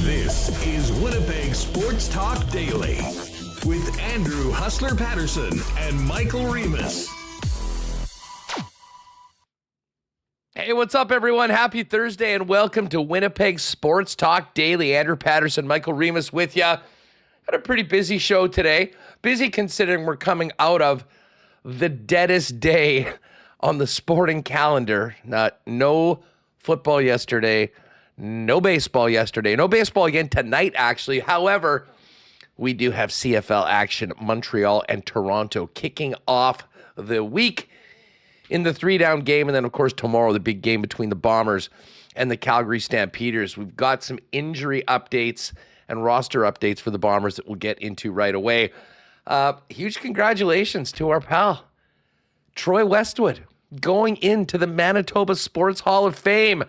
This is Winnipeg Sports Talk Daily with Andrew Hustler Paterson and Michael Remis. Hey, what's up, everyone? Happy Thursday and welcome to Winnipeg Sports Talk Daily. Andrew Paterson, Michael Remis with you. Had a pretty busy show today. Busy considering we're coming out of the deadest day on the sporting calendar. No football yesterday. No baseball yesterday. No baseball again tonight, actually. However, we do have CFL action. Montreal and Toronto kicking off the week in the 3-down game. And then, of course, tomorrow, the big game between the Bombers and the Calgary Stampeders. We've got some injury updates and roster updates for the Bombers that we'll get into right away. Huge congratulations to our pal, Troy Westwood, going into the Manitoba Sports Hall of Fame.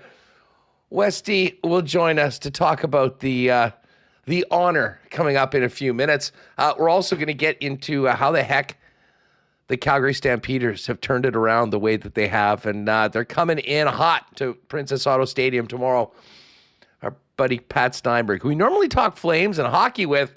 Westy will join us to talk about the honor coming up in a few minutes. We're also going to get into how the heck the Calgary Stampeders have turned it around the way that they have, and they're coming in hot to Princess Auto Stadium tomorrow. Our buddy Pat Steinberg, who we normally talk Flames and hockey with,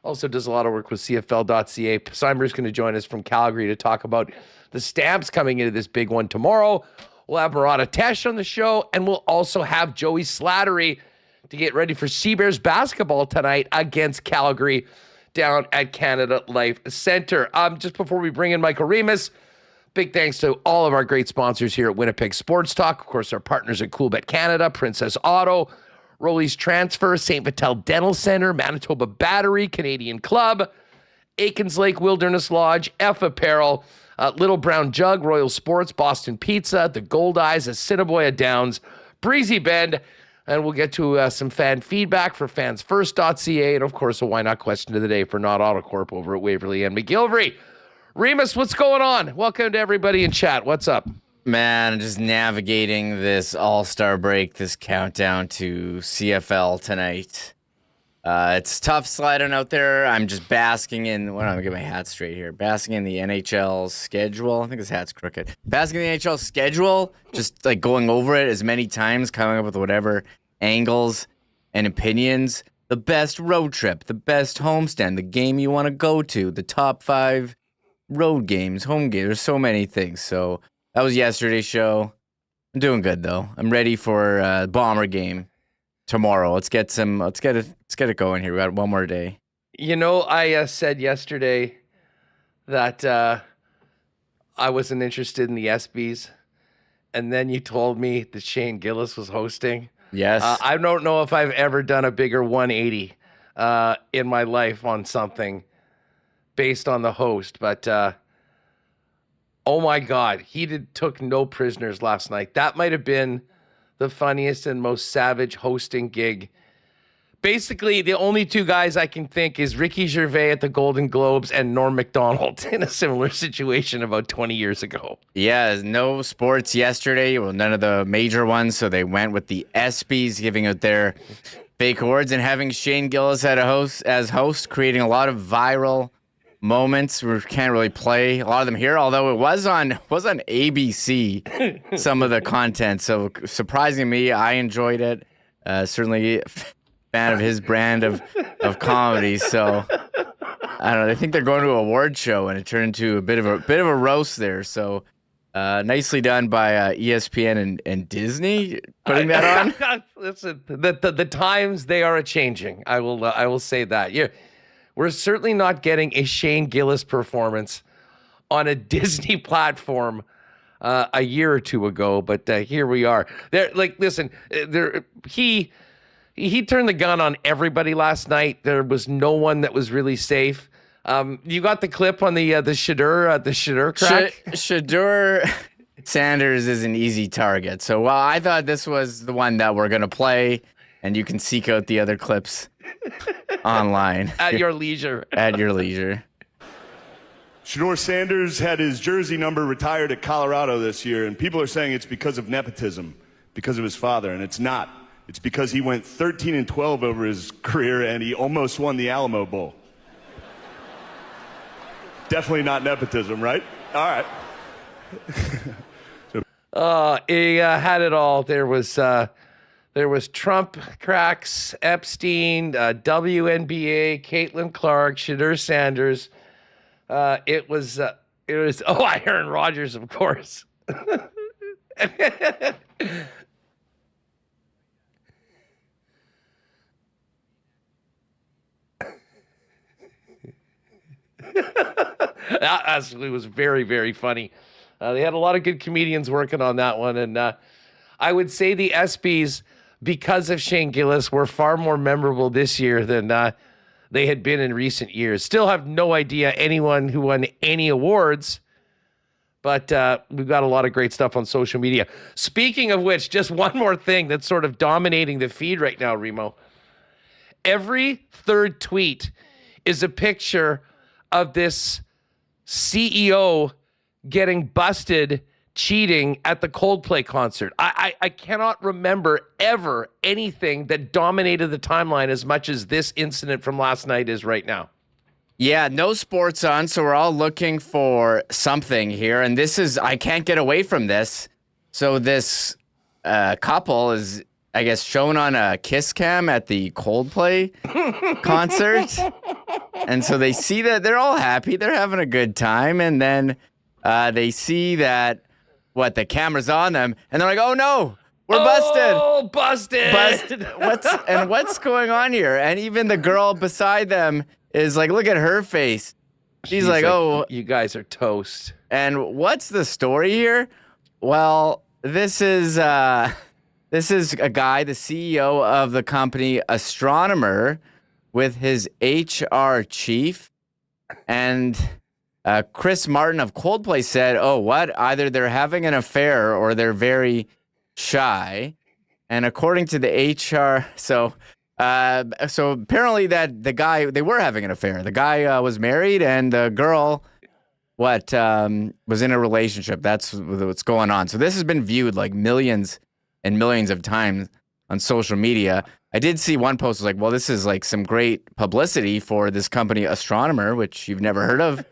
also does a lot of work with CFL.ca. Steinberg's going to join us from Calgary to talk about the Stamps coming into this big one tomorrow. We'll have Murat on the show, and we'll also have Joey Slattery to get ready for CEBL basketball tonight against Calgary down at Canada Life Center. Just before we bring in Michael Remis, big thanks to all of our great sponsors here at Winnipeg Sports Talk. Of course, our partners at Coolbet Canada, Princess Auto, Rollies Transfer, St. Vital Dental Center, Manitoba Battery, Canadian Club, Aikens Lake Wilderness Lodge, F Apparel, Little Brown Jug, Royal Sports, Boston Pizza, the Gold Eyes, Assiniboia Downs, Breezy Bend, and we'll get to some fan feedback for fansfirst.ca, and of course, a why not question of the day for Not Autocorp over at Waverly and McGillivray. Remis, what's going on? Welcome to everybody in chat. What's up? Man, just navigating this all-star break, this countdown to CFL tonight. It's tough sliding out there. I'm just basking in, well, I'm going to get my hat straight here. Basking in the NHL schedule. I think this hat's crooked. Basking in the NHL schedule, just like going over it as many times, coming up with whatever angles and opinions. The best road trip, the best homestand, the game you want to go to, the top 5 road games, home games. There's so many things. So that was yesterday's show. I'm doing good, though. I'm ready for the Bomber game tomorrow. Let's get it going here. We got one more day. You know, I said yesterday that I wasn't interested in the ESPYs, and then you told me that Shane Gillis was hosting. Yes. I don't know if I've ever done a bigger 180 in my life on something based on the host, but oh my God, he took no prisoners last night. That might have been the funniest and most savage hosting gig. Basically, the only 2 guys I can think is Ricky Gervais at the Golden Globes and Norm Macdonald in a similar situation about 20 years ago. Yeah, no sports yesterday. Well, none of the major ones, so they went with the ESPYs giving out their fake awards and having Shane Gillis as host, creating a lot of viral moments. We can't really play a lot of them here, although it was on ABC, some of the content. So surprising me, I enjoyed it. Certainly fan of his brand of comedy. So I don't know. I think they're going to an award show, and it turned into a bit of a roast there. So nicely done by ESPN and Disney putting that on. Listen, the times they are a-changing. I will say that. Yeah. We're certainly not getting a Shane Gillis performance on a Disney platform a year or 2 ago, but here we are. He turned the gun on everybody last night. There was no one that was really safe. You got the clip on the Shadur crack? Shadur Sanders is an easy target. So I thought this was the one that we're going to play, and you can seek out the other clips online. At your leisure. At your leisure. Shadur Sanders had his jersey number retired at Colorado this year, and people are saying it's because of nepotism, because of his father, and it's not. It's because he went 13-12 over his career, and he almost won the Alamo Bowl. Definitely not nepotism, right? All right. He had it all. There was Trump cracks, Epstein, WNBA, Caitlin Clark, Shadur Sanders. It was Aaron Rodgers, of course. That actually was very, very funny. They had a lot of good comedians working on that one. And I would say the ESPYs, because of Shane Gillis, were far more memorable this year than they had been in recent years. Still have no idea anyone who won any awards, but we've got a lot of great stuff on social media. Speaking of which, just one more thing that's sort of dominating the feed right now, Remo. Every third tweet is a picture of this CEO getting busted cheating at the Coldplay concert. I cannot remember ever anything that dominated the timeline as much as this incident from last night is right now. Yeah, no sports on, so we're all looking for something here. And this is, I can't get away from this. So this couple is, I guess, shown on a kiss cam at the Coldplay concert. And so they see that they're all happy. They're having a good time. And then they see that, the camera's on them. And they're like, oh, no, we're busted. Oh, busted. What's going on here? And even the girl beside them is like, look at her face. She's like, oh. You guys are toast. And what's the story here? Well, this is a guy, the CEO of the company, Astronomer, with his HR chief. And Chris Martin of Coldplay said, either they're having an affair or they're very shy. And according to the HR, so apparently that the guy, they were having an affair. The guy was married and the girl, was in a relationship. That's what's going on. So this has been viewed like millions and millions of times on social media. I did see one post was like, well, this is like some great publicity for this company Astronomer, which you've never heard of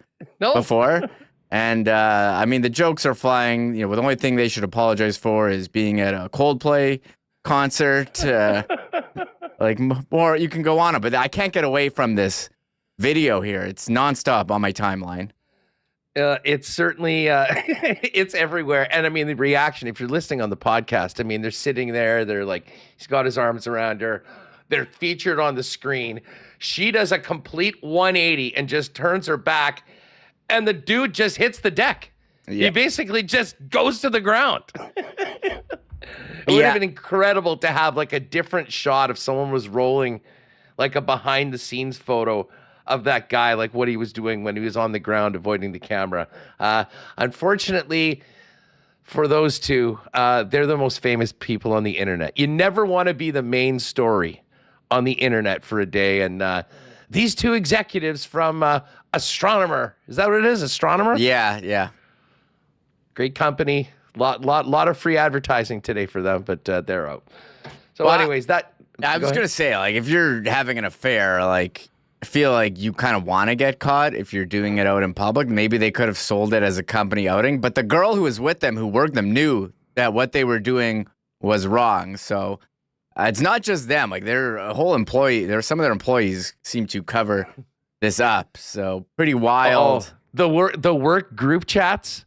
before. And I mean, the jokes are flying. The only thing they should apologize for is being at a Coldplay concert. Like more, you can go on it, but I can't get away from this video here. It's nonstop on my timeline. It's certainly, it's everywhere. And I mean, the reaction, if you're listening on the podcast, I mean, they're sitting there, they're like, he's got his arms around her. They're featured on the screen. She does a complete 180 and just turns her back. And the dude just hits the deck. Yeah. He basically just goes to the ground. It would have been incredible to have like a different shot if someone was rolling like a behind the scenes photo of that guy, like what he was doing when he was on the ground avoiding the camera. Unfortunately for those two, they're the most famous people on the internet. You never want to be the main story on the internet for a day. And these two executives from Astronomer, is that what it is? Astronomer? Yeah. Great company. Lot of free advertising today for them, but they're out. So anyways, I was going to say, like, if you're having an affair, like, I feel like you kind of want to get caught if you're doing it out in public. Maybe they could have sold it as a company outing, but the girl who was with them, who worked them, knew that what they were doing was wrong. So it's not just them. Like, some of their employees seem to cover this up. So pretty wild. The work group chats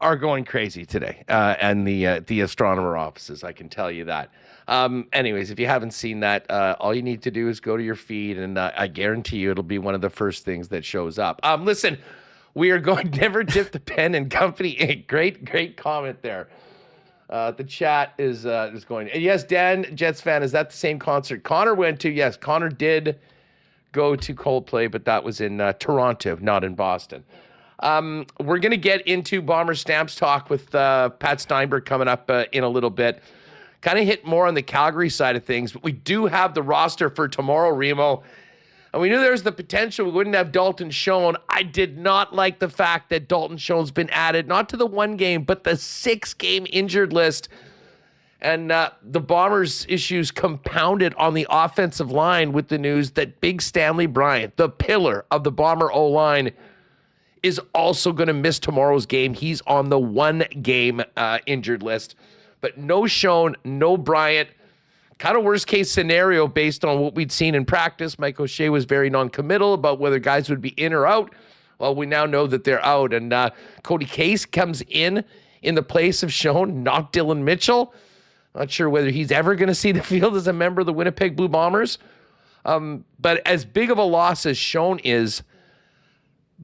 are going crazy today, and the Astronomer offices, I can tell you that. Anyways, if you haven't seen that, all you need to do is go to your feed, and I guarantee you it'll be one of the first things that shows up. Listen, we are going never dip the pen in company ink. Great comment there. The chat is going. And yes, Dan, Jets fan, is that the same concert Connor went to? Yes, Connor did go to Coldplay, but that was in Toronto, not in Boston. We're going to get into Bomber Stamps talk with Pat Steinberg coming up in a little bit. Kind of hit more on the Calgary side of things, but we do have the roster for tomorrow, Remo. And we knew there was the potential we wouldn't have Dalton Schoen. I did not like the fact that Dalton Schoen's been added, not to the 1 game, but the 6-game injured list. And the Bombers' issues compounded on the offensive line with the news that Big Stanley Bryant, the pillar of the Bomber O-line, is also going to miss tomorrow's game. He's on the 1-game injured list. But no Schoen, no Bryant. Kind of worst case scenario based on what we'd seen in practice. Mike O'Shea was very non-committal about whether guys would be in or out. Well, we now know that they're out. And Cody Case comes in the place of Schoen, not Dylan Mitchell. Not sure whether he's ever going to see the field as a member of the Winnipeg Blue Bombers. But as big of a loss as Schoen is,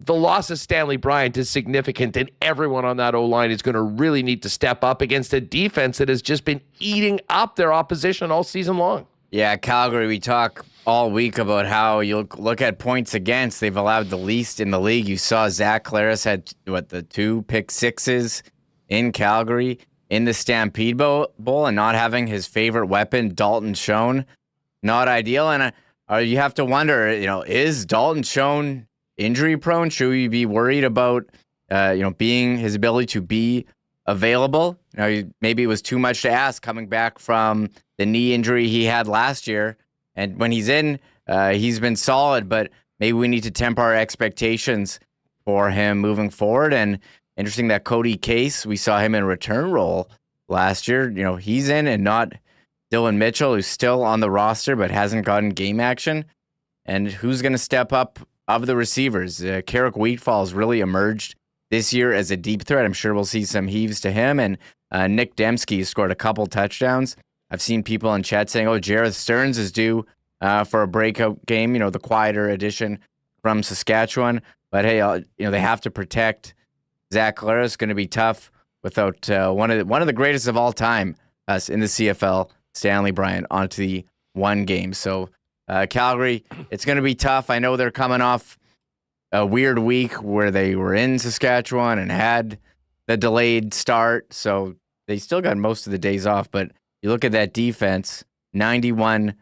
the loss of Stanley Bryant is significant, and everyone on that O-line is going to really need to step up against a defense that has just been eating up their opposition all season long. Yeah, Calgary, we talk all week about how you look at points against. They've allowed the least in the league. You saw Zach Claris had, the 2 pick sixes in Calgary in the Stampede Bowl, and not having his favorite weapon, Dalton Schoen, not ideal. And you have to wonder, is Dalton Schoen injury prone? Should we be worried about, being his ability to be available? Maybe it was too much to ask coming back from the knee injury he had last year. And when he's in, he's been solid, but maybe we need to temper our expectations for him moving forward. And interesting that Cody Case, we saw him in return role last year. He's in and not Dylan Mitchell, who's still on the roster but hasn't gotten game action. And who's going to step up of the receivers? Carrick Wheatfall's really emerged this year as a deep threat. I'm sure we'll see some heaves to him. And Nick Dembski scored a couple touchdowns. I've seen people in chat saying, Jareth Stearns is due for a breakout game, the quieter addition from Saskatchewan. But hey, they have to protect Zach Claris. It's going to be tough without one of the greatest of all time in the CFL, Stanley Bryant, onto the 1 game. So Calgary, it's going to be tough. I know they're coming off a weird week where they were in Saskatchewan and had the delayed start, so they still got most of the days off. But you look at that defense, 91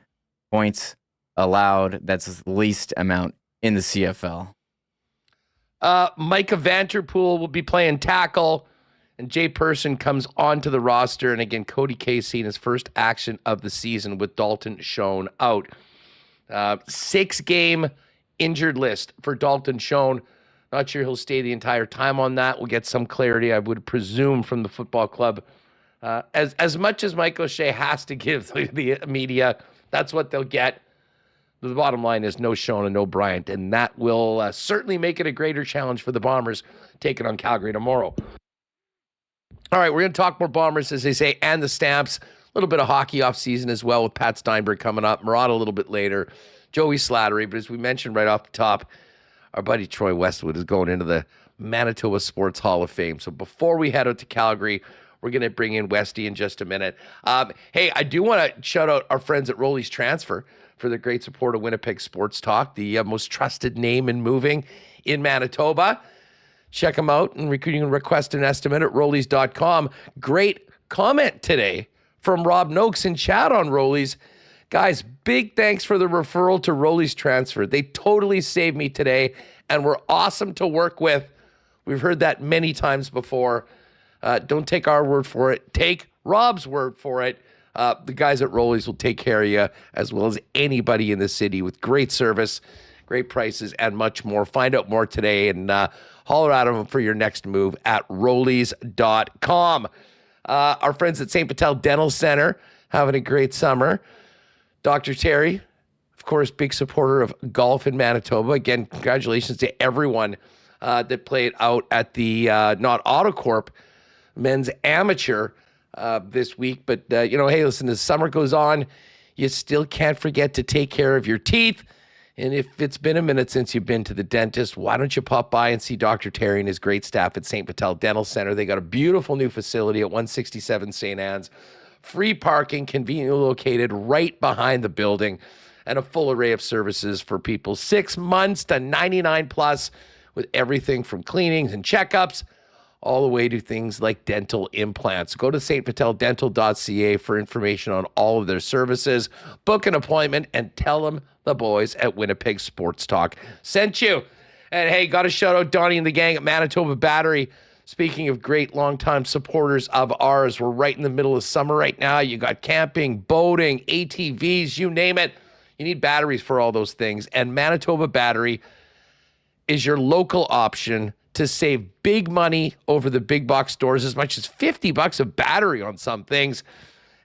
points allowed. That's the least amount in the CFL. Micah Vanterpool will be playing tackle, and Jay Person comes onto the roster. And again, Cody Casey in his first action of the season with Dalton Schoen out. 6-game injured list for Dalton Schoen. Not sure he'll stay the entire time on that. We'll get some clarity, I would presume, from the football club. As much as Mike O'Shea has to give the media, that's what they'll get. The bottom line is no Schoen and no Bryant, and that will certainly make it a greater challenge for the Bombers taking on Calgary tomorrow. All right, we're going to talk more Bombers, as they say, and the Stamps. A little bit of hockey off season as well with Pat Steinberg coming up. Murat a little bit later. Joey Slattery. But as we mentioned right off the top, our buddy Troy Westwood is going into the Manitoba Sports Hall of Fame. So before we head out to Calgary, we're going to bring in Westy in just a minute. Hey, I do want to shout out our friends at Rolly's Transfer for their great support of Winnipeg Sports Talk, the most trusted name in moving in Manitoba. Check them out, and you can request an estimate at rollies.com. Great comment today from Rob Noakes in chat on Rollies. Guys, big thanks for the referral to Rollies Transfer. They totally saved me today and were awesome to work with. We've heard that many times before. Don't take our word for it. Take Rob's word for it. The guys at Rollies will take care of you as well as anybody in the city with great service, great prices, and much more. Find out more today and holler at them for your next move at rollies.com. Our friends at St. Patel Dental Center having a great summer. Dr. Terry, of course, big supporter of golf in Manitoba. Again, congratulations to everyone that played out at the not AutoCorp men's amateur this week. But, hey, listen, as summer goes on, you still can't forget to take care of your teeth. And if it's been a minute since you've been to the dentist, why don't you pop by and see Dr. Terry and his great staff at St. Patel Dental Center. They got a beautiful new facility at 167 St. Anne's. Free parking, conveniently located right behind the building. and a full array of services for people 6 months to 99 plus, with everything from cleanings and checkups all the way to things like dental implants. Go to stpateldental.ca for information on all of their services. Book an appointment and tell them the boys at Winnipeg Sports Talk sent you. And hey, got to shout out Donnie and the gang at Manitoba Battery. Speaking of great longtime supporters of ours, we're right in the middle of summer right now. You got camping, boating, ATVs, you name it. You need batteries for all those things. And Manitoba Battery is your local option to save big money over the big box stores, as much as $50 a battery on some things.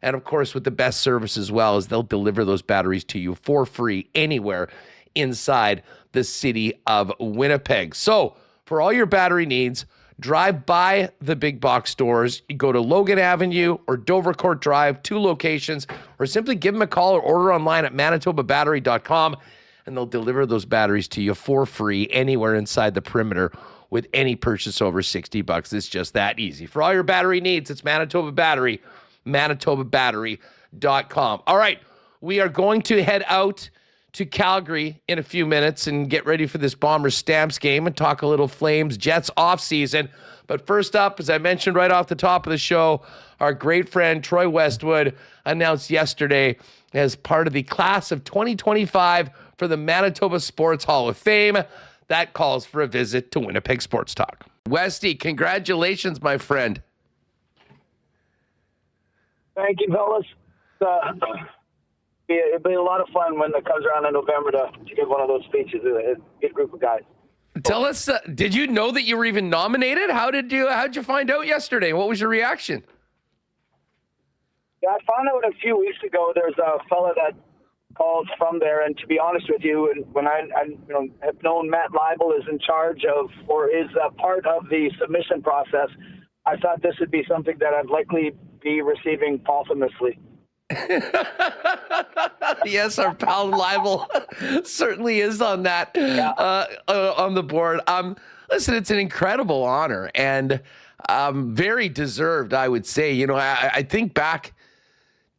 And of course, with the best service as well, is they'll deliver those batteries to you for free anywhere inside the city of Winnipeg. So for all your battery needs, drive by the big box stores. You go to Logan Avenue or Dovercourt Drive, 2 locations, or simply give them a call or order online at manitobabattery.com, and they'll deliver those batteries to you for free anywhere inside the perimeter with any purchase over $60. It's just that easy. For all your battery needs, it's Manitoba Battery, manitobabattery.com. All right, we are going to head out to Calgary in a few minutes and get ready for this Bombers Stamps game and talk a little Flames Jets offseason. But first up, as I mentioned right off the top of the show, our great friend Troy Westwood announced yesterday as part of the class of 2025 for the Manitoba Sports Hall of Fame. That calls for a visit to Winnipeg Sports Talk. Westy, congratulations, my friend. Thank you, fellas. It'll be a lot of fun when it comes around in November to give one of those speeches. A good group of guys. Tell us, did you know that you were even nominated? How'd you find out yesterday? What was your reaction? Yeah, I found out a few weeks ago. There's a fella that called from there, and to be honest with you, and when I have known Matt Leibel is in charge of or is a part of the submission process, I thought this would be something that I'd likely be receiving posthumously. Yes, our pal Leibel certainly is on that, on the board. Listen, it's an incredible honor and very deserved, I would say. You know, I think back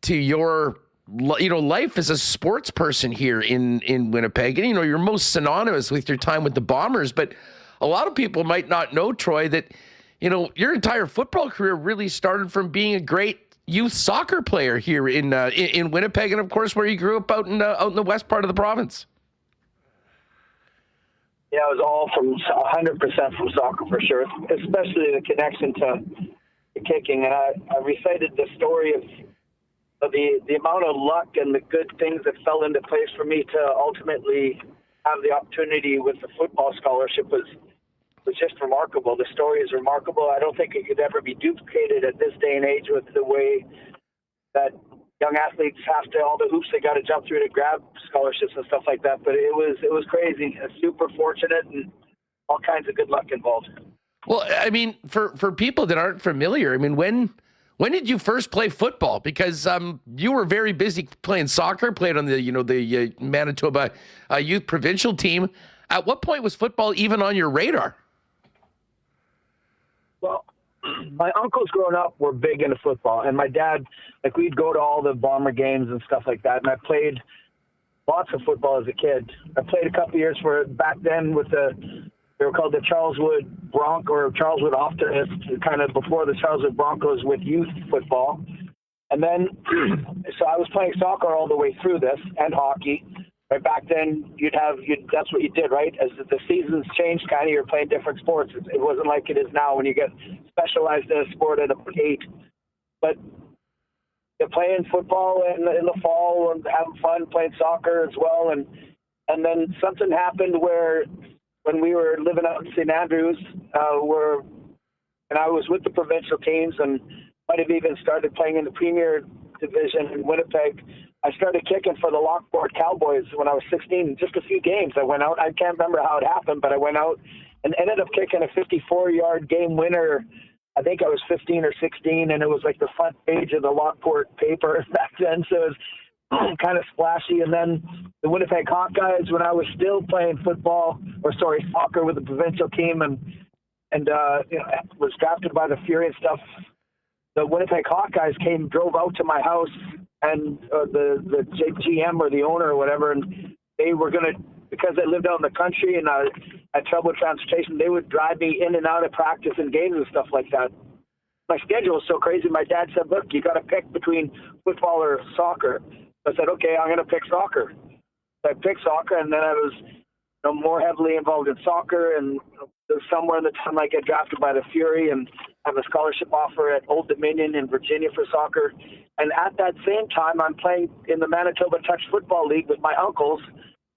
to your life as a sports person here in Winnipeg, and you're most synonymous with your time with the Bombers. But a lot of people might not know, Troy, that your entire football career really started from being a great youth soccer player here in Winnipeg, and of course where you grew up out in the west part of the province. Yeah, it was all from 100% from soccer for sure, especially the connection to the kicking. And I recited the story of the amount of luck and the good things that fell into place for me to ultimately have the opportunity with the football scholarship was just remarkable. The story is remarkable. I don't think it could ever be duplicated at this day and age with the way that young athletes have to, all the hoops they got to jump through to grab scholarships and stuff like that. But it was crazy. Super fortunate and all kinds of good luck involved. Well, I mean, for people that aren't familiar, I mean, when did you first play football? Because you were very busy playing soccer, played on the Manitoba youth provincial team. At what point was football even on your radar? Well, my uncles growing up were big into football, and my dad, we'd go to all the Bomber games and stuff like that, and I played lots of football as a kid. I played a couple years back then with they were called the Charleswood Optimists, kind of before the Charleswood Broncos with youth football. And then, so I was playing soccer all the way through this, and hockey. Right back then, that's what you did, right? As the seasons changed, kind of, you're playing different sports. It wasn't like it is now when you get specialized in a sport at about 8. But you're playing football in the fall and having fun, playing soccer as well. And then something happened where when we were living out in St. Andrews, and I was with the provincial teams and might have even started playing in the Premier Division in Winnipeg. I started kicking for the Lockport Cowboys when I was 16. Just a few games I went out. I can't remember how it happened, but I went out and ended up kicking a 54-yard game winner. I think I was 15 or 16, and it was like the front page of the Lockport paper back then, so it was kind of splashy. And then the Winnipeg Hawkeyes, when I was still playing soccer with the provincial team and was drafted by the Fury and stuff, the Winnipeg Hawkeyes drove out to my house and the GM or the owner or whatever, and they were going to, because I lived out in the country and I had trouble with transportation, they would drive me in and out of practice and games and stuff like that. My schedule was so crazy. My dad said, look, you got to pick between football or soccer. I said, okay, I'm going to pick soccer. So I picked soccer, and then I was more heavily involved in soccer, and somewhere in the time I get drafted by the Fury and have a scholarship offer at Old Dominion in Virginia for soccer. And at that same time, I'm playing in the Manitoba Touch Football League with my uncles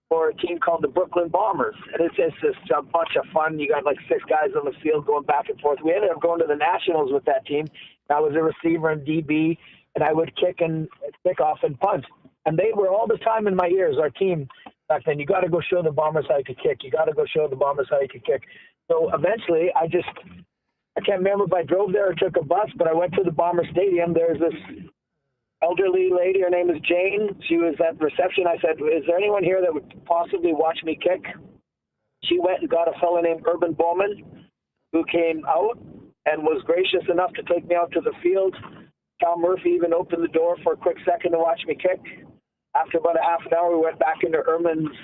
for a team called the Brooklyn Bombers. And it's just a bunch of fun. You got like 6 guys on the field going back and forth. We ended up going to the Nationals with that team. I was a receiver and DB, and I would kick off and punt. And they were all the time in my ears, our team back then. You got to go show the Bombers how you could kick. You got to go show the Bombers how you could kick. So eventually, I can't remember if I drove there or took a bus, but I went to the Bomber Stadium. There's this elderly lady. Her name is Jane. She was at reception. I said, is there anyone here that would possibly watch me kick? She went and got a fellow named Urban Bowman, who came out and was gracious enough to take me out to the field. Cal Murphy even opened the door for a quick second to watch me kick. After about a half an hour, we went back into Urban's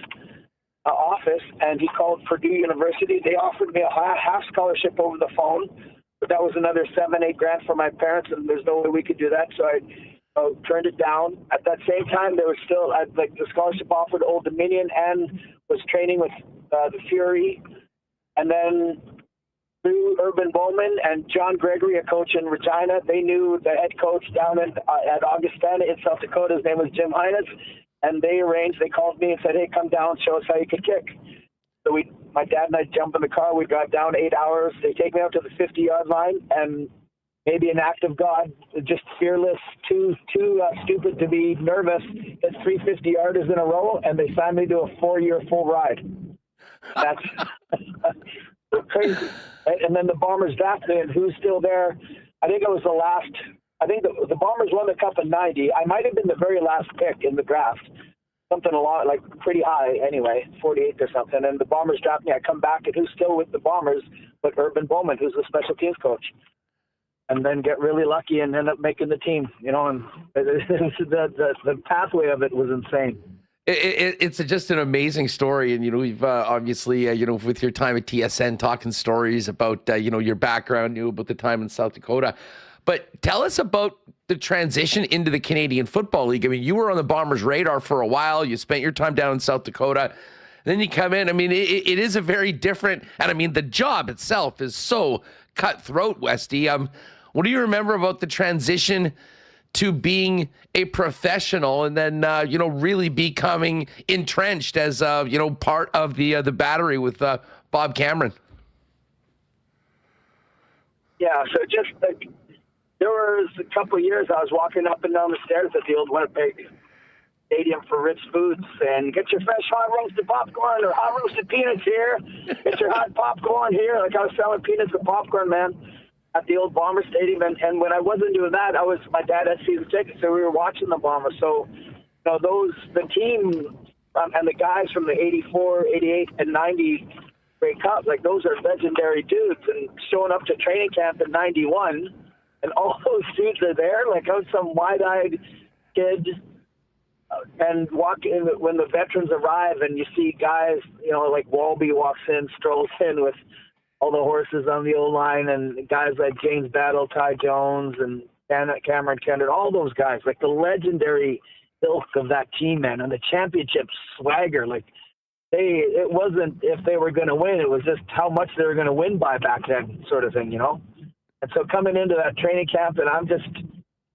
office, and he called Purdue University. They offered me a half scholarship over the phone, but that was another $7-8 grand for my parents, and there's no way we could do that. So I turned it down. At that same time, there was still the scholarship offered Old Dominion and was training with the Fury. And then through Urban Bowman and John Gregory, a coach in Regina, they knew the head coach down at Augustana in South Dakota. His name was Jim Hines. And they called me and said, hey, come down, show us how you could kick. So my dad and I jumped in the car. We got down 8 hours. They take me out to the 50-yard line, and maybe an act of God, just fearless, too stupid to be nervous, hit 3 50-yarders in a row, and they signed me to a 4-year full ride. That's crazy. And then the Bombers drafted me, and who's still there? I think it was the last. I think the Bombers won the Cup in 90. I might have been the very last pick in the draft. Something pretty high anyway, 48th or something. And the Bombers draft me. I come back, and who's still with the Bombers but Urban Bowman, who's the special teams coach. And then get really lucky and end up making the team, and the pathway of it was insane. It's just an amazing story. And, we've obviously, with your time at TSN, talking stories about, your background, knew about the time in South Dakota. But tell us about the transition into the Canadian Football League. I mean, you were on the Bombers' radar for a while. You spent your time down in South Dakota. Then you come in. I mean, it is a very different, and I mean, the job itself is so cutthroat, Westy. What do you remember about the transition to being a professional and then, really becoming entrenched as, part of the battery with Bob Cameron? Yeah, so just there was a couple of years I was walking up and down the stairs at the old Winnipeg Stadium for Ritz Foods and get your fresh hot roasted popcorn or hot roasted peanuts here. Get your hot popcorn here. Like I was selling peanuts and popcorn, man, at the old Bomber Stadium. And when I wasn't doing that, my dad had season tickets, so we were watching the Bombers. So, the team and the guys from the 84, 88, and 90 Grey Cup, those are legendary dudes. And showing up to training camp in 91, and all those dudes are there. I was some wide-eyed kid, and walk in when the veterans arrive, and you see guys, like Walby strolls in with all the horses on the O-line, and guys like James Battle, Ty Jones, and Cameron Kendrick, all those guys, the legendary ilk of that team, man, and the championship swagger. It wasn't if they were going to win, it was just how much they were going to win by back then, sort of thing, And so coming into that training camp, and I'm just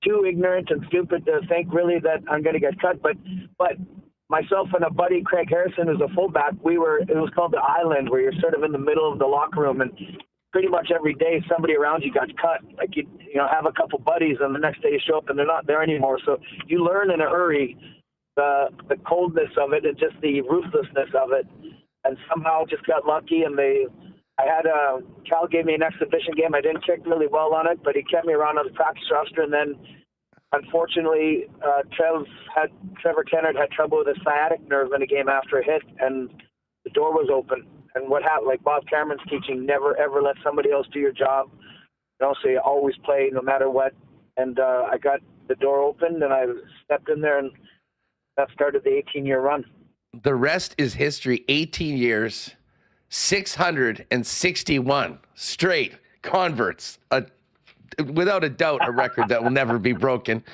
too ignorant and stupid to think really that I'm going to get cut. But myself and a buddy, Craig Harrison, who's a fullback, it was called the Island, where you're sort of in the middle of the locker room, and pretty much every day somebody around you got cut. You have a couple buddies, and the next day you show up and they're not there anymore. So you learn in a hurry the coldness of it and just the ruthlessness of it. And somehow just got lucky, and Cal gave me an exhibition game. I didn't kick really well on it, but he kept me around on the practice roster. And then, unfortunately, Trevor Kennard had trouble with his sciatic nerve in a game after a hit, and the door was open. And what happened, Bob Cameron's teaching, never, ever let somebody else do your job. So you always play no matter what. And I got the door opened and I stepped in there, and that started the 18-year run. The rest is history. 18 years, 661 straight converts. Without a doubt, a record that will never be broken.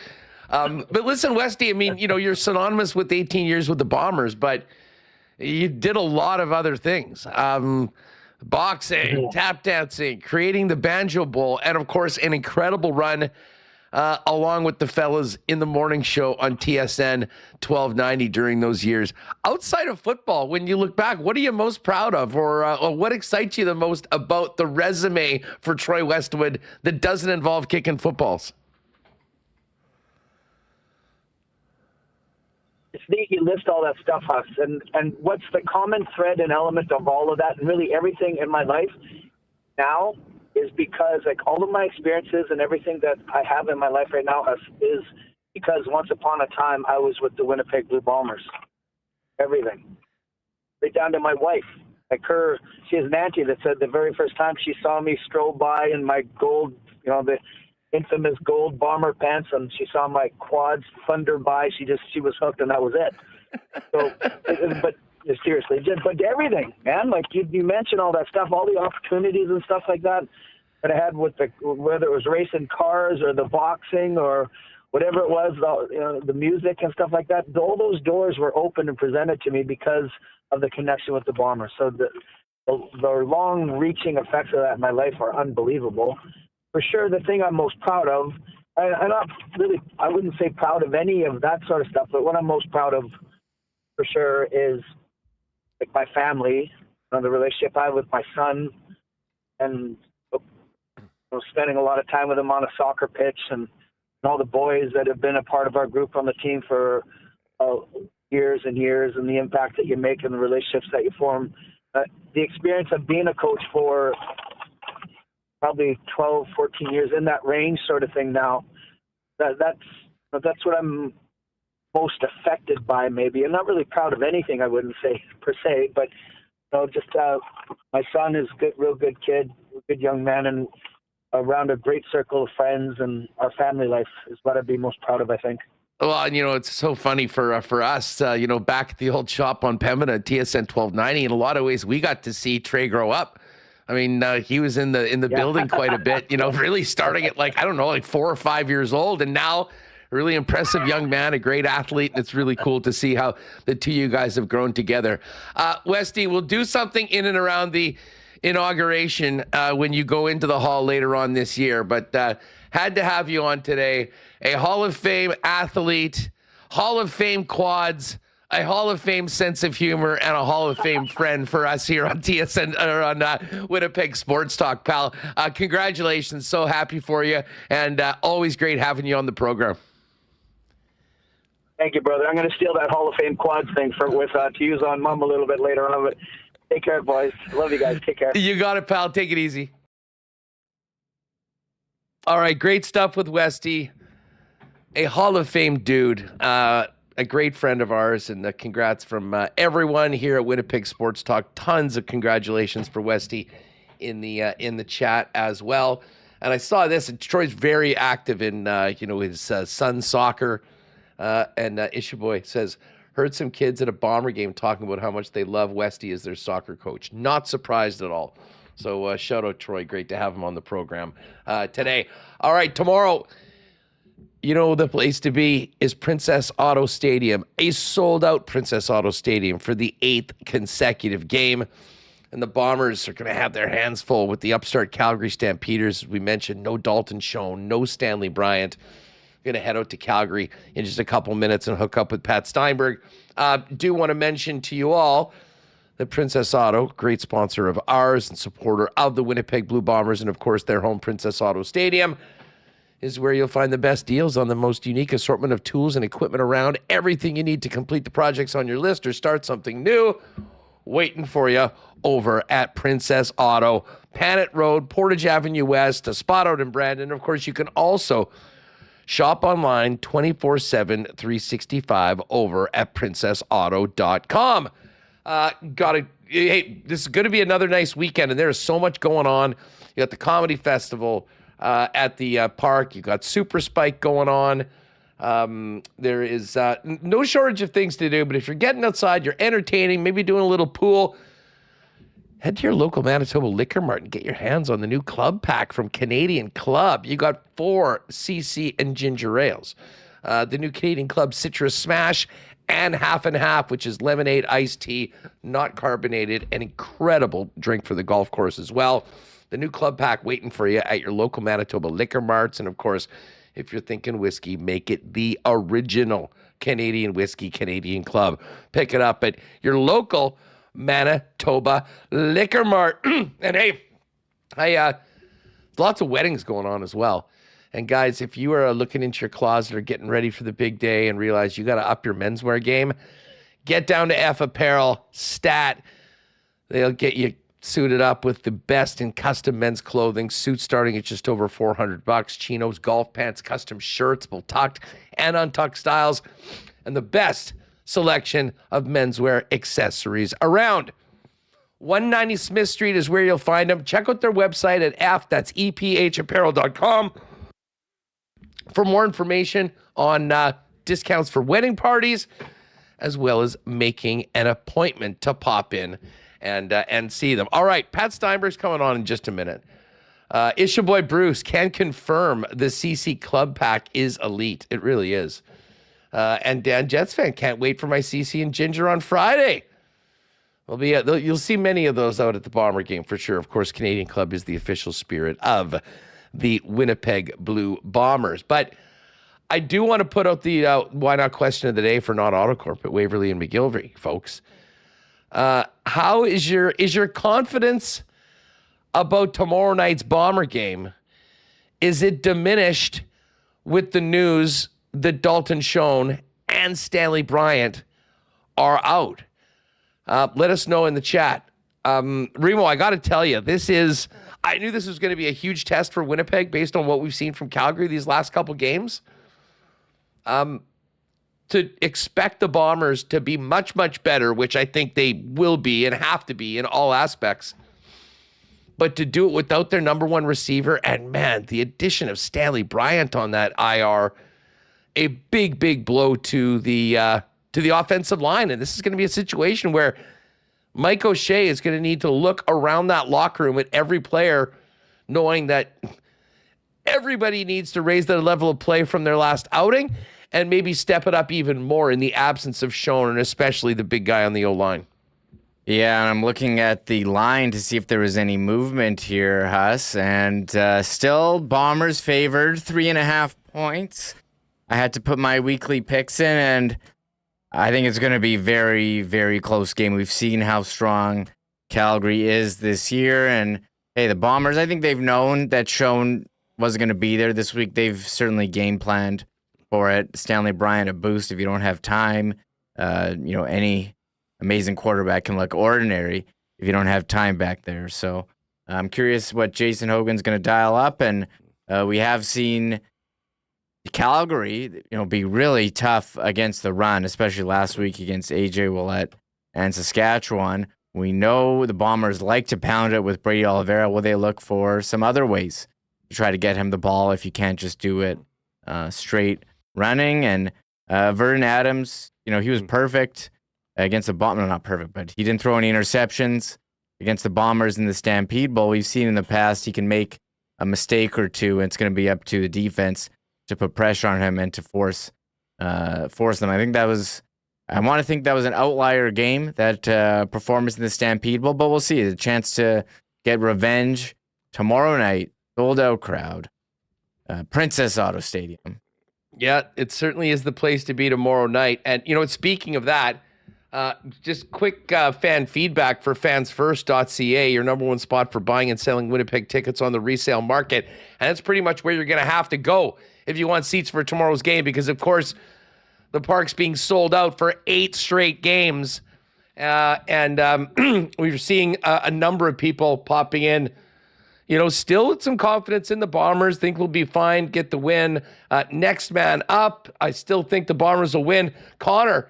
But listen, Westy, I mean, you're synonymous with 18 years with the Bombers, but you did a lot of other things. Boxing, tap dancing, creating the Banjo Bowl, and of course, an incredible run along with the fellas in the morning show on TSN 1290 during those years. Outside of football, when you look back, what are you most proud of, or what excites you the most about the resume for Troy Westwood that doesn't involve kicking footballs? It's neat you list all that stuff, Huss. And what's the common thread and element of all of that, and really everything in my life now, is because all of my experiences and everything that I have in my life right now, Huss, is because once upon a time I was with the Winnipeg Blue Bombers. Everything. Right down to my wife. She has an auntie that said the very first time she saw me stroll by in my gold, the infamous gold bomber pants, and she saw my quads thunder by, she was hooked, and that was it. So, but seriously, but everything, man, you mentioned all that stuff, all the opportunities and stuff like that I had with whether it was racing cars or the boxing or whatever it was, the music and stuff like that. All those doors were open and presented to me because of the connection with the Bombers. So the long-reaching effects of that in my life are unbelievable. For sure, the thing I'm most proud of, I'm not really, I wouldn't say proud of any of that sort of stuff, but what I'm most proud of for sure is my family, the relationship I have with my son, and spending a lot of time with him on a soccer pitch, and all the boys that have been a part of our group on the team for years and years, and the impact that you make and the relationships that you form. The experience of being a coach for probably 12, 14 years, in that range sort of thing now, that's what I'm most affected by, maybe. I'm not really proud of anything, I wouldn't say per se, but just my son is a real good kid, a good young man, and around a great circle of friends, and our family life is what I'd be most proud of, I think. Well, and it's so funny for us, back at the old shop on Pembina, TSN 1290, in a lot of ways, we got to see Trey grow up. I mean, he was in the building quite a bit, really starting at 4 or 5 years old, and now a really impressive young man, a great athlete, and it's really cool to see how the two of you guys have grown together. Westy, we'll do something in and around the inauguration when you go into the hall later on this year, but had to have you on today. A Hall of Fame athlete, Hall of Fame quads, a Hall of Fame sense of humor, and a Hall of Fame friend for us here on TSN or on Winnipeg Sports Talk, pal. Congratulations. So happy for you, and always great having you on the program. Thank you, brother. I'm going to steal that Hall of Fame quads thing to use on Mom a little bit later on, but take care, boys. Love you guys. Take care. You got it, pal. Take it easy. All right, great stuff with Westy. A Hall of Fame dude, a great friend of ours, and congrats from everyone here at Winnipeg Sports Talk. Tons of congratulations for Westy in the chat as well. And I saw this, and Troy's very active in his son's soccer. And Ishaboy says, heard some kids at a Bomber game talking about how much they love Westy as their soccer coach. Not surprised at all. So shout out Troy. Great to have him on the program today. All right, tomorrow, the place to be is Princess Auto Stadium, a sold-out Princess Auto Stadium for the 8th consecutive game. And the Bombers are going to have their hands full with the upstart Calgary Stampeders. As we mentioned, no Dalton Schoen, no Stanley Bryant. Going to head out to Calgary in just a couple minutes and hook up with Pat Steinberg. Do want to mention to you all that Princess Auto, great sponsor of ours and supporter of the Winnipeg Blue Bombers, and of course their home Princess Auto Stadium, is where you'll find the best deals on the most unique assortment of tools and equipment around. Everything you need to complete the projects on your list or start something new, waiting for you over at Princess Auto, Panet Road, Portage Avenue West, a spot out in Brandon. Of course, you can also shop online 24/7, 365 over at princessauto.com. Hey, this is going to be another nice weekend, and there is so much going on. You got the Comedy Festival at the park. You got Super Spike going on. There is no shortage of things to do, but if you're getting outside, you're entertaining, maybe doing a little pool, head to your local Manitoba Liquor Mart and get your hands on the new club pack from Canadian Club. You got 4 CC and ginger ales. The new Canadian Club Citrus Smash and Half and Half, which is lemonade iced tea, not carbonated, an incredible drink for the golf course as well. The new club pack waiting for you at your local Manitoba Liquor Marts. And of course, if you're thinking whiskey, make it the original Canadian whiskey, Canadian Club. Pick it up at your local Manitoba Liquor Mart. And hey, lots of weddings going on as well. And guys, if you are looking into your closet or getting ready for the big day and realize you got to up your menswear game, get down to F Apparel Stat. They'll get you suited up with the best in custom men's clothing. Suits starting at just over $400. Chinos, golf pants, custom shirts, both tucked and untucked styles, and the best selection of menswear accessories around. 190 Smith Street is where you'll find them. Check out their website at epapparel.com for more information on discounts for wedding parties, as well as making an appointment to pop in and see them. All right, Pat Steinberg's coming on in just a minute. It's your boy Bruce can confirm the CC Club Pack is elite. It really is. And Dan, Jets fan, can't wait for my CC and Ginger on Friday. You'll see many of those out at the Bomber game for sure. Of course, Canadian Club is the official spirit of the Winnipeg Blue Bombers. But I do want to put out the why not question of the day for non-Autocorp at Waverly and McGillivray, folks. How is your confidence about tomorrow night's Bomber game? Is it diminished with the news that Dalton Schoen and Stanley Bryant are out? Let us know in the chat. Remo, I got to tell you, I knew this was going to be a huge test for Winnipeg based on what we've seen from Calgary these last couple games. To expect the Bombers to be much, much better, which I think they will be and have to be in all aspects, but to do it without their number one receiver, and man, the addition of Stanley Bryant on that IR, a big, big blow to the offensive line. And this is going to be a situation where Mike O'Shea is going to need to look around that locker room at every player, knowing that everybody needs to raise their level of play from their last outing and maybe step it up even more in the absence of Schoen, and especially the big guy on the O-line. Yeah, and I'm looking at the line to see if there was any movement here, Huss, and still Bombers favored 3.5 points. I had to put my weekly picks in, and I think it's going to be very, very close game. We've seen how strong Calgary is this year, and hey, the Bombers, I think they've known that Schoen wasn't going to be there this week. They've certainly game planned for it. Stanley Bryant, a boost if you don't have time. Any amazing quarterback can look ordinary if you don't have time back there. So I'm curious what Jason Hogan's going to dial up, and we have seen Calgary, be really tough against the run, especially last week against AJ Ouellette and Saskatchewan. We know the Bombers like to pound it with Brady Oliveira. Will they look for some other ways to try to get him the ball if you can't just do it straight running? And Vernon Adams, he was perfect against the Bombers. No, not perfect, but he didn't throw any interceptions against the Bombers in the Stampede Bowl. We've seen in the past he can make a mistake or two, and it's going to be up to the defense to put pressure on him and to force them. I want to think that was an outlier game, that performance in the Stampede Bowl, but we'll see. The chance to get revenge tomorrow night, sold out crowd, Princess Auto Stadium. Yeah, it certainly is the place to be tomorrow night. And, speaking of that, just quick fan feedback for fansfirst.ca, your number one spot for buying and selling Winnipeg tickets on the resale market. And that's pretty much where you're going to have to go if you want seats for tomorrow's game, because, of course, the park's being sold out for 8 straight games. And we're seeing a number of people popping in, still with some confidence in the Bombers, think we'll be fine, get the win. Next man up, I still think the Bombers will win. Connor,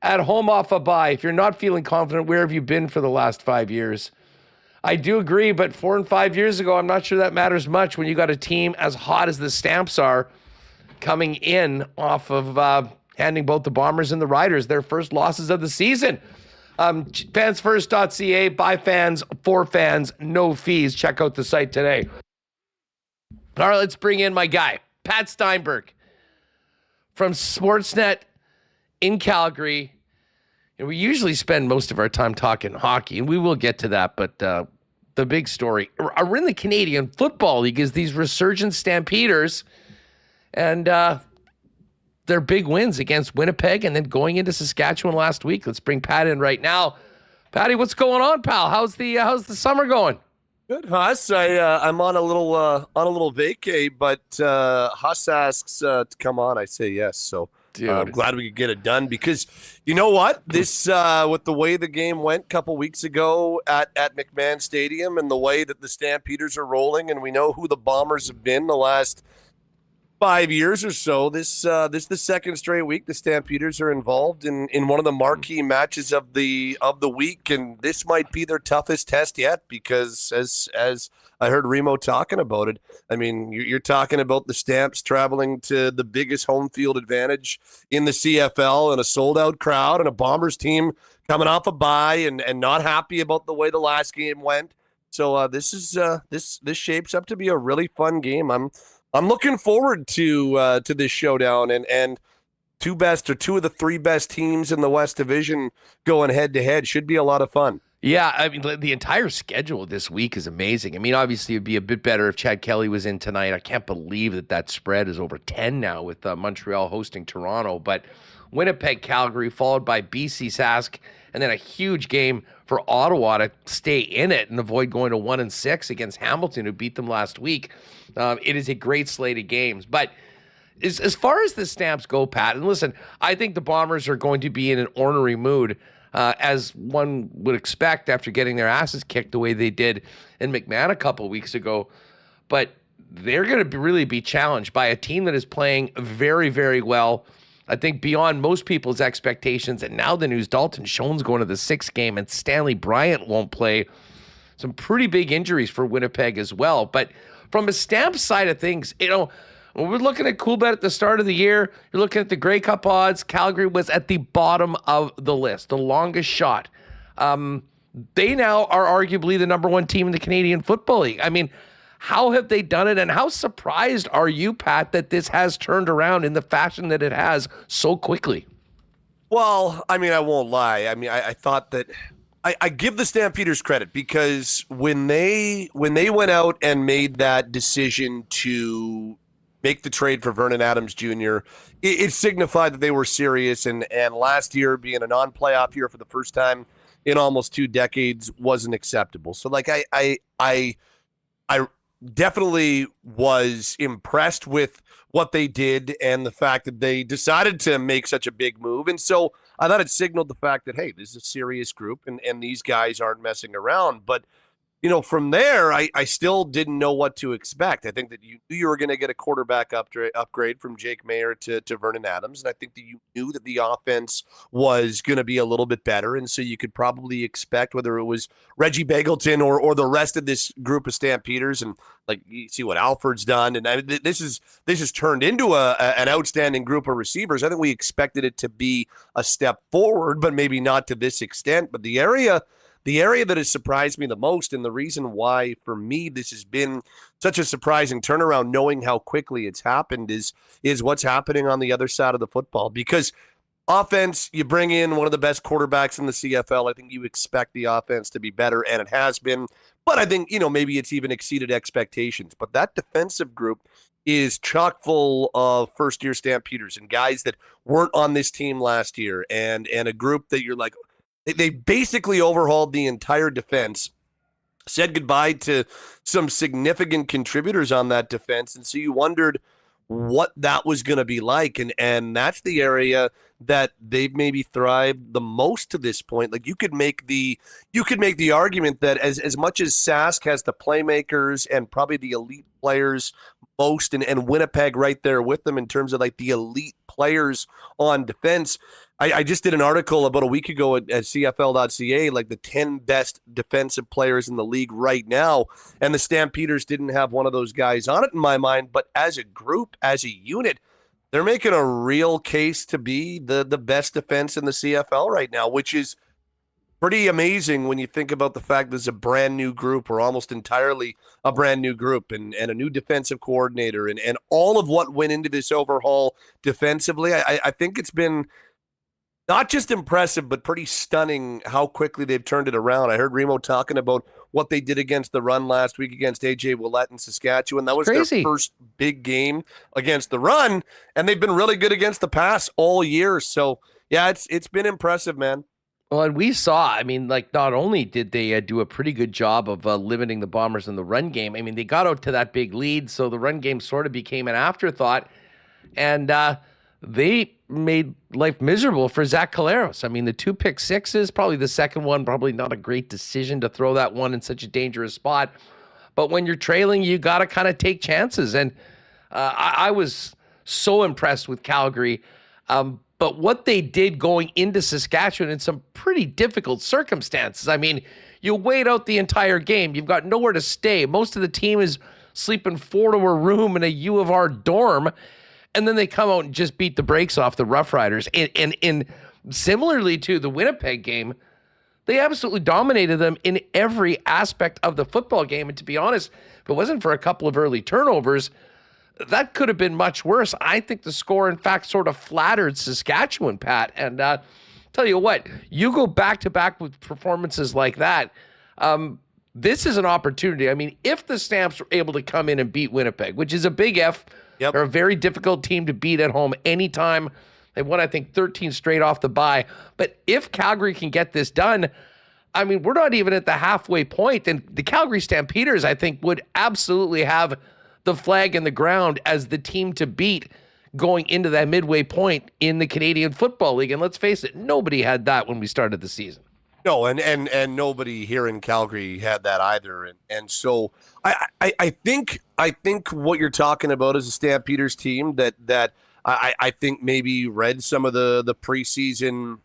at home off a bye, if you're not feeling confident, where have you been for the last 5 years? I do agree, but 4 and 5 years ago, I'm not sure that matters much when you got a team as hot as the Stamps are coming in off of handing both the Bombers and the Riders their first losses of the season. Fansfirst.ca, by fans, for fans, no fees. Check out the site today. All right, let's bring in my guy, Pat Steinberg from Sportsnet in Calgary. And we usually spend most of our time talking hockey, and we will get to that, but the big story in the Canadian Football League is these resurgent Stampeders and their big wins against Winnipeg and then going into Saskatchewan last week. Let's bring Pat in right now. Patty, what's going on, pal? How's the summer going? Good, Huss. I'm on a little vacay, but Huss asks to come on. I say yes. So I'm glad we could get it done because you know what? This with the way the game went a couple weeks ago at McMahon Stadium and the way that the Stampeders are rolling, and we know who the Bombers have been the last 5 years or so. This the second straight week the Stampeders are involved in one of the marquee matches of the week, and this might be their toughest test yet because as I heard Remo talking about it, I mean you're talking about the Stamps traveling to the biggest home field advantage in the CFL and a sold out crowd and a Bombers team coming off a bye and not happy about the way the last game went. So this shapes up to be a really fun game. I'm looking forward to this showdown and two of the three best teams in the West Division going head to head. Should be a lot of fun. Yeah, I mean, the entire schedule this week is amazing. I mean, obviously, it'd be a bit better if Chad Kelly was in tonight. I can't believe that spread is over 10 now with Montreal hosting Toronto. But Winnipeg, Calgary, followed by BC Sask, and then a huge game for Ottawa to stay in it and avoid going to 1-6 against Hamilton, who beat them last week. It is a great slate of games. But as far as the Stamps go, Pat, and listen, I think the Bombers are going to be in an ornery mood, as one would expect after getting their asses kicked the way they did in McMahon a couple weeks ago. But they're going to really be challenged by a team that is playing very, very well. I think beyond most people's expectations, and now the news, Dalton Schoen's going to the 6th game, and Stanley Bryant won't play. Some pretty big injuries for Winnipeg as well. But from a Stamp side of things, you know, when we're looking at Coolbet at the start of the year, you're looking at the Grey Cup odds. Calgary was at the bottom of the list, the longest shot. They now are arguably the number one team in the Canadian Football League. I mean, how have they done it, and how surprised are you, Pat, that this has turned around in the fashion that it has so quickly? Well, I mean, I won't lie. I mean, I thought that I give the Stampeders credit because when they went out and made that decision to make the trade for Vernon Adams Jr., it signified that they were serious, and last year being a non-playoff year for the first time in almost 2 decades wasn't acceptable. So like I definitely was impressed with what they did and the fact that they decided to make such a big move. And so I thought it signaled the fact that, hey, this is a serious group and these guys aren't messing around. But, you know, from there, I still didn't know what to expect. I think that you knew you were going to get a quarterback upgrade from Jake Mayer to Vernon Adams. And I think that you knew that the offense was going to be a little bit better. And so you could probably expect, whether it was Reggie Bagleton or the rest of this group of Stampeders, and like you see what Alfred's done. And I mean, this has turned into an outstanding group of receivers. I think we expected it to be a step forward, but maybe not to this extent. But the area that has surprised me the most, and the reason why for me this has been such a surprising turnaround, knowing how quickly it's happened, is what's happening on the other side of the football. Because offense, you bring in one of the best quarterbacks in the CFL. I think you expect the offense to be better, and it has been. But I think, you know, maybe it's even exceeded expectations. But that defensive group is chock full of first-year Stampeders and guys that weren't on this team last year, and a group that you're like, they basically overhauled the entire defense, said goodbye to some significant contributors on that defense, and so you wondered what that was going to be like, and that's the area that they've maybe thrived the most to this point. Like you could make the argument that as much as Sask has the playmakers and probably the elite players most, and Winnipeg right there with them in terms of like the elite players on defense. I just did an article about a week ago at CFL.ca, like the 10 best defensive players in the league right now, and the Stampeders didn't have one of those guys on it in my mind. But as a group, as a unit, they're making a real case to be the best defense in the CFL right now, which is pretty amazing when you think about the fact there's a brand new group, or almost entirely a brand new group, and a new defensive coordinator, and all of what went into this overhaul defensively. I think it's been not just impressive, but pretty stunning how quickly they've turned it around. I heard Remo talking about what they did against the run last week against AJ Ouellette in Saskatchewan. That was Crazy. their first big game against the run, and they've been really good against the pass all year. So, yeah, it's been impressive, man. Well, and we saw, I mean, like, not only did they do a pretty good job of limiting the Bombers in the run game, I mean, they got out to that big lead, so the run game sort of became an afterthought, and they made life miserable for Zach Collaros. I mean, the 2 pick sixes, probably the second one, probably not a great decision to throw that one in such a dangerous spot, but when you're trailing, you got to kind of take chances, and I was so impressed with Calgary. But what they did going into Saskatchewan in some pretty difficult circumstances. I mean, you wait out the entire game. You've got nowhere to stay. Most of the team is sleeping 4 to a room in a U of R dorm. And then they come out and just beat the brakes off the Rough Riders. And similarly to the Winnipeg game, they absolutely dominated them in every aspect of the football game. And to be honest, if it wasn't for a couple of early turnovers, that could have been much worse. I think the score, in fact, sort of flattered Saskatchewan, Pat. And tell you what, you go back-to-back with performances like that, this is an opportunity. I mean, if the Stamps were able to come in and beat Winnipeg, which is a big F, Yep. they're a very difficult team to beat at home anytime. They won, I think, 13 straight off the bye. But if Calgary can get this done, I mean, we're not even at the halfway point. And the Calgary Stampeders, I think, would absolutely have the flag in the ground as the team to beat going into that midway point in the Canadian Football League. And let's face it, nobody had that when we started the season. No, and nobody here in Calgary had that either. And so I think what you're talking about is a Stampeders team that I think maybe read some of the preseason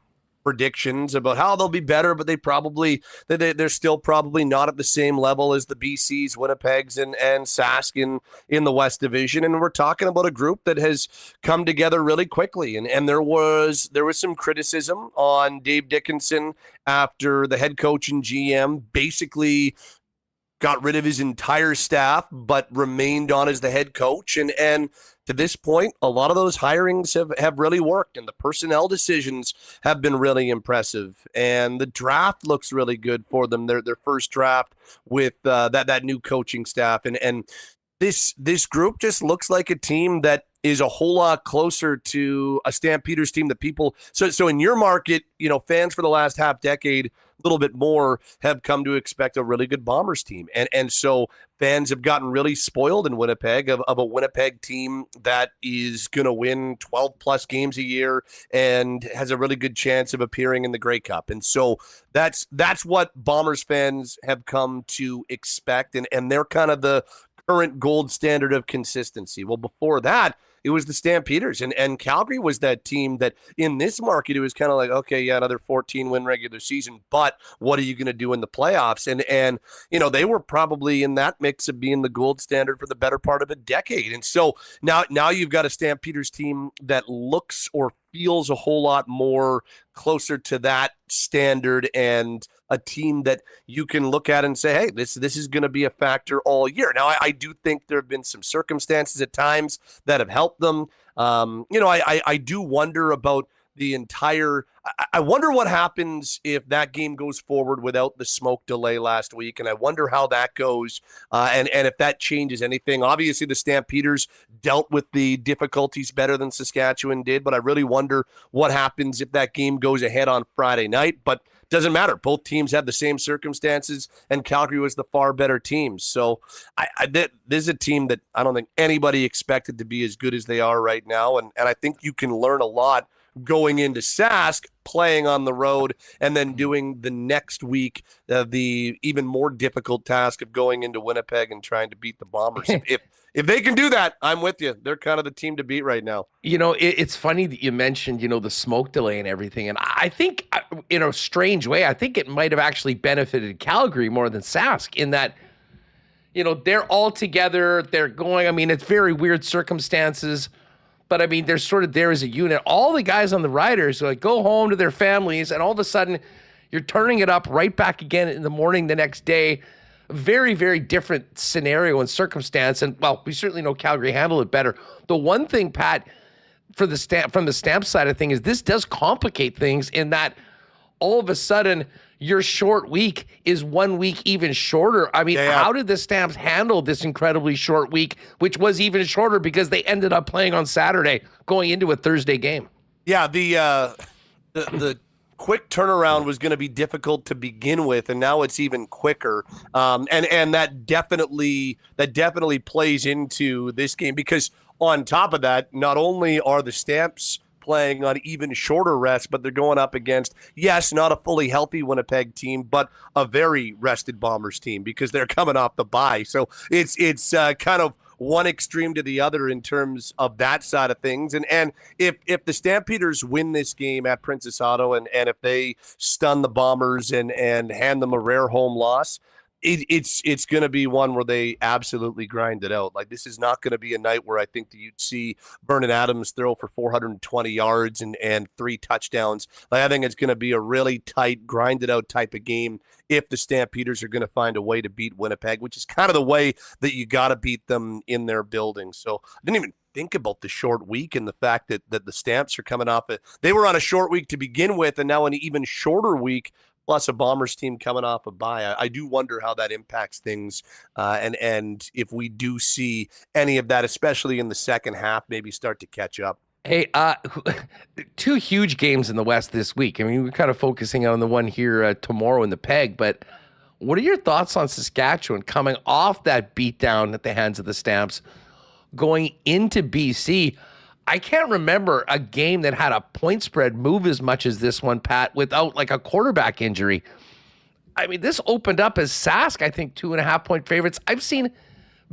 predictions about how they'll be better, but they're still probably not at the same level as the BCs, Winnipegs, and Sask in the West Division. And we're talking about a group that has come together really quickly. And there was some criticism on Dave Dickinson after the head coach and GM basically got rid of his entire staff, but remained on as the head coach. And to this point, a lot of those hirings have really worked, and the personnel decisions have been really impressive. And the draft looks really good for them. Their first draft with that new coaching staff, and this group just looks like a team that is a whole lot closer to a Stampeders team that people. So in your market, fans for the last half decade, a little bit more, have come to expect a really good Bombers team, and so fans have gotten really spoiled in Winnipeg of a Winnipeg team that is going to win 12 plus games a year and has a really good chance of appearing in the Grey Cup. And so that's what Bombers fans have come to expect, and they're kind of the current gold standard of consistency. Well, before that, it was the Stampeders, and Calgary was that team that in this market, it was kind of like, okay, yeah, another 14-win regular season, but what are you going to do in the playoffs? And they were probably in that mix of being the gold standard for the better part of a decade. And so now you've got a Stampeders team that looks or feels a whole lot more closer to that standard, and a team that you can look at and say, hey, this is going to be a factor all year. Now, I do think there have been some circumstances at times that have helped them. I do wonder about the entire – I wonder what happens if that game goes forward without the smoke delay last week, and I wonder how that goes and if that changes anything. Obviously, the Stampeders dealt with the difficulties better than Saskatchewan did, but I really wonder what happens if that game goes ahead on Friday night. But doesn't matter. Both teams had the same circumstances, and Calgary was the far better team. So this is a team that I don't think anybody expected to be as good as they are right now, and I think you can learn a lot going into Sask, playing on the road, and then doing the next week the even more difficult task of going into Winnipeg and trying to beat the Bombers. If they can do that, I'm with you. They're kind of the team to beat right now. It's funny that you mentioned, the smoke delay and everything. And I think, in a strange way, I think it might have actually benefited Calgary more than Sask in that, they're all together. They're going, it's very weird circumstances. but I mean, they're sort of there as a unit. All the guys on the Riders like go home to their families, and all of a sudden you're turning it up right back again in the morning the next day. Very, very different scenario and circumstance. And well, we certainly know Calgary handled it better. The one thing, Pat, from the Stamp side of things, is this does complicate things in that all of a sudden your short week is 1 week even shorter. I mean, how did the Stamps handle this incredibly short week, which was even shorter because they ended up playing on Saturday going into a Thursday game? Yeah, the quick turnaround was going to be difficult to begin with, and now it's even quicker. And that definitely plays into this game, because on top of that, not only are the Stamps playing on even shorter rest, but they're going up against, yes, not a fully healthy Winnipeg team, but a very rested Bombers team, because they're coming off the bye. So it's kind of one extreme to the other in terms of that side of things. And if the Stampeders win this game at Princess Auto, and if they stun the Bombers and hand them a rare home loss, it's going to be one where they absolutely grind it out. Like, this is not going to be a night where I think that you'd see Vernon Adams throw for 420 yards and 3 touchdowns. Like, I think it's going to be a really tight, grinded out type of game if the Stampeders are going to find a way to beat Winnipeg, which is kind of the way that you got to beat them in their building. So I didn't even think about the short week and the fact that the Stamps are coming off it. They were on a short week to begin with, and now an even shorter week, plus a Bombers team coming off a bye. I do wonder how that impacts things, and if we do see any of that, especially in the second half, maybe start to catch up. Hey, 2 huge games in the West this week. I mean, we're kind of focusing on the one here tomorrow in the Peg, but what are your thoughts on Saskatchewan coming off that beatdown at the hands of the Stamps, going into BC? I can't remember a game that had a point spread move as much as this one, Pat, without like a quarterback injury. I mean, this opened up as Sask, I think, 2.5-point favorites. I've seen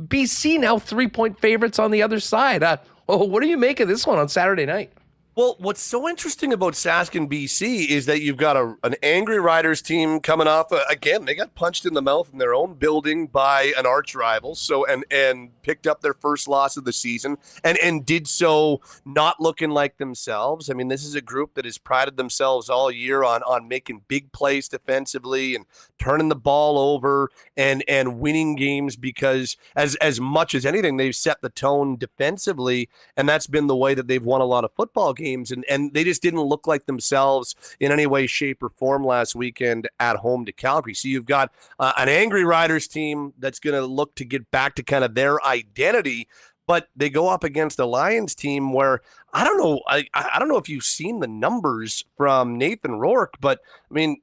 BC now 3-point favorites on the other side. What do you make of this one on Saturday night? Well, what's so interesting about Sask and BC is that you've got an angry Riders team coming off. Again, they got punched in the mouth in their own building by an arch rival. So and picked up their first loss of the season, and did so not looking like themselves. I mean, this is a group that has prided themselves all year on making big plays defensively and turning the ball over and winning games, because as much as anything, they've set the tone defensively, and that's been the way that they've won a lot of football games. And they just didn't look like themselves in any way, shape, or form last weekend at home to Calgary. So you've got an angry Riders team that's going to look to get back to kind of their identity, but they go up against a Lions team where I don't know. I don't know if you've seen the numbers from Nathan Rourke, but I mean,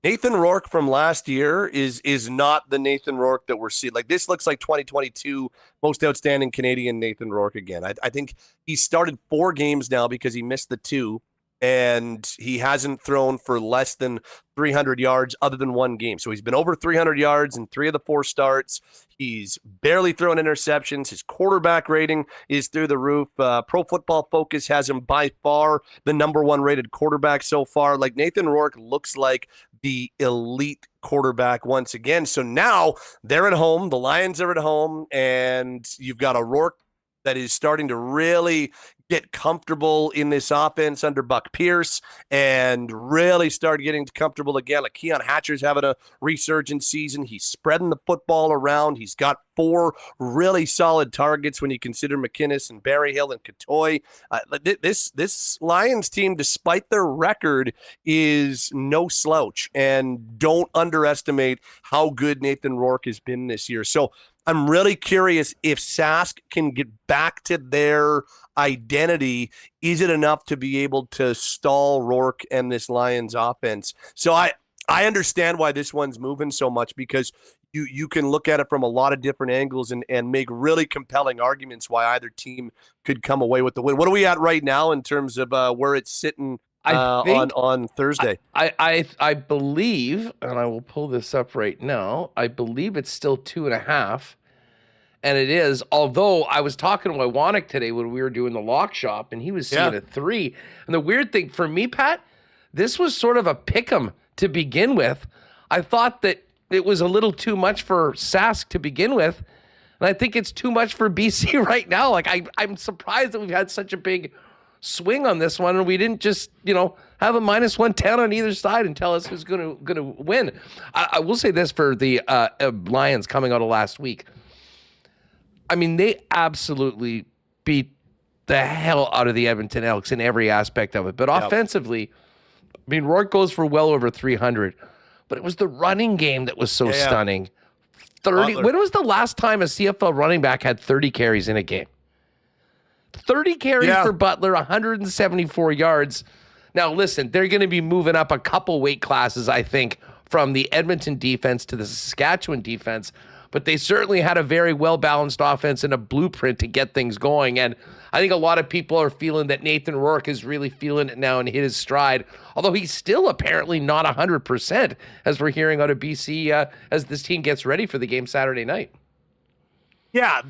Nathan Rourke from last year is not the Nathan Rourke that we're seeing. Like, this looks like 2022 most outstanding Canadian Nathan Rourke again. I think he started 4 games now because he missed the 2, and he hasn't thrown for less than 300 yards other than 1 game. So he's been over 300 yards in 3 of the 4 starts. He's barely thrown interceptions. His quarterback rating is through the roof. Pro Football Focus has him by far the number 1 rated quarterback so far. Like, Nathan Rourke looks like the elite quarterback once again. So now they're at home. The Lions are at home, and you've got a Rourke that is starting to really get comfortable in this offense under Buck Pierce and really start getting comfortable again. Like, Keon Hatcher's having a resurgent season. He's spreading the football around. He's got 4 really solid targets when you consider McInnes and Berryhill and Katoy. This Lions team, despite their record, is no slouch, and don't underestimate how good Nathan Rourke has been this year. So I'm really curious if Sask can get back to their identity. Is it enough to be able to stall Rourke and this Lions offense? So I understand why this one's moving so much, because you can look at it from a lot of different angles and make really compelling arguments why either team could come away with the win. What are we at right now in terms of where it's sitting on Thursday? I believe, and I will pull this up right now, I believe it's still 2.5. And it is, although I was talking to Iwanek today when we were doing the lock shop, and he was seeing a 3. And the weird thing for me, Pat, this was sort of a pick'em to begin with. I thought that it was a little too much for Sask to begin with. And I think it's too much for BC right now. Like, I'm surprised that we've had such a big swing on this one, and we didn't just, have a minus 110 on either side and tell us who's going to win. I will say this for the Lions coming out of last week. I mean, they absolutely beat the hell out of the Edmonton Elks in every aspect of it. But offensively, I mean, Rourke goes for well over 300, but it was the running game that was so stunning. 30. Butler. When was the last time a CFL running back had 30 carries in a game? 30 carries for Butler, 174 yards. Now, listen, they're going to be moving up a couple weight classes, I think, from the Edmonton defense to the Saskatchewan defense, but they certainly had a very well-balanced offense and a blueprint to get things going. And I think a lot of people are feeling that Nathan Rourke is really feeling it now and hit his stride, although he's still apparently not 100%, as we're hearing out of BC as this team gets ready for the game Saturday night. Yeah,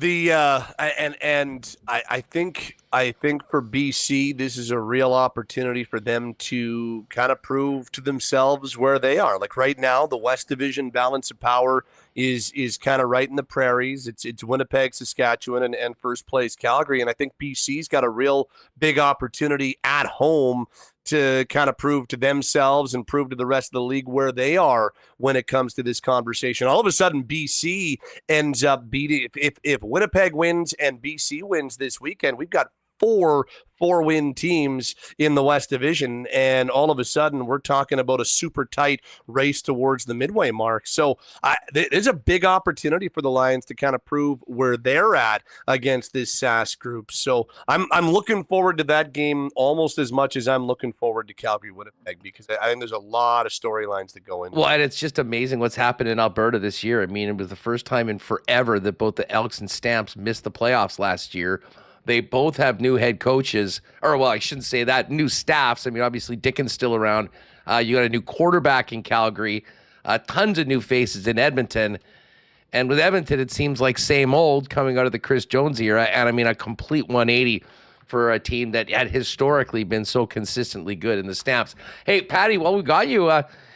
I think for BC, this is a real opportunity for them to kind of prove to themselves where they are. Like right now, the West Division balance of power is kind of right in the prairies. It's Winnipeg, Saskatchewan, and first place Calgary. And I think BC's got a real big opportunity at home to kind of prove to themselves and prove to the rest of the league where they are when it comes to this conversation. All of a sudden, BC ends up beating, if Winnipeg wins and BC wins this weekend, we've got four-win teams in the West Division, and all of a sudden we're talking about a super tight race towards the midway mark. So there's a big opportunity for the Lions to kind of prove where they're at against this SAS group. So I'm looking forward to that game almost as much as I'm looking forward to Calgary Winnipeg, because I think there's a lot of storylines that go into it. Well, and it's just amazing what's happened in Alberta this year. I mean, it was the first time in forever that both the Elks and Stamps missed the playoffs last year. They both have new head coaches, or well, I shouldn't say that, new staffs. I mean, obviously Dicken's still around. You got a new quarterback in Calgary, tons of new faces in Edmonton. And with Edmonton, it seems like same old coming out of the Chris Jones era. And I mean, a complete 180 for a team that had historically been so consistently good in the Stamps. Hey, Patty, while we got you,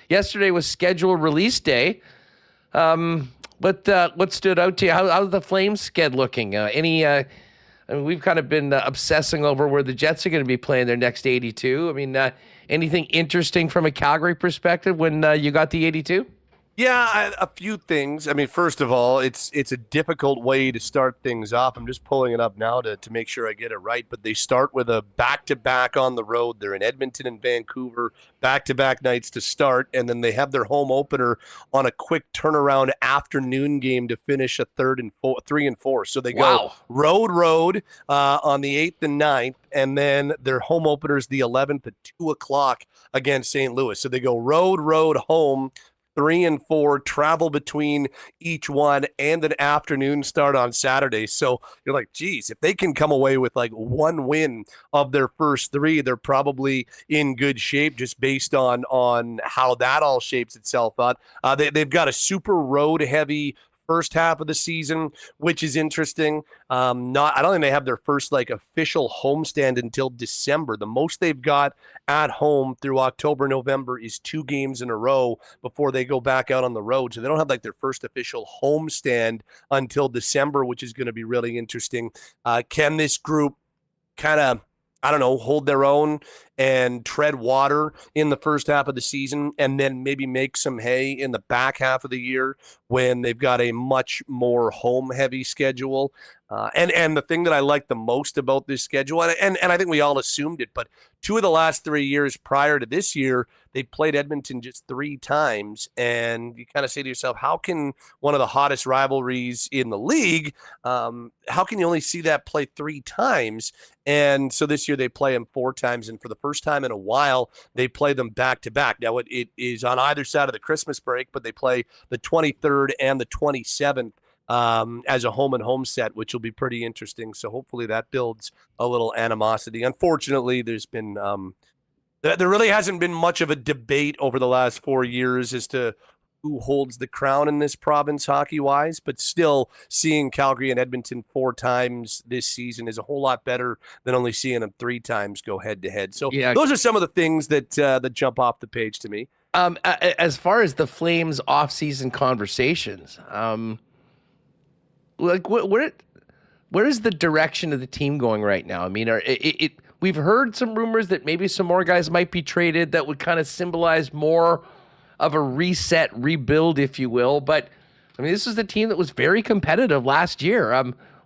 yesterday was scheduled release day. What stood out to you? How's the Flames sked looking? I mean, we've kind of been obsessing over where the Jets are going to be playing their next 82. I mean, anything interesting from a Calgary perspective when you got the 82? Yeah, a few things. I mean, first of all, it's a difficult way to start things off. I'm just pulling it up now to make sure I get it right. But they start with a back-to-back on the road. They're in Edmonton and Vancouver, back-to-back nights to start. And then they have their home opener on a quick turnaround afternoon game to finish a 3 and 4. So they go road on the 8th and 9th. And then their home opener is the 11th at 2 o'clock against St. Louis. So they go road, home, 3 and 4, travel between each one, and an afternoon start on Saturday. So you're like, geez, if they can come away with like one win of their first 3, they're probably in good shape just based on how that all shapes itself out. They've got a super road heavy first half of the season, which is interesting. I don't think they have their first like official homestand until December. The most they've got at home through October, November is 2 games in a row before they go back out on the road. So they don't have like their first official homestand until December, which is going to be really interesting. Can this group kind of, hold their own and tread water in the first half of the season, and then maybe make some hay in the back half of the year when they've got a much more home-heavy schedule? And the thing that I like the most about this schedule, and I think we all assumed it, but 2 of the last 3 years prior to this year, they played Edmonton just 3 times, and you kind of say to yourself, how can one of the hottest rivalries in the league, how can you only see that play 3 times? And so this year they play them 4 times, and for the first time in a while, they play them back-to-back. Now, it is on either side of the Christmas break, but they play the 23rd and the 27th as a home-and-home set, which will be pretty interesting. So hopefully that builds a little animosity. Unfortunately, there's been there really hasn't been much of a debate over the last 4 years as to who holds the crown in this province hockey-wise, but still seeing Calgary and Edmonton 4 times this season is a whole lot better than only seeing them 3 times go head-to-head. So those are some of the things that jump off the page to me. As far as the Flames off-season conversations, like where is the direction of the team going right now? I mean, we've heard some rumors that maybe some more guys might be traded that would kind of symbolize more of a reset, rebuild, if you will. But I mean, this is the team that was very competitive last year.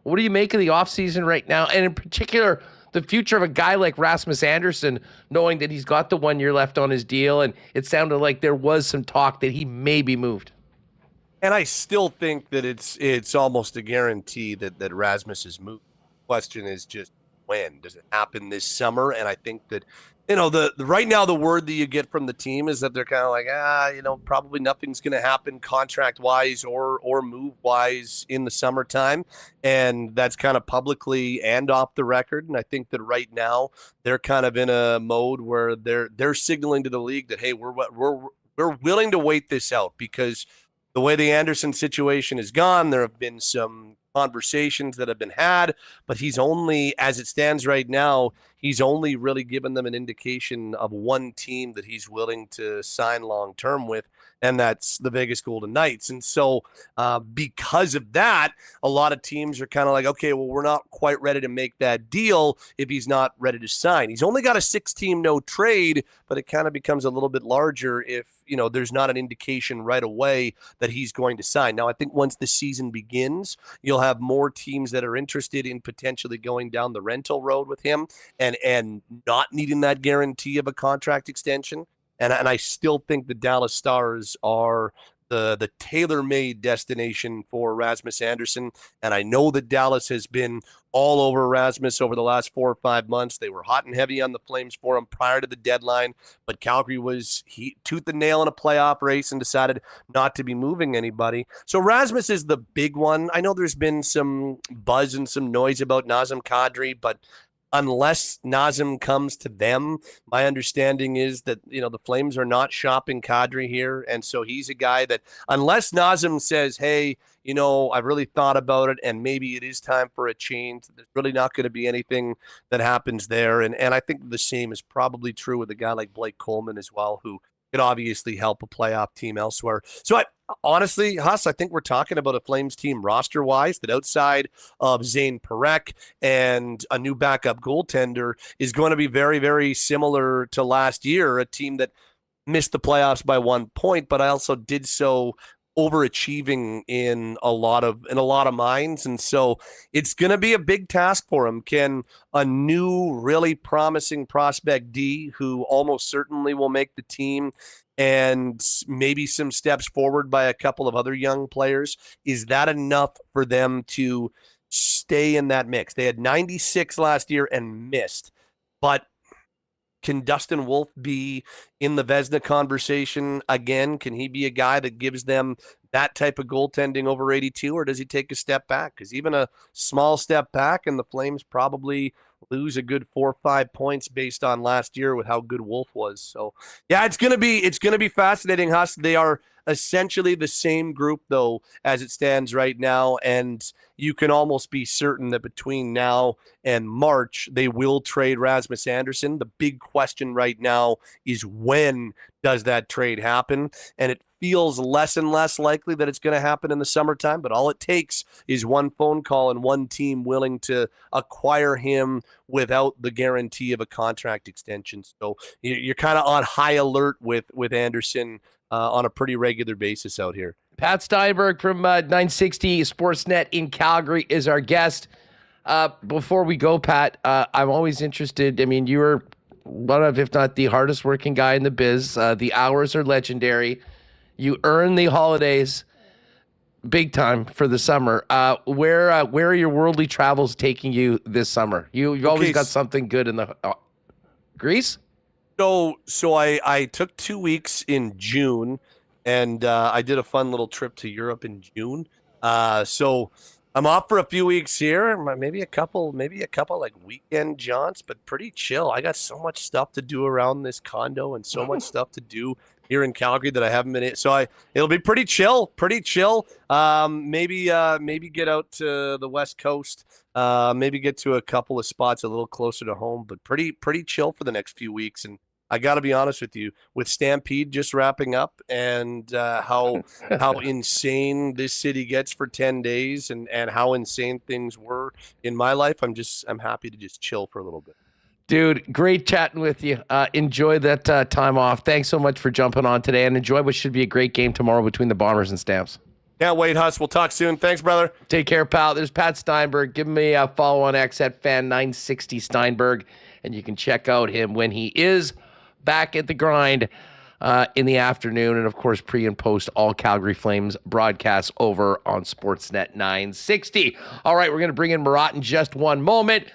What do you make of the offseason right now? And in particular, the future of a guy like Rasmus Andersson, knowing that he's got the 1 year left on his deal, and it sounded like there was some talk that he may be moved. And I still think that it's almost a guarantee that Rasmus is moved. The question is just when. Does it happen this summer? And I think that, the right now the word that you get from the team is that they're kind of like, probably nothing's going to happen contract-wise or move-wise in the summertime. And that's kind of publicly and off the record. And I think that right now they're kind of in a mode where they're signaling to the league that, hey, we're willing to wait this out, because the way the Andersson situation has gone, there have been some conversations that have been had, but he's only, as it stands right now, he's only really given them an indication of one team that he's willing to sign long-term with, and that's the Vegas Golden Knights. And so because of that, a lot of teams are kind of like, okay, well, we're not quite ready to make that deal if he's not ready to sign. He's only got a 6-team no trade, but it kind of becomes a little bit larger if, there's not an indication right away that he's going to sign. Now, I think once the season begins, you'll have more teams that are interested in potentially going down the rental road with him and not needing that guarantee of a contract extension. And I still think the Dallas Stars are the tailor-made destination for Rasmus Andersson. And I know that Dallas has been all over Rasmus over the last 4 or 5 months. They were hot and heavy on the Flames for him prior to the deadline, but Calgary was tooth and nail in a playoff race and decided not to be moving anybody. So Rasmus is the big one. I know there's been some buzz and some noise about Nazem Kadri, but unless Nazem comes to them, my understanding is that, the Flames are not shopping Kadri here. And so he's a guy that, unless Nazem says, hey, I've really thought about it and maybe it is time for a change, there's really not going to be anything that happens there. And I think the same is probably true with a guy like Blake Coleman as well, who could obviously help a playoff team elsewhere. So honestly, Huss, I think we're talking about a Flames team roster-wise that outside of Zane Parekh and a new backup goaltender is going to be very, very similar to last year, a team that missed the playoffs by 1 point, but I also did so overachieving in a lot of minds. And so it's going to be a big task for him. Can a new, really promising prospect D, who almost certainly will make the team, and maybe some steps forward by a couple of other young players, is that enough for them to stay in that mix? They had 96 last year and missed, but can Dustin Wolf be in the Vezina conversation again? Can he be a guy that gives them that type of goaltending over 82, or does he take a step back? Because even a small step back and the Flames probably lose a good 4 or 5 points based on last year with how good Wolf was. So yeah, it's gonna be fascinating, Huss. They are essentially the same group though as it stands right now, and you can almost be certain that between now and March they will trade Rasmus Andersson. The big question right now is, when does that trade happen? And it feels less and less likely that it's going to happen in the summertime, but all it takes is one phone call and one team willing to acquire him without the guarantee of a contract extension. So you're kind of on high alert with Andersson on a pretty regular basis out here. Pat Steinberg from 960 Sportsnet in Calgary is our guest. Before we go, Pat, I'm always interested. I mean, you're one of, if not the hardest working guy in the biz. The hours are legendary. You earn the holidays big time for the summer. Where are your worldly travels taking you this summer? You've always got something good in the Greece? So I took 2 weeks in June, and I did a fun little trip to Europe in June. So I'm off for a few weeks here, maybe a couple like weekend jaunts, but pretty chill. I got so much stuff to do around this condo and so much stuff to do here in Calgary that I haven't been. So it'll be pretty chill. Maybe get out to the West Coast. Maybe get to a couple of spots a little closer to home, but pretty chill for the next few weeks. And I got to be honest with you, with Stampede just wrapping up and how insane this city gets for 10 days and how insane things were in my life, I'm happy to just chill for a little bit. Dude, great chatting with you. Enjoy that time off. Thanks so much for jumping on today, and enjoy what should be a great game tomorrow between the Bombers and Stamps. Can't wait, Huss. We'll talk soon. Thanks, brother. Take care, pal. There's Pat Steinberg. Give me a follow on X at Fan960 Steinberg, and you can check out him when he is back at the grind in the afternoon, and of course pre and post all Calgary Flames broadcasts over on Sportsnet 960. All right, we're going to bring in Murat in just one moment.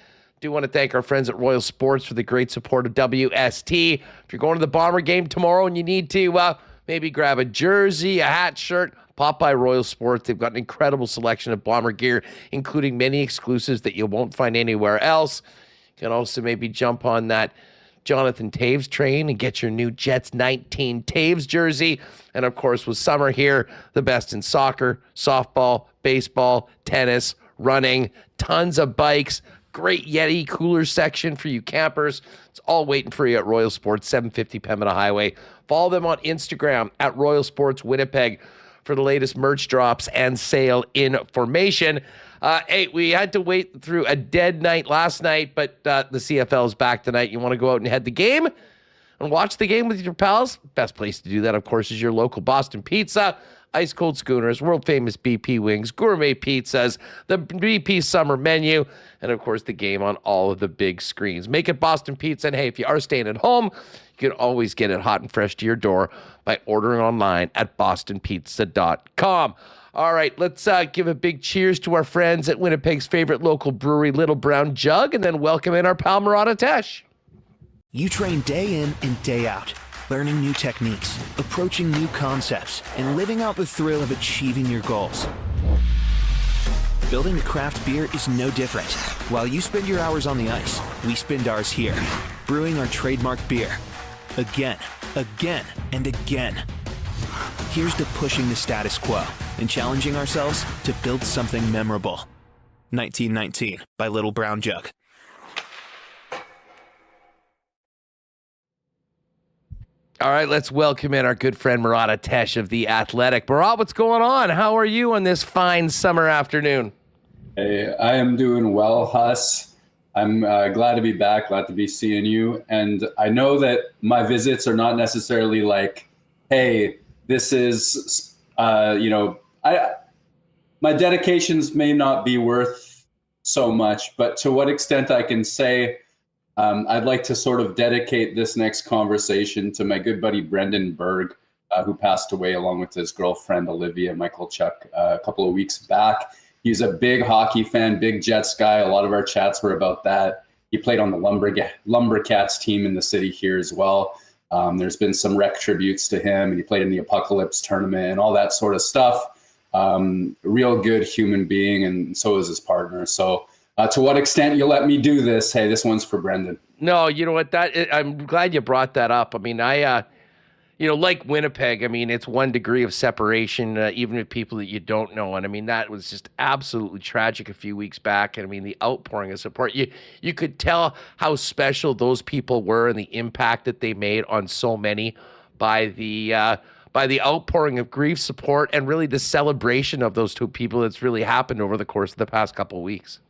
Do want to thank our friends at Royal Sports for the great support of WST. If you're going to the Bomber game tomorrow and you need to maybe grab a jersey, a hat, shirt, pop by Royal Sports. They've got an incredible selection of Bomber gear, including many exclusives that you won't find anywhere else. You can also maybe jump on that Jonathan Taves train and get your new Jets 19 Taves jersey. And of course, with summer here, the best in soccer, softball, baseball, tennis, running, tons of bikes, great Yeti cooler section for you campers. It's all waiting for you at Royal Sports, 750 Pembina Highway. Follow them on Instagram at Royal Sports Winnipeg for the latest merch drops and sale information. Hey, we had to wait through a dead night last night, but the CFL is back tonight. You want to go out and head the game and watch the game with your pals? Best place to do that, of course, is your local Boston Pizza. Ice cold schooners, world famous BP wings, gourmet pizzas, the BP summer menu, and of course the game on all of the big screens. Make it Boston Pizza, and hey, if you are staying at home, you can always get it hot and fresh to your door by ordering online at bostonpizza.com. All right, let's give a big cheers to our friends at Winnipeg's favorite local brewery, Little Brown Jug, and then welcome in our pal Murat Atesh. You train day in and day out, learning new techniques, approaching new concepts, and living out the thrill of achieving your goals. Building a craft beer is no different. While you spend your hours on the ice, we spend ours here, brewing our trademark beer. Again, and again. Here's to pushing the status quo and challenging ourselves to build something memorable. 1919 by Little Brown Jug. All right, let's welcome in our good friend Murat Atesh of The Athletic. Murat, what's going on? How are you on this fine summer afternoon? Hey, I am doing well, Huss. I'm glad to be back, glad to be seeing you. And I know that my visits are not necessarily like, hey, this is, my dedications may not be worth so much, but to what extent I can say, I'd like to sort of dedicate this next conversation to my good buddy Brendan Berg, who passed away along with his girlfriend Olivia Michaelchuk a couple of weeks back. He's a big hockey fan, big Jets guy. A lot of our chats were about that. He played on the Lumbercats team in the city here as well. There's been some rec tributes to him, and he played in the Apocalypse tournament and all that sort of stuff. Real good human being, and so is his partner. So to what extent you let me do this, hey, this one's for Brendan. No, you know what? I'm glad you brought that up. I mean, like Winnipeg, I mean, it's 1 degree of separation, even with people that you don't know. And I mean, that was just absolutely tragic a few weeks back. And I mean, the outpouring of support, you could tell how special those people were and the impact that they made on so many by the outpouring of grief, support, and really the celebration of those two people that's really happened over the course of the past couple of weeks.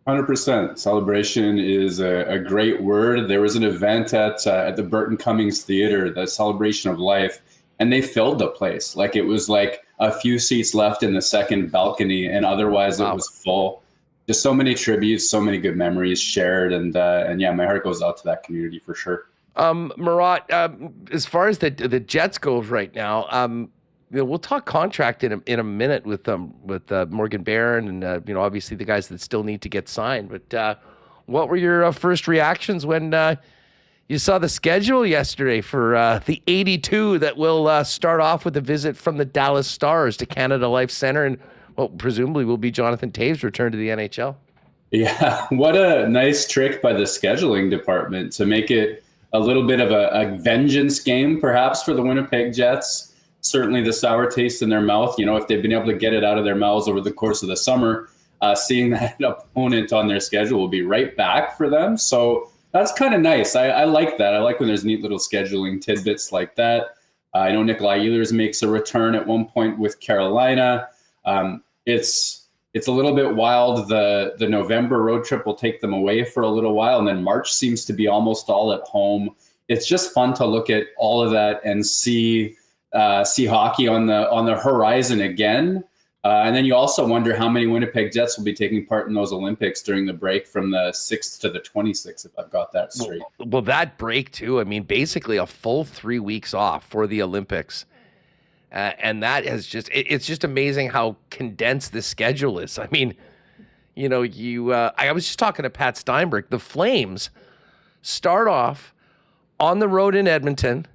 100%. Celebration is a great word. There was an event at the Burton Cummings Theater, the Celebration of Life, and they filled the place. Like, it was like a few seats left in the second balcony, and otherwise it was full. Just so many tributes, so many good memories shared, and yeah, my heart goes out to that community for sure. Murat, as far as the Jets goes right now, we'll talk contract in a minute with Morgan Barron and obviously the guys that still need to get signed. But what were your first reactions when you saw the schedule yesterday for the 82 that will start off with a visit from the Dallas Stars to Canada Life Center, and presumably will be Jonathan Taves' return to the NHL? Yeah, what a nice trick by the scheduling department to make it a little bit of a vengeance game, perhaps, for the Winnipeg Jets. Certainly the sour taste in their mouth, if they've been able to get it out of their mouths over the course of the summer, seeing that opponent on their schedule will be right back for them. So That's kind of nice. I like that. I like when there's neat little scheduling tidbits like that. I know Nikolai Ehlers makes a return at one point with Carolina. It's a little bit wild. The November road trip will take them away for a little while, and then March seems to be almost all at home. It's just fun to look at all of that and see hockey on the horizon again. And then you also wonder how many Winnipeg Jets will be taking part in those Olympics during the break from the 6th to the 26th, if I've got that straight. Well, that break too. I mean, basically a full 3 weeks off for the Olympics. And that has it's just amazing how condensed this schedule is. I mean, you know, I was just talking to Pat Steinberg. The Flames start off on the road in Edmonton,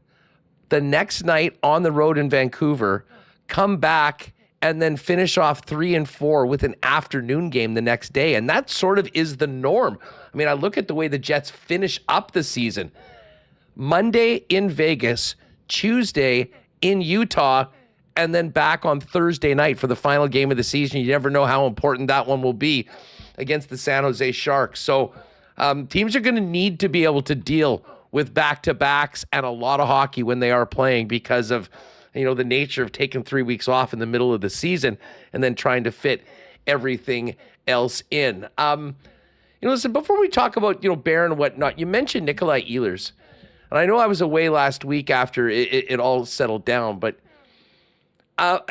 the next night on the road in Vancouver, come back and then finish off 3 and 4 with an afternoon game the next day. And that sort of is the norm. I mean, I look at the way the Jets finish up the season. Monday in Vegas, Tuesday in Utah, and then back on Thursday night for the final game of the season. You never know how important that one will be against the San Jose Sharks. So teams are going to need to be able to deal with back-to-backs and a lot of hockey when they are playing because of, you know, the nature of taking 3 weeks off in the middle of the season and then trying to fit everything else in. Listen, before we talk about, Bear and whatnot, you mentioned Nikolai Ehlers. And I know I was away last week after it all settled down, but, now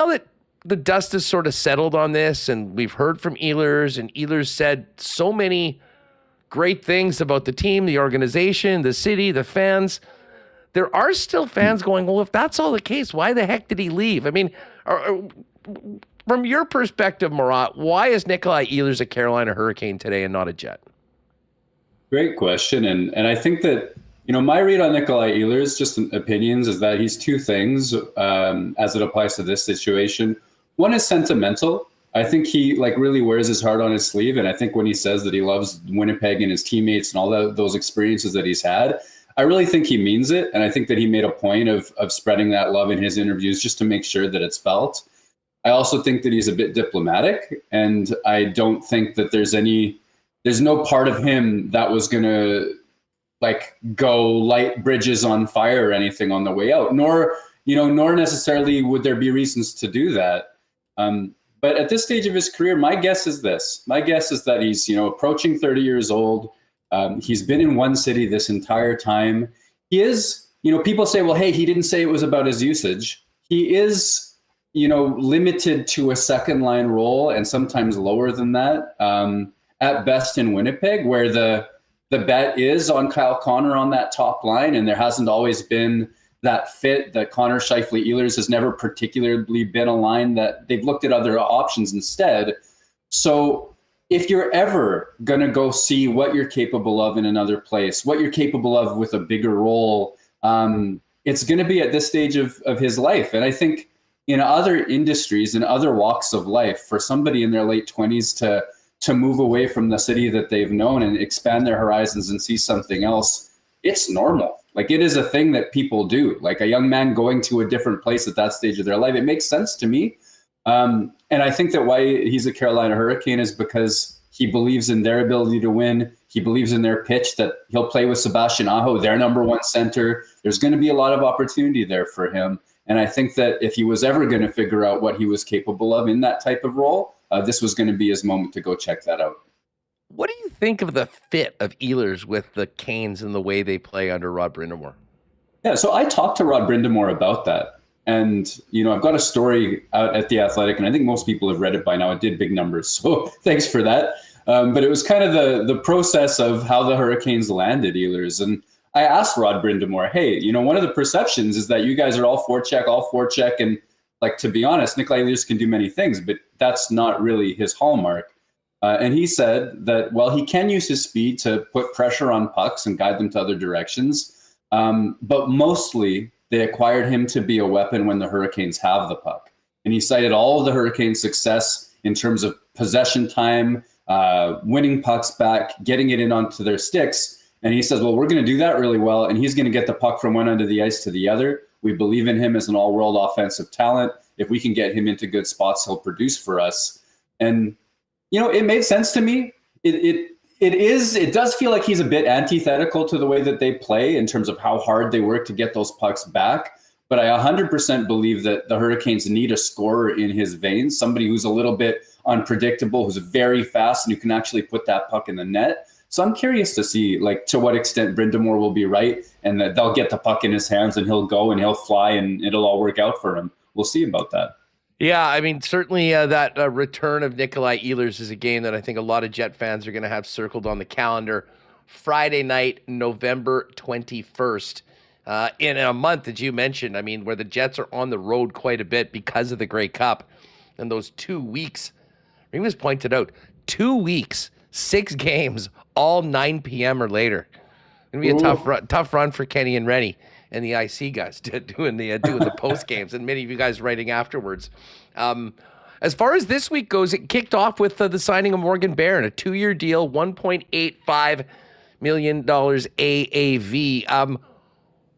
that the dust has sort of settled on this and we've heard from Ehlers, and Ehlers said so many great things about the team, the organization, the city, the fans, there are still fans going, well, if that's all the case, why the heck did he leave? I mean, from your perspective, Murat, why is Nikolai Ehlers a Carolina Hurricane today and not a Jet? Great question. And I think that, my read on Nikolai Ehlers, just opinions, is that he's two things as it applies to this situation. One is sentimental. I think he really wears his heart on his sleeve. And I think when he says that he loves Winnipeg and his teammates and all those experiences that he's had, I really think he means it. And I think that he made a point of spreading that love in his interviews just to make sure that it's felt. I also think that he's a bit diplomatic, and I don't think that there's no part of him that was going to go light bridges on fire or anything on the way out, nor necessarily would there be reasons to do that. But at this stage of his career, my guess is this. My guess is that he's, approaching 30 years old. He's been in one city this entire time. He is, people say, well, hey, he didn't say it was about his usage. He is, limited to a second line role and sometimes lower than that at best in Winnipeg, where the bet is on Kyle Connor on that top line. And there hasn't always been that fit. That Connor, Scheifele, Ehlers has never particularly been a line that they've looked at other options instead. So if you're ever going to go see what you're capable of in another place, what you're capable of with a bigger role, it's going to be at this stage of his life. And I think in other industries and other walks of life, for somebody in their late 20s to move away from the city that they've known and expand their horizons and see something else, it's normal. It is a thing that people do. A young man going to a different place at that stage of their life, it makes sense to me. And I think that why he's a Carolina Hurricane is because he believes in their ability to win. He believes in their pitch, that he'll play with Sebastian Aho, their number one center. There's going to be a lot of opportunity there for him. And I think that if he was ever going to figure out what he was capable of in that type of role, this was going to be his moment to go check that out. What do you think of the fit of Ehlers with the Canes and the way they play under Rod Brind'Amour? Yeah, so I talked to Rod Brind'Amour about that. And, I've got a story out at The Athletic, and I think most people have read it by now. It did big numbers, so thanks for that. But it was kind of the process of how the Hurricanes landed Ehlers. And I asked Rod Brind'Amour, hey, one of the perceptions is that you guys are all forecheck. And to be honest, Nikolai Ehlers can do many things, but that's not really his hallmark. And he said that, well, he can use his speed to put pressure on pucks and guide them to other directions. But mostly they acquired him to be a weapon when the Hurricanes have the puck. And he cited all of the Hurricanes' success in terms of possession time, winning pucks back, getting it in onto their sticks. And he says, well, we're going to do that really well. And he's going to get the puck from one end of the ice to the other. We believe in him as an all-world offensive talent. If we can get him into good spots, he'll produce for us. And, it made sense to me. It does feel like he's a bit antithetical to the way that they play in terms of how hard they work to get those pucks back. But I 100% believe that the Hurricanes need a scorer in his veins, somebody who's a little bit unpredictable, who's very fast, and who can actually put that puck in the net. So I'm curious to see, like, to what extent Brind'Amour will be right, and that they'll get the puck in his hands and he'll go and he'll fly and it'll all work out for him. We'll see about that. Yeah, I mean, certainly that return of Nikolai Ehlers is a game that I think a lot of Jet fans are going to have circled on the calendar. Friday night, November 21st. In a month that you mentioned, I mean, where the Jets are on the road quite a bit because of the Grey Cup. And those 2 weeks, Remis pointed out, 2 weeks, 6 games, all 9 p.m. or later. Going to be a tough run for Kenny and Rennie and the IC guys doing the post games, and many of you guys writing afterwards. As far as this week goes, it kicked off with the signing of Morgan Barron, a 2-year deal, $1.85 million AAV.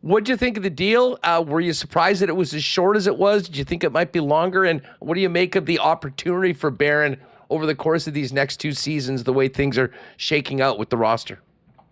What did you think of the deal? Were you surprised that it was as short as it was? Did you think it might be longer? And what do you make of the opportunity for Barron over the course of these next 2 seasons, the way things are shaking out with the roster?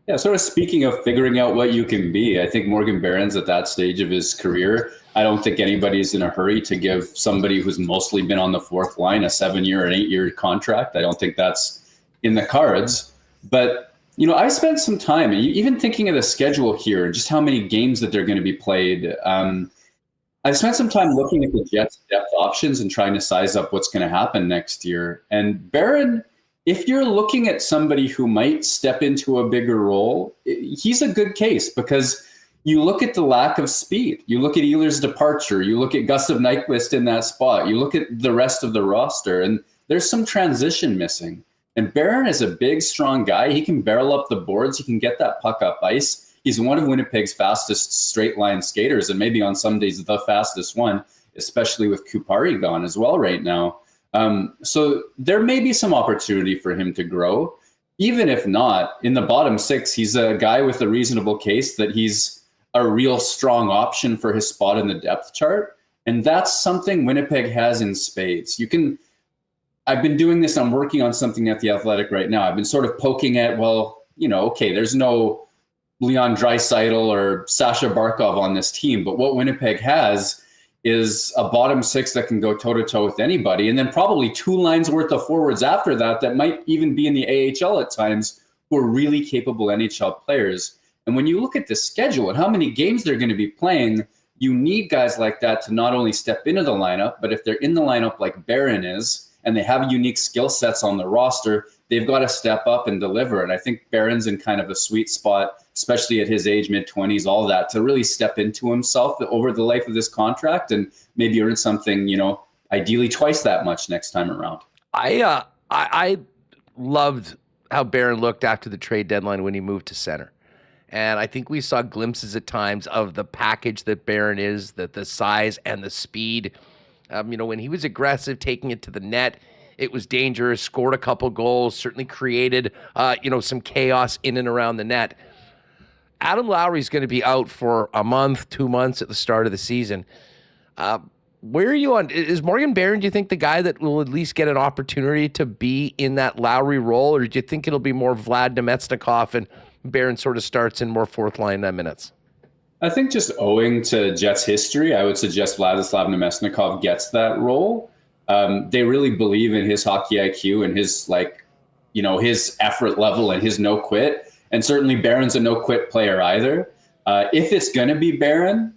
Yeah, sort of speaking of figuring out what you can be, I think Morgan Barron's at that stage of his career. I don't think anybody's in a hurry to give somebody who's mostly been on the fourth line a 7-year and 8-year contract. I don't think that's in the cards. But, you know, I spent some time, and even thinking of the schedule here, just how many games that they're going to be played. I spent some time looking at the Jets' depth options and trying to size up what's going to happen next year. And Barron, if you're looking at somebody who might step into a bigger role, he's a good case, because you look at the lack of speed. You look at Ehlers' departure. You look at Gustav Nyquist in that spot. You look at the rest of the roster, and there's some transition missing. And Barron is a big, strong guy. He can barrel up the boards. He can get that puck up ice. He's one of Winnipeg's fastest straight-line skaters, and maybe on some days the fastest one, especially with Kupari gone as well right now. So there may be some opportunity for him to grow. Even if not, in the bottom 6, he's a guy with a reasonable case that he's a real strong option for his spot in the depth chart. And that's something Winnipeg has in spades. I've been doing this. I'm working on something at The Athletic right now. I've been sort of poking at, well, you know, okay, there's no Leon Draisaitl or Sasha Barkov on this team, but what Winnipeg has is a bottom 6 that can go toe-to-toe with anybody, and then probably 2 lines worth of forwards after that might even be in the AHL at times, who are really capable NHL players. And when you look at the schedule and how many games they're going to be playing, you need guys like that to not only step into the lineup, but if they're in the lineup like Barron is, and they have unique skill sets on the roster, they've got to step up and deliver. And I think Barron's in kind of a sweet spot, especially at his age, mid-20s, all that, to really step into himself over the life of this contract and maybe earn something, you know, ideally twice that much next time around. I loved how Barron looked after the trade deadline when he moved to center. And I think we saw glimpses at times of the package that Barron is, that the size and the speed. You know, when he was aggressive, taking it to the net, it was dangerous, scored a couple goals, certainly created, some chaos in and around the net. Adam Lowry's going to be out for a month, 2 months at the start of the season. Where are you on? Is Morgan Barron, do you think, the guy that will at least get an opportunity to be in that Lowry role, or do you think it'll be more Vlad Nemetsnikov and Barron sort of starts in more fourth line minutes? I think just owing to Jets history, I would suggest Vladislav Nemetsnikov gets that role. They really believe in his hockey IQ and his, his effort level and his no quit. And certainly Barron's a no quit player either. If it's going to be Barron,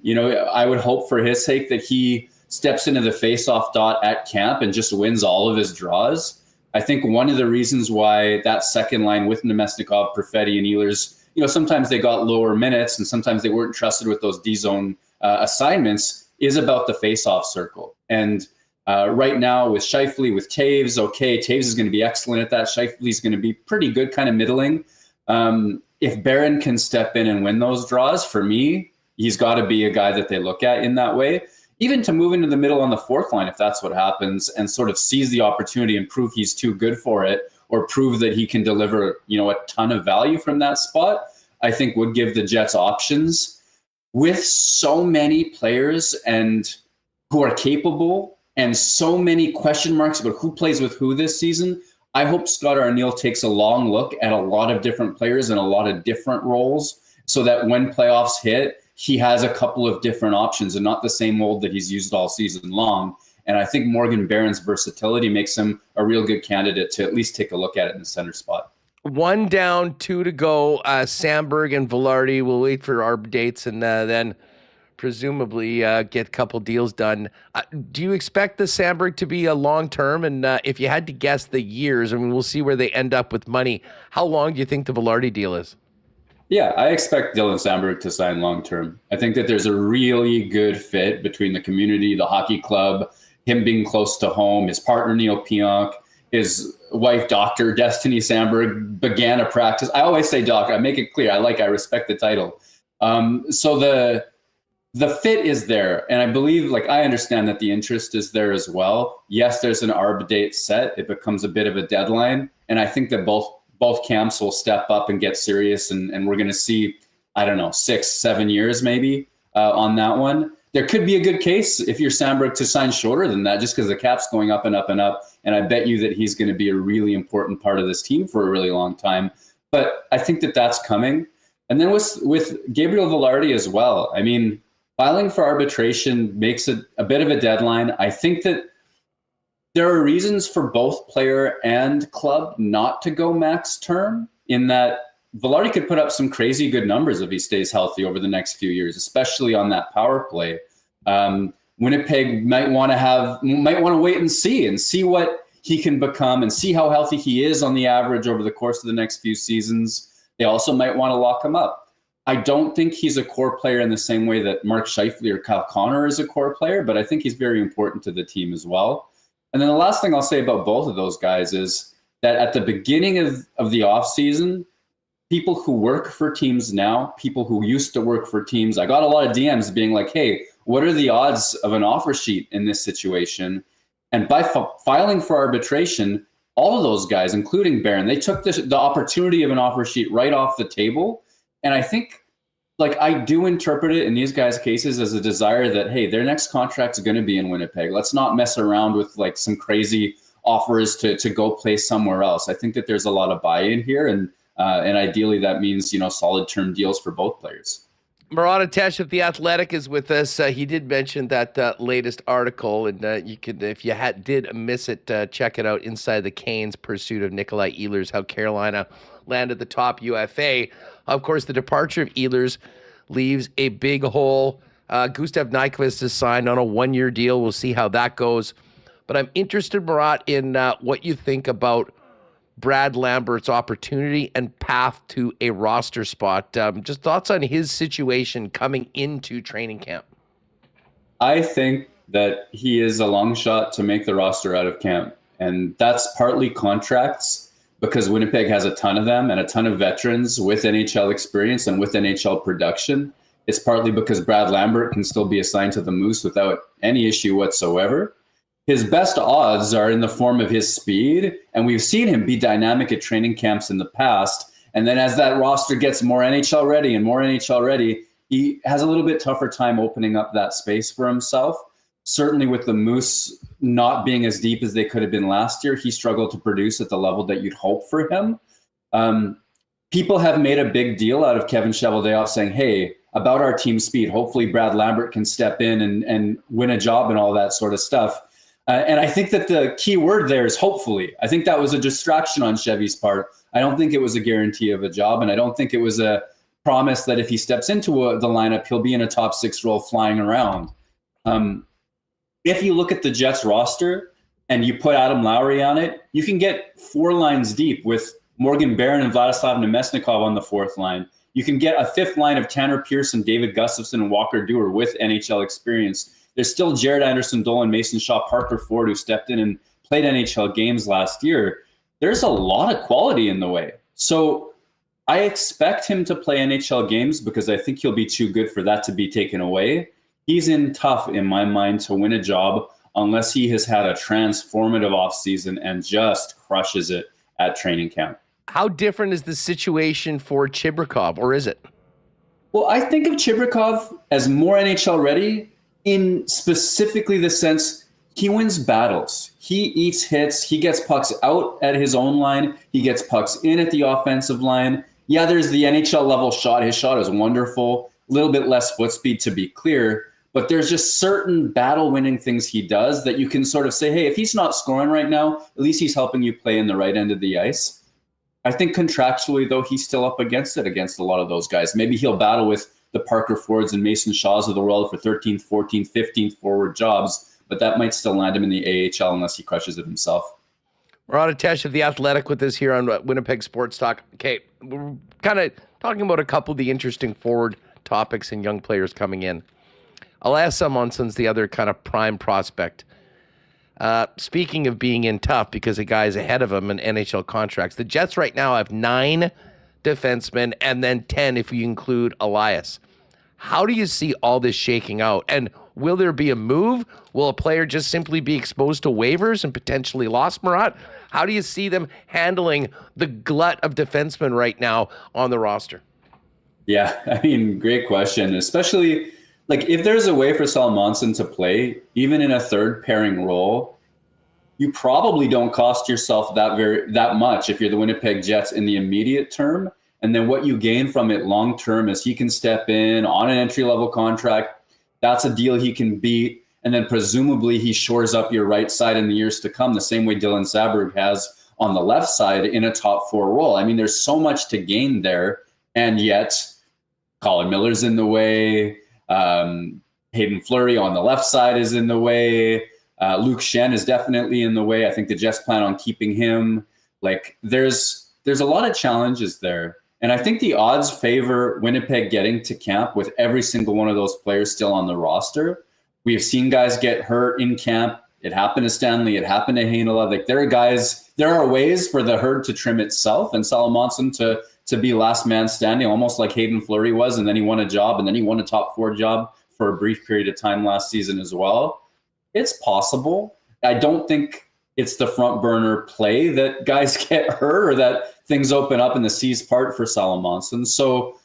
I would hope for his sake that he steps into the faceoff dot at camp and just wins all of his draws. I think one of the reasons why that second line with Nemetsnikov, Perfetti, and Ehlers, sometimes they got lower minutes and sometimes they weren't trusted with those D-zone assignments, is about the faceoff circle. And right now with Scheifele, with Taves, Taves is going to be excellent at that. Scheifele is going to be pretty good, kind of middling. If Barron can step in and win those draws, for me, he's got to be a guy that they look at in that way. Even to move into the middle on the fourth line, if that's what happens, and sort of seize the opportunity and prove he's too good for it, or prove that he can deliver, a ton of value from that spot, I think would give the Jets options. With so many players and who are capable and so many question marks about who plays with who this season, I hope Scott Arniel takes a long look at a lot of different players and a lot of different roles so that when playoffs hit, he has a couple of different options and not the same mold that he's used all season long. And I think Morgan Barron's versatility makes him a real good candidate to at least take a look at it in the center spot. 1 down, 2 to go. Sandberg and Velarde will wait for our dates and then presumably get a couple deals done. Do you expect the Sandberg to be a long-term? And if you had to guess the years, I mean, we'll see where they end up with money. How long do you think the Velarde deal is? Yeah, I expect Dylan Sandberg to sign long-term. I think that there's a really good fit between the community, the hockey club, him being close to home, his partner Neil Pionk, his wife, Dr. Destiny Sandberg, began a practice. I always say doc. I make it clear. I respect the title. So the fit is there. And I believe, I understand that the interest is there as well. Yes, there's an ARB date set. It becomes a bit of a deadline. And I think that both camps will step up and get serious. And we're going to see, 6-7 years maybe on that one. There could be a good case if you're Sandberg to sign shorter than that, just because the cap's going up and up and up. And I bet you that he's going to be a really important part of this team for a really long time. But I think that that's coming. And then with Gabriel Velarde as well. I mean, filing for arbitration makes it a bit of a deadline. I think that there are reasons for both player and club not to go max term, in that Velarde could put up some crazy good numbers if he stays healthy over the next few years, especially on that power play. Winnipeg might want to wait and see what he can become and see how healthy he is on the average over the course of the next few seasons. They also might want to lock him up. I don't think he's a core player in the same way that Mark Scheifele or Kyle Connor is a core player, but I think he's very important to the team as well. And then the last thing I'll say about both of those guys is that at the beginning of the offseason, people who work for teams now, people who used to work for teams, I got a lot of DMs being like, hey, what are the odds of an offer sheet in this situation? And by filing for arbitration, all of those guys, including Barron, they took the opportunity of an offer sheet right off the table. And I think, I do interpret it in these guys' cases as a desire that, hey, their next contract is going to be in Winnipeg. Let's not mess around with some crazy offers to go play somewhere else. I think that there's a lot of buy-in here, and ideally that means, solid term deals for both players. Murat of The Athletic is with us. He did mention that latest article, and you could, if you did miss it, check it out. Inside the Canes' pursuit of Nikolai Ehlers, how Carolina landed the top UFA. Of course, the departure of Ehlers leaves a big hole. Gustav Nyquist is signed on a 1-year deal. We'll see how that goes. But I'm interested, Murat, in what you think about Brad Lambert's opportunity and path to a roster spot. Just thoughts on his situation coming into training camp. I think that he is a long shot to make the roster out of camp. And that's partly contracts, because Winnipeg has a ton of them and a ton of veterans with NHL experience and with NHL production. It's partly because Brad Lambert can still be assigned to the Moose without any issue whatsoever. His best odds are in the form of his speed, and we've seen him be dynamic at training camps in the past. And then as that roster gets more NHL ready, he has a little bit tougher time opening up that space for himself. Certainly with the Moose not being as deep as they could have been last year, he struggled to produce at the level that you'd hope for him. People have made a big deal out of Kevin Cheveldayoff saying, hey, about our team speed, hopefully Brad Lambert can step in and win a job and all that sort of stuff. And I think that the key word there is hopefully. I think that was a distraction on Chevy's part. I don't think it was a guarantee of a job, and I don't think it was a promise that if he steps into the lineup, he'll be in a top 6 role flying around. If you look at the Jets roster and you put Adam Lowry on it, you can get 4 lines deep with Morgan Barron and Vladislav Nemesnikov on the 4th line. You can get a 5th line of Tanner Pearson, David Gustafson, and Walker Dewar with NHL experience. There's still Jared Anderson, Dolan, Mason Shaw, Parker Ford, who stepped in and played NHL games last year. There's a lot of quality in the way. So I expect him to play NHL games because I think he'll be too good for that to be taken away. He's in tough, in my mind, to win a job unless he has had a transformative offseason and just crushes it at training camp. How different is the situation for Chibrikov, or is it? Well, I think of Chibrikov as more NHL ready in specifically the sense he wins battles. He eats hits. He gets pucks out at his own line. He gets pucks in at the offensive line. Yeah, there's the NHL level shot. His shot is wonderful. A little bit less foot speed, to be clear. But there's just certain battle-winning things he does that you can sort of say, hey, if he's not scoring right now, at least he's helping you play in the right end of the ice. I think contractually, though, he's still up against it against a lot of those guys. Maybe he'll battle with the Parker Fords and Mason Shaws of the world for 13th, 14th, 15th forward jobs, but that might still land him in the AHL unless he crushes it himself. Murat of The Athletic with us here on Winnipeg Sports Talk. Okay, we're kind of talking about a couple of the interesting forward topics and young players coming in. Elias Salmonson's the other kind of prime prospect. Speaking of being in tough because the guy's ahead of him in NHL contracts, the Jets right now have 9 defensemen and then 10 if you include Elias. How do you see all this shaking out? And will there be a move? Will a player just simply be exposed to waivers and potentially lost, Murat? How do you see them handling the glut of defensemen right now on the roster? Yeah, I mean, great question, especially like if there's a way for Salmonson to play, even in a third pairing role, you probably don't cost yourself that much if you're the Winnipeg Jets in the immediate term. And then what you gain from it long term is he can step in on an entry level contract. That's a deal he can beat. And then presumably he shores up your right side in the years to come, the same way Dylan Saberg has on the left side in a top 4 role. I mean, there's so much to gain there. And yet Colin Miller's in the way. Hayden Fleury on the left side is in the way. Luke Shen is definitely in the way. I think the Jets plan on keeping him. Like there's a lot of challenges there. And I think the odds favor Winnipeg getting to camp with every single one of those players still on the roster. We've seen guys get hurt in camp. It happened to Stanley. It happened to Heinola. Like there are ways for the herd to trim itself and Salomonsson to be last man standing, almost like Hayden Fleury was, and then he won a job, and then he won a top 4 job for a brief period of time last season as well. It's possible. I don't think it's the front burner play that guys get hurt or that things open up and the seas part for Salomonsson. So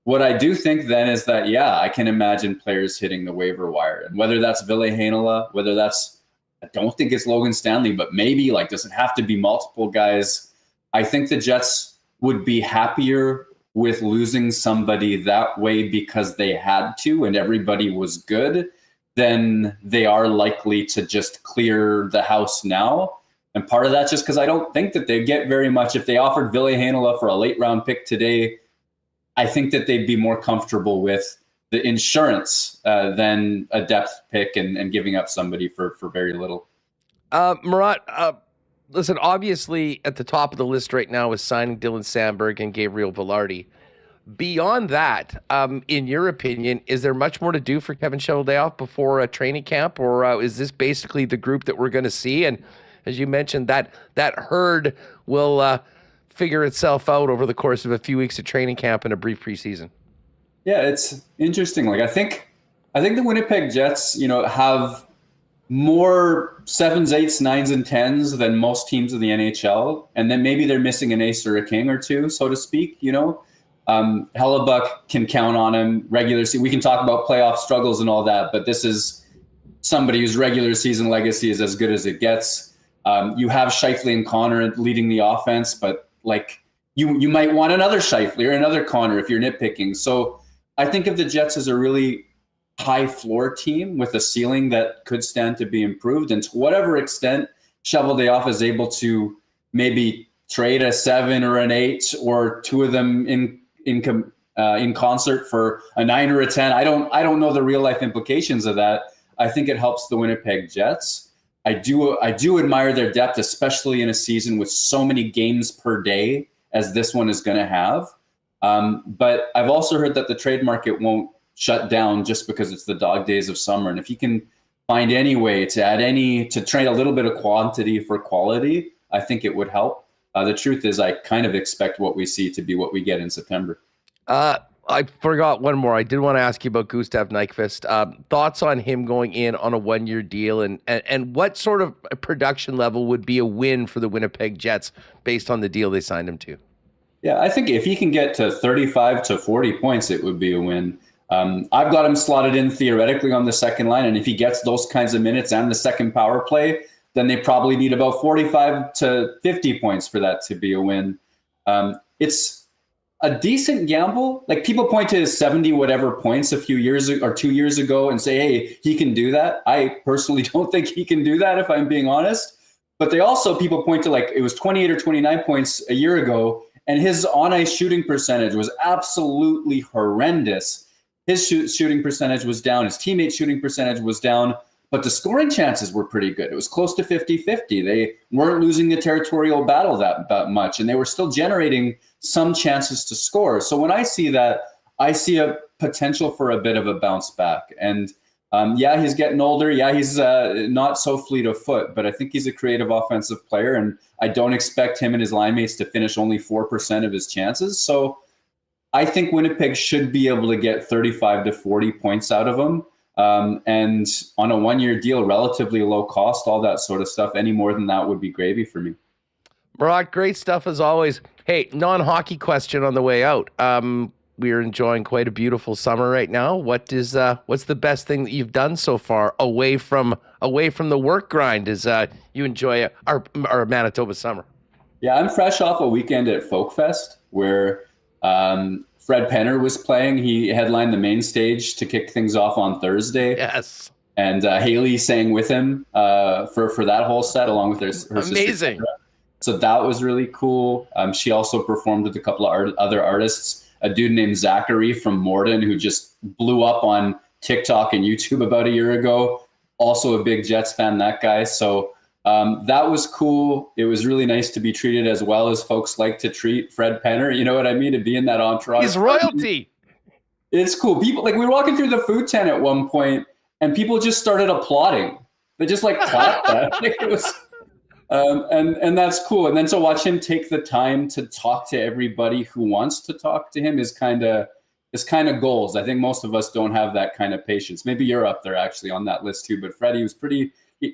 what I do think then is that, yeah, I can imagine players hitting the waiver wire. And whether that's Ville Heinola, whether that's, I don't think it's Logan Stanley, but maybe, like, does it have to be multiple guys? I think the Jets would be happier with losing somebody that way because they had to and everybody was good than they are likely to just clear the house now. And part of that just because I don't think that they get very much. If they offered Ville Heinola for a late round pick today, I think that they'd be more comfortable with the insurance than a depth pick and giving up somebody for very little. Murat, listen, obviously at the top of the list right now is signing Dylan Sandberg and Gabriel Velarde. Beyond that, in your opinion, is there much more to do for Kevin Cheveldayoff before a training camp, or is this basically the group that we're going to see? And as you mentioned, that herd will figure itself out over the course of a few weeks of training camp and a brief preseason. Yeah, it's interesting. Like I think the Winnipeg Jets, have more 7s, 8s, 9s, and 10s than most teams in the NHL, and then maybe they're missing an ace or a king or two, so to speak. Hellebuck can count on him regular season. We can talk about playoff struggles and all that, but this is somebody whose regular season legacy is as good as it gets. You have Scheifele and Connor leading the offense, but like you might want another Scheifele or another Connor if you're nitpicking. So I think of the Jets as a really high floor team with a ceiling that could stand to be improved. And to whatever extent Cheveldayoff is able to maybe trade a 7 or an 8 or two of them in concert for a 9 or a 10. I don't know the real life implications of that. I think it helps the Winnipeg Jets. I do admire their depth, especially in a season with so many games per day as this one is going to have. But I've also heard that the trade market won't shut down just because it's the dog days of summer. And if you can find any way to trade a little bit of quantity for quality, I think it would help. The truth is I kind of expect what we see to be what we get in September. I forgot one more. I did want to ask you about Gustav Nyquist. Thoughts on him going in on a 1-year deal and what sort of production level would be a win for the Winnipeg Jets based on the deal they signed him to? Yeah, I think if he can get to 35 to 40 points, it would be a win. I've got him slotted in theoretically on the second line, and if he gets those kinds of minutes and the second power play, then they probably need about 45 to 50 points for that to be a win. It's a decent gamble. Like, people point to his 70 whatever points a few years or 2 years ago and say, hey, he can do that. I personally don't think he can do that, if I'm being honest. But people point to, like, it was 28 or 29 points a year ago, and his on-ice shooting percentage was absolutely horrendous. His shooting percentage was down. His teammates' shooting percentage was down. But the scoring chances were pretty good. It was close to 50-50. They weren't losing the territorial battle that much, and they were still generating some chances to score. So when I see that, I see a potential for a bit of a bounce back. And he's getting older. Yeah, he's not so fleet of foot, but I think he's a creative offensive player, and I don't expect him and his line mates to finish only 4% of his chances. So I think Winnipeg should be able to get 35 to 40 points out of him. And on a 1-year deal, relatively low cost, all that sort of stuff. Any more than that would be gravy for me. Murat, great stuff as always. Hey, non-hockey question on the way out. We are enjoying quite a beautiful summer right now. What's the best thing that you've done so far away from the work grind as you enjoy our Manitoba summer? Yeah, I'm fresh off a weekend at Folk Fest where Fred Penner was playing. He headlined the main stage to kick things off on Thursday. Yes. And Haley sang with him for that whole set, along with her sister. Amazing. So that was really cool. She also performed with a couple of other artists. A dude named Zachary from Morden, who just blew up on TikTok and YouTube about a year ago. Also a big Jets fan, that guy. So that was cool. It was really nice to be treated as well as folks like to treat Fred Penner. You know what I mean? To be in that entourage. He's royalty. It's cool. People, like, we were walking through the food tent at one point, and people just started applauding. They just clapped that. It was, and that's cool. And then to watch him take the time to talk to everybody who wants to talk to him is kind of goals. I think most of us don't have that kind of patience. Maybe you're up there actually on that list too. But Freddie was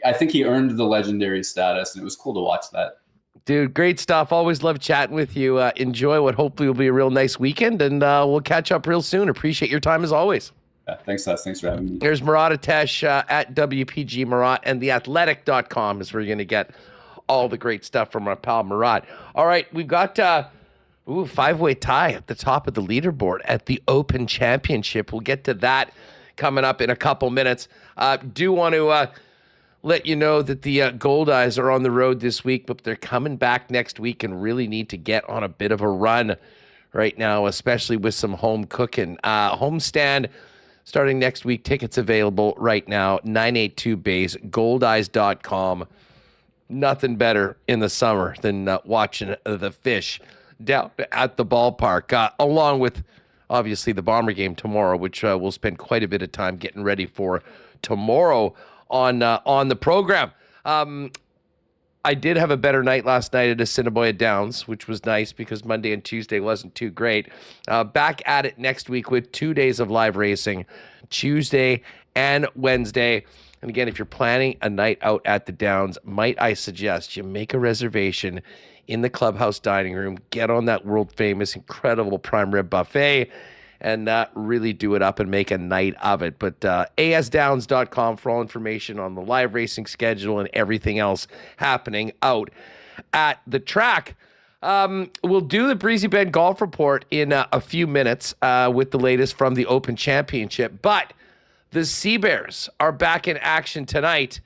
I think he earned the legendary status, and it was cool to watch that. Dude, great stuff. Always love chatting with you. Enjoy what hopefully will be a real nice weekend, and we'll catch up real soon. Appreciate your time as always. Yeah, thanks, Les. Thanks for having me. There's Murat Atesh at WPG Murat, and theathletic.com is where you're going to get all the great stuff from our pal Murat. All right, we've got five-way tie at the top of the leaderboard at the Open Championship. We'll get to that coming up in a couple minutes. Do want to let you know that the Gold Eyes are on the road this week, but they're coming back next week and really need to get on a bit of a run right now, especially with some home cooking. Homestand starting next week. Tickets available right now, 982 base, goldeyes.com. Nothing better in the summer than watching the fish down at the ballpark, along with, obviously, the Bomber game tomorrow, which we'll spend quite a bit of time getting ready for tomorrow on the program. I did have a better night last night at Assiniboia Downs, which was nice because Monday and Tuesday wasn't too great. Back at it next week with 2 days of live racing, Tuesday and Wednesday. And again, if you're planning a night out at the Downs, might I suggest you make a reservation in the clubhouse dining room, get on that world-famous, incredible prime rib buffet, and really do it up and make a night of it. But asdowns.com for all information on the live racing schedule and everything else happening out at the track. We'll do the Breezy Bend Golf Report in a few minutes with the latest from the Open Championship. But the Sea Bears are back in action tonight.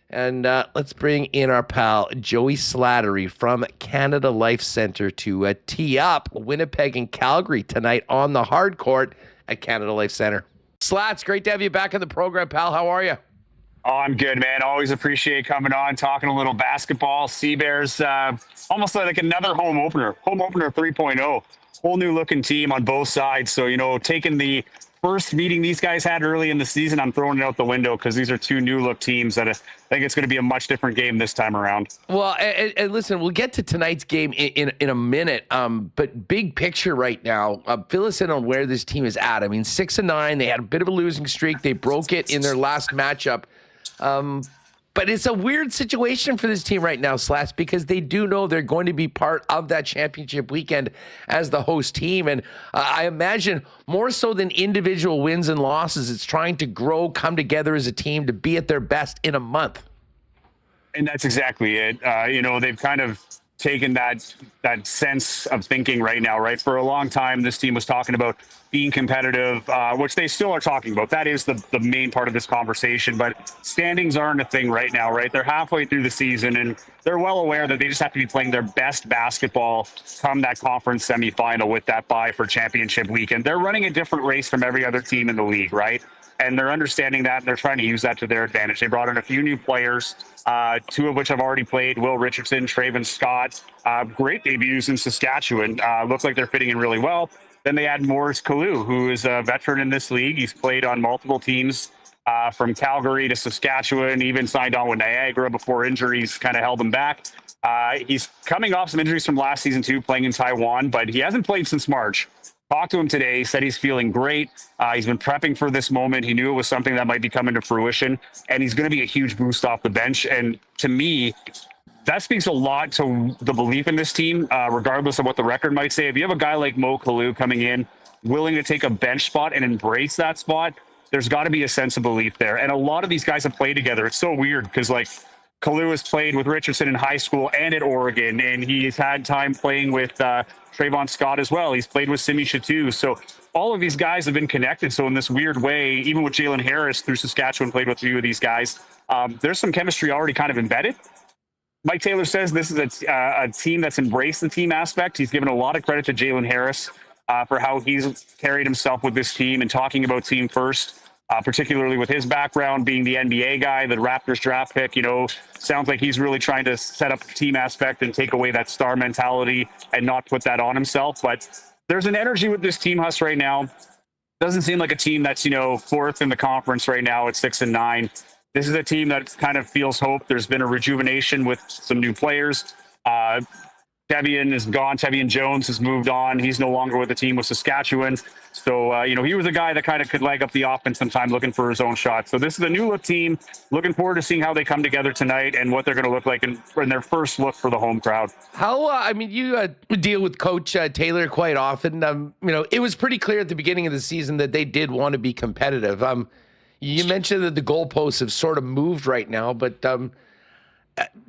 And let's bring in our pal Joey Slattery from Canada Life Centre to tee up Winnipeg and Calgary tonight on the hard court at Canada Life Centre. Slats, great to have you back on the program, pal. How are you? Oh, I'm good, man. Always appreciate coming on, talking a little basketball. Sea Bears, almost like another home opener. Home opener 3.0. Whole new looking team on both sides. So, taking the first meeting these guys had early in the season, I'm throwing it out the window because these are two new look teams that I think it's going to be a much different game this time around. Well, and listen, we'll get to tonight's game in a minute. But big picture right now, fill us in on where this team is at. I mean, 6-9, they had a bit of a losing streak. They broke it in their last matchup. But it's a weird situation for this team right now, Slats, because they do know they're going to be part of that championship weekend as the host team. And I imagine more so than individual wins and losses, it's trying to grow, come together as a team to be at their best in a month. And that's exactly it. They've kind of taken that sense of thinking right now, right? For a long time, this team was talking about being competitive, which they still are talking about. That is the main part of this conversation. But standings aren't a thing right now, right? They're halfway through the season, and they're well aware that they just have to be playing their best basketball come that conference semifinal with that bye for championship weekend. They're running a different race from every other team in the league, right? And they're understanding that, and they're trying to use that to their advantage. They brought in a few new players, two of which have already played, Will Richardson, Traven Scott. Great debuts in Saskatchewan. Looks like they're fitting in really well. Then they add Maurice Kalou, who is a veteran in this league. He's played on multiple teams from Calgary to Saskatchewan, even signed on with Niagara before injuries kind of held him back. He's coming off some injuries from last season, too, playing in Taiwan, but he hasn't played since March. Talked to him today, said he's feeling great. He's been prepping for this moment. He knew it was something that might be coming to fruition, and he's going to be a huge boost off the bench. And to me, that speaks a lot to the belief in this team, regardless of what the record might say. If you have a guy like Mo Kalou coming in, willing to take a bench spot and embrace that spot, there's got to be a sense of belief there. And a lot of these guys have played together. It's so weird because, like, Kalou has played with Richardson in high school and at Oregon, and he's had time playing with Trayvon Scott as well. He's played with Simi Chateau. So all of these guys have been connected. So in this weird way, even with Jalen Harris through Saskatchewan, played with a few of these guys, there's some chemistry already kind of embedded. Mike Taylor says this is a team that's embraced the team aspect. He's given a lot of credit to Jalen Harris for how he's carried himself with this team and talking about team first. Particularly with his background being the NBA guy, the Raptors draft pick, sounds like he's really trying to set up the team aspect and take away that star mentality and not put that on himself. But there's an energy with this team, Huss, right now. Doesn't seem like a team that's, fourth in the conference right now at 6-9. This is a team that kind of feels hope. There's been a rejuvenation with some new players. Tevian is gone. Tevian Jones has moved on. He's no longer with the team with Saskatchewan. So, he was a guy that kind of could leg up the offense sometime looking for his own shot. So this is a new look team. Looking forward to seeing how they come together tonight and what they're going to look like in their first look for the home crowd. How, you deal with Coach Taylor quite often. It was pretty clear at the beginning of the season that they did want to be competitive. You mentioned that the goalposts have sort of moved right now, but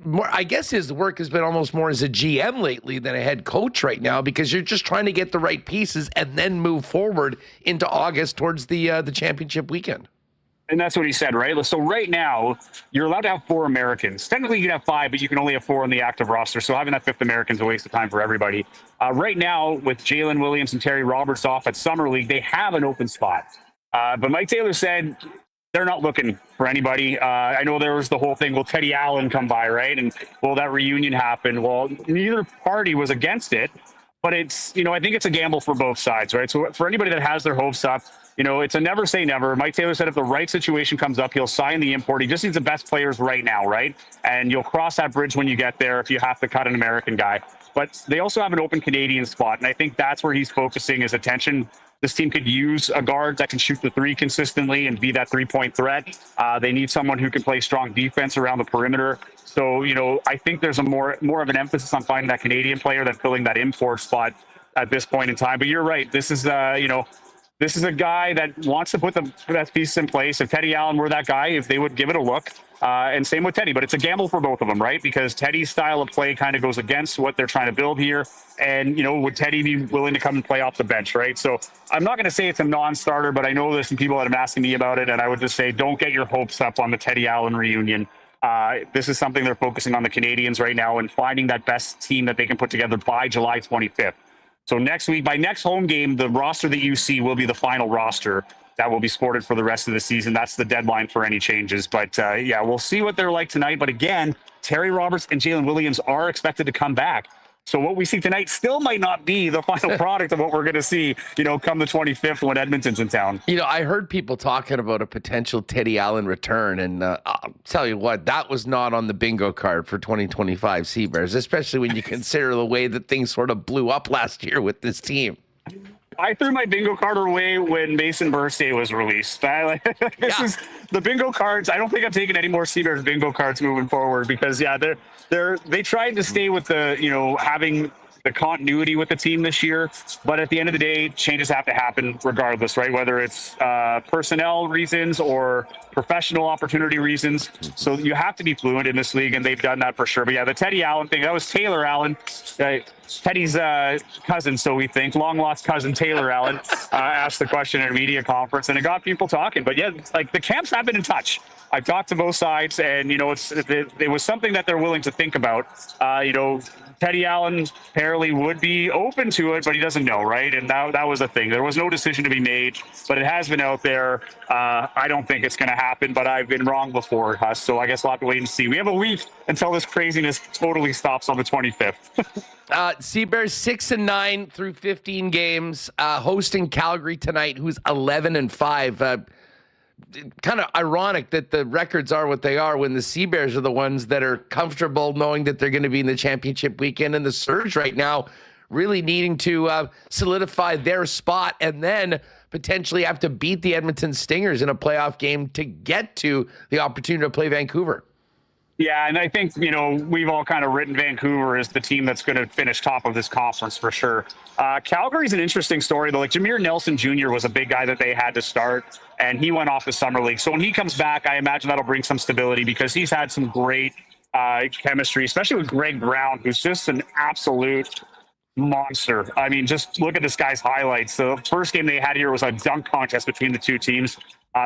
I guess his work has been almost more as a GM lately than a head coach right now, because you're just trying to get the right pieces and then move forward into August towards the championship weekend. And that's what he said, right? So right now, you're allowed to have 4 Americans. Technically, you can have 5, but you can only have 4 on the active roster. So having that 5th American is a waste of time for everybody. Right now, with Jalen Williams and Terry Roberts off at Summer League, they have an open spot. But Mike Taylor said they're not looking for anybody. I know there was the whole thing, will Teddy Allen come by, right? And will that reunion happen? Well, neither party was against it, but it's, I think it's a gamble for both sides, right? So for anybody that has their hopes up, it's a never say never. Mike Taylor said if the right situation comes up, he'll sign the import. He just needs the best players right now, right? And you'll cross that bridge when you get there if you have to cut an American guy. But they also have an open Canadian spot, and I think that's where he's focusing his attention. This team could use a guard that can shoot the 3 consistently and be that 3-point threat. They need someone who can play strong defense around the perimeter. So, I think there's a more of an emphasis on finding that Canadian player than filling that import spot at this point in time. But you're right. This is, this is a guy that wants to put the best pieces in place. If Teddy Allen were that guy, if they would give it a look, and same with Teddy, but it's a gamble for both of them, right? Because Teddy's style of play kind of goes against what they're trying to build here. And, would Teddy be willing to come and play off the bench, right? So I'm not going to say it's a non-starter, but I know there's some people that have asking me about it. And I would just say, don't get your hopes up on the Teddy Allen reunion. This is something they're focusing on the Canadians right now and finding that best team that they can put together by July 25th. So next week, by next home game, the roster that you see will be the final roster that will be sported for the rest of the season. That's the deadline for any changes. But we'll see what they're like tonight. But again, Terry Roberts and Jalen Williams are expected to come back. So what we see tonight still might not be the final product of what we're going to see, come the 25th when Edmonton's in town. I heard people talking about a potential Teddy Allen return, and I'll tell you what, that was not on the bingo card for 2025 Sea Bears, especially when you consider the way that things sort of blew up last year with this team. I threw my bingo card away when Mason Birthday was released. This is the bingo cards. I don't think I'm taking any more Seabears bingo cards moving forward because they tried to stay with the having the continuity with the team this year, but at the end of the day, changes have to happen regardless, right? Whether it's personnel reasons or professional opportunity reasons. So you have to be fluent in this league, and they've done that for sure. But yeah, the Teddy Allen thing, that was Taylor Allen, Teddy's cousin, so we think, long lost cousin Taylor Allen, asked the question at a media conference, and it got people talking. But yeah, like the camps have been in touch. I've talked to both sides, and it was something that they're willing to think about. Teddy Allen apparently would be open to it, but he doesn't know, right? And that was the thing. There was no decision to be made, but it has been out there. I don't think it's going to happen, but I've been wrong before, Huss. So I guess we'll have to wait and see. We have a week until this craziness totally stops on the 25th. Seabears 6-9 through 15 games, hosting Calgary tonight, who's 11-5. Kind of ironic that the records are what they are when the Seabears are the ones that are comfortable knowing that they're going to be in the championship weekend, and the Surge right now really needing to solidify their spot and then potentially have to beat the Edmonton Stingers in a playoff game to get to the opportunity to play Vancouver. Yeah, and I think, we've all kind of written Vancouver as the team that's going to finish top of this conference for sure. Calgary's an interesting story, though. Like, Jameer Nelson Jr. was a big guy that they had to start, and he went off the summer league. So when he comes back, I imagine that'll bring some stability because he's had some great chemistry, especially with Greg Brown, who's just an absolute monster. I mean, just look at this guy's highlights. The first game they had here was a dunk contest between the two teams.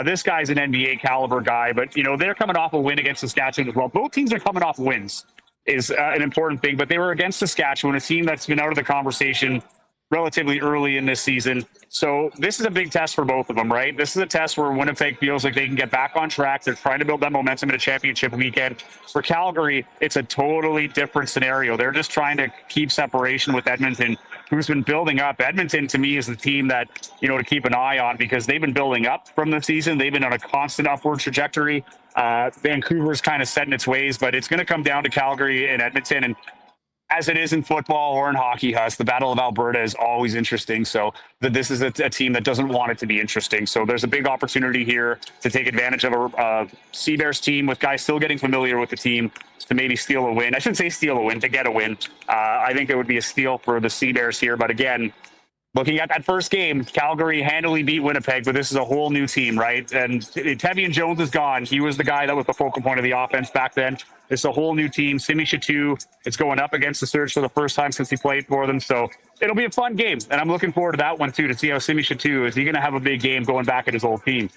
This guy's an NBA caliber guy, but they're coming off a win against Saskatchewan as well. Both teams are coming off wins is an important thing, but they were against Saskatchewan, a team that's been out of the conversation relatively early in this season. So this is a big test for both of them, right? This is a test where Winnipeg feels like they can get back on track. They're trying to build that momentum in a championship weekend. For Calgary, it's a totally different scenario. They're just trying to keep separation with Edmonton, who's been building up. Edmonton, to me, is the team that, to keep an eye on because they've been building up from the season. They've been on a constant upward trajectory. Vancouver's kind of set in its ways, but it's going to come down to Calgary and Edmonton. And as it is in football or in hockey, Huss, the Battle of Alberta is always interesting. So this is a team that doesn't want it to be interesting. So there's a big opportunity here to take advantage of a Seabears team with guys still getting familiar with the team to maybe steal a win. I shouldn't say steal a win, to get a win. I think it would be a steal for the Seabears here. But again, looking at that first game, Calgary handily beat Winnipeg, but this is a whole new team, right? And Tevian Jones is gone. He was the guy that was the focal point of the offense back then. It's a whole new team. Simi Chateau is going up against the Surge for the first time since he played for them. So it'll be a fun game. And I'm looking forward to that one, too, to see how Simi Chateau is. He going to have a big game going back at his old team?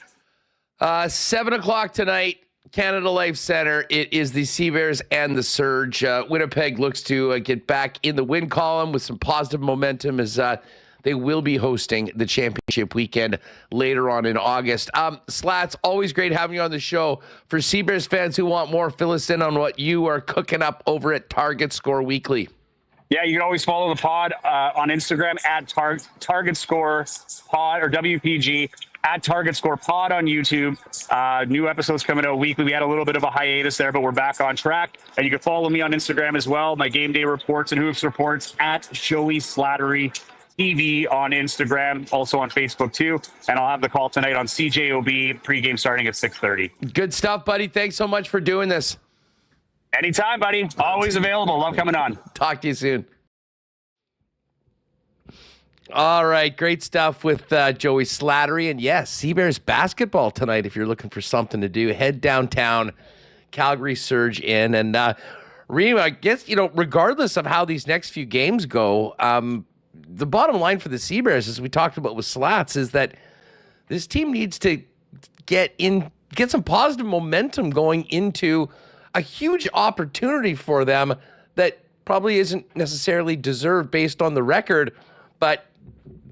7 o'clock tonight, Canada Life Center. It is the Seabears and the Surge. Winnipeg looks to get back in the win column with some positive momentum as they will be hosting the championship weekend later on in August. Slats, always great having you on the show. For Seabears fans who want more, fill us in on what you are cooking up over at Target Score Weekly. Yeah, you can always follow the pod on Instagram at Target Score Pod or WPG, at Target Score Pod on YouTube. New episodes coming out weekly. We had a little bit of a hiatus there, but we're back on track. And you can follow me on Instagram as well. My game day reports and hoops reports at Joey Slattery TV on Instagram, also on Facebook too. And I'll have the call tonight on CJOB, pregame starting at 6:30. Good stuff, buddy. Thanks so much for doing this. Anytime, buddy. Always available. Love coming on. Talk to you soon. All right, great stuff with Joey Slattery. And yes, Seabears basketball tonight. If you're looking for something to do, head downtown, Calgary Surge in. And Reem, I guess, regardless of how these next few games go, the bottom line for the Seabears, as we talked about with Slats, is that this team needs to get some positive momentum going into a huge opportunity for them that probably isn't necessarily deserved based on the record, but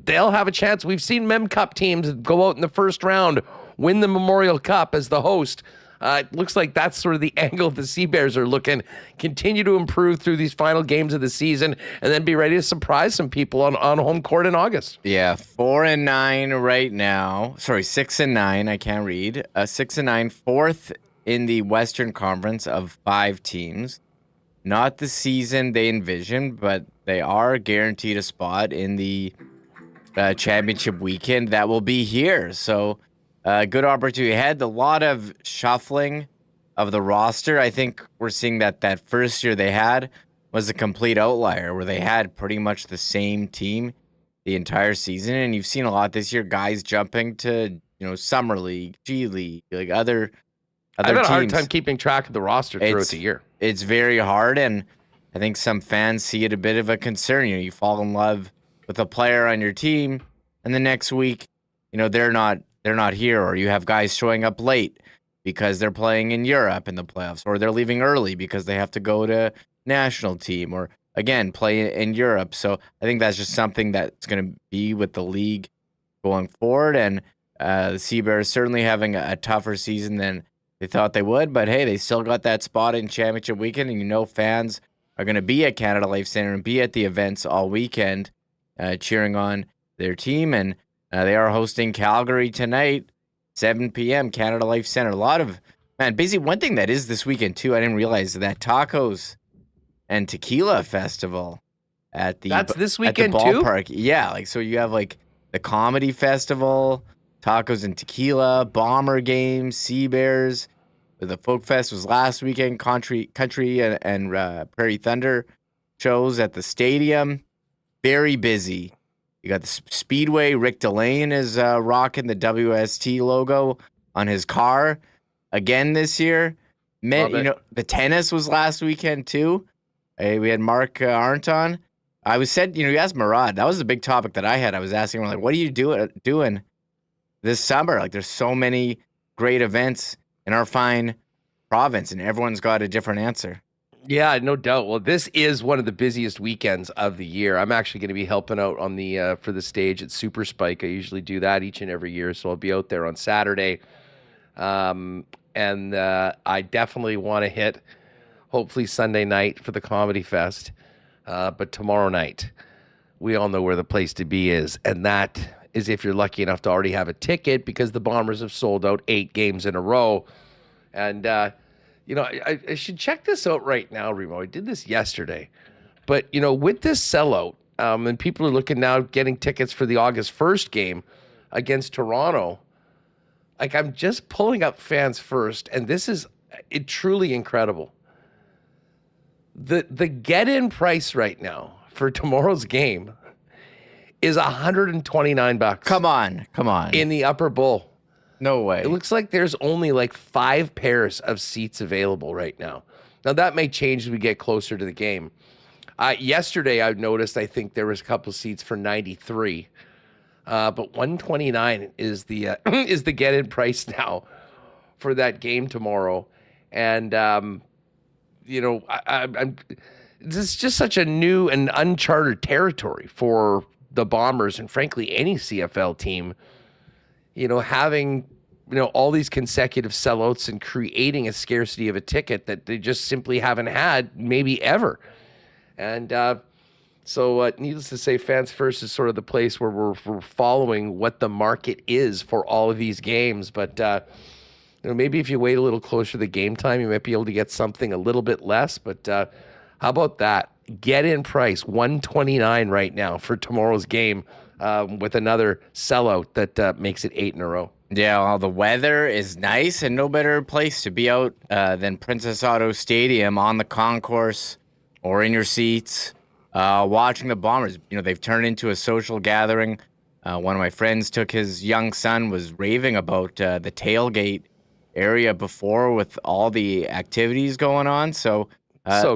they'll have a chance. We've seen Mem Cup teams go out in the first round, win the Memorial Cup as the host. It looks like that's sort of the angle the Seabears are looking. Continue to improve through these final games of the season and then be ready to surprise some people on home court in August. Yeah, 4-9 right now. Sorry, 6-9. I can't read. 6-9, fourth in the Western Conference of 5 teams. Not the season they envisioned, but they are guaranteed a spot in the championship weekend that will be here. So good opportunity ahead. A lot of shuffling of the roster. I think we're seeing that first year they had was a complete outlier where they had pretty much the same team the entire season. And you've seen a lot this year, guys jumping to, Summer League, G League, like other I've had teams. a hard time keeping track of the roster throughout the year. It's very hard, and I think some fans see it a bit of a concern. You fall in love with a player on your team, and the next week, they're not here, or you have guys showing up late because they're playing in Europe in the playoffs, or they're leaving early because they have to go to national team, or again play in Europe. So I think that's just something that's going to be with the league going forward, and the Seabears certainly having a tougher season than they thought they would, but hey, they still got that spot in championship weekend, and fans are going to be at Canada Life Center and be at the events all weekend, cheering on their team, and they are hosting Calgary tonight, 7 p.m. Canada Life Center. A lot of basically one thing that is this weekend too. I didn't realize that tacos and tequila festival that's this weekend at the ballpark. Too? Yeah, so you have the comedy festival. Tacos and tequila, Bomber games, Seabears. The Folk Fest was last weekend. Country and Prairie Thunder shows at the stadium. Very busy. You got the Speedway. Rick Delane is rocking the WST logo on his car again this year. The tennis was last weekend too. We had Mark Arndt on. You asked Murat. That was the big topic that I had. I was asking him, what are you doing this summer? There's so many great events in our fine province, and everyone's got a different answer. Yeah, no doubt. Well, this is one of the busiest weekends of the year. I'm actually going to be helping out on the for the stage at Super Spike. I usually do that each and every year, so I'll be out there on Saturday. And I definitely want to hit, hopefully Sunday night for the Comedy Fest. But tomorrow night, we all know where the place to be is, and that is if you're lucky enough to already have a ticket, because the Bombers have sold out 8 games in a row. And, I should check this out right now, Remo. I did this yesterday. But, with this sellout, and people are looking now getting tickets for the August 1st game against Toronto, I'm just pulling up Fans First, and this is truly incredible. The get-in price right now for tomorrow's game is $129. Come on. In the upper bowl. No way. It looks like there's only 5 pairs of seats available right now. Now that may change as we get closer to the game. Yesterday I noticed, I think there was a couple seats for $93. But $129 is the is the get-in price now for that game tomorrow. And this is just such a new and uncharted territory for the Bombers, and frankly any CFL team, having all these consecutive sellouts and creating a scarcity of a ticket that they just simply haven't had maybe ever. And so needless to say, Fans First is sort of the place where we're following what the market is for all of these games. But maybe if you wait a little closer to the game time, you might be able to get something a little bit less. But how about that? Get-in price, $129 right now for tomorrow's game, with another sellout that makes it 8 in a row. Yeah, well, the weather is nice, and no better place to be out than Princess Auto Stadium on the concourse or in your seats, watching the Bombers. They've turned into a social gathering. One of my friends took his young son, was raving about the tailgate area before with all the activities going on. So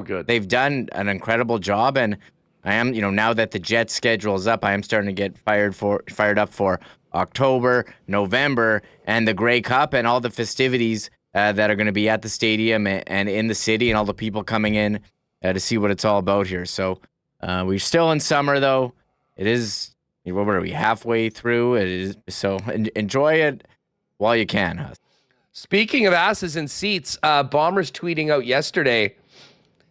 good. They've done an incredible job, and I am, now that the Jets schedule is up, I am starting to get fired up for October, November, and the Grey Cup and all the festivities that are going to be at the stadium and in the city, and all the people coming in to see what it's all about here. So we're still in summer, though. It is, what are we, halfway through? It is, so enjoy it while you can. Speaking of asses and seats, Bombers tweeting out yesterday,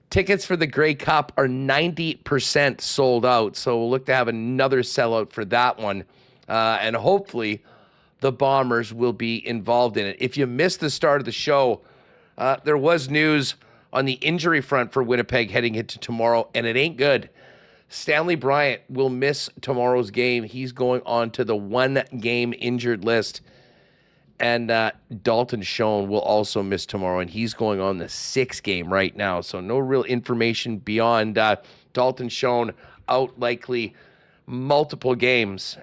tickets for the Grey Cup are 90% sold out, so we'll look to have another sellout for that one, and hopefully the Bombers will be involved in it. If you missed the start of the show, there was news on the injury front for Winnipeg heading into tomorrow, and it ain't good. Stanley Bryant will miss tomorrow's game. He's going on to the 1-game injured list. And Dalton Schoen will also miss tomorrow, and he's going on the 6-game right now. So no real information beyond Dalton Schoen out likely multiple games,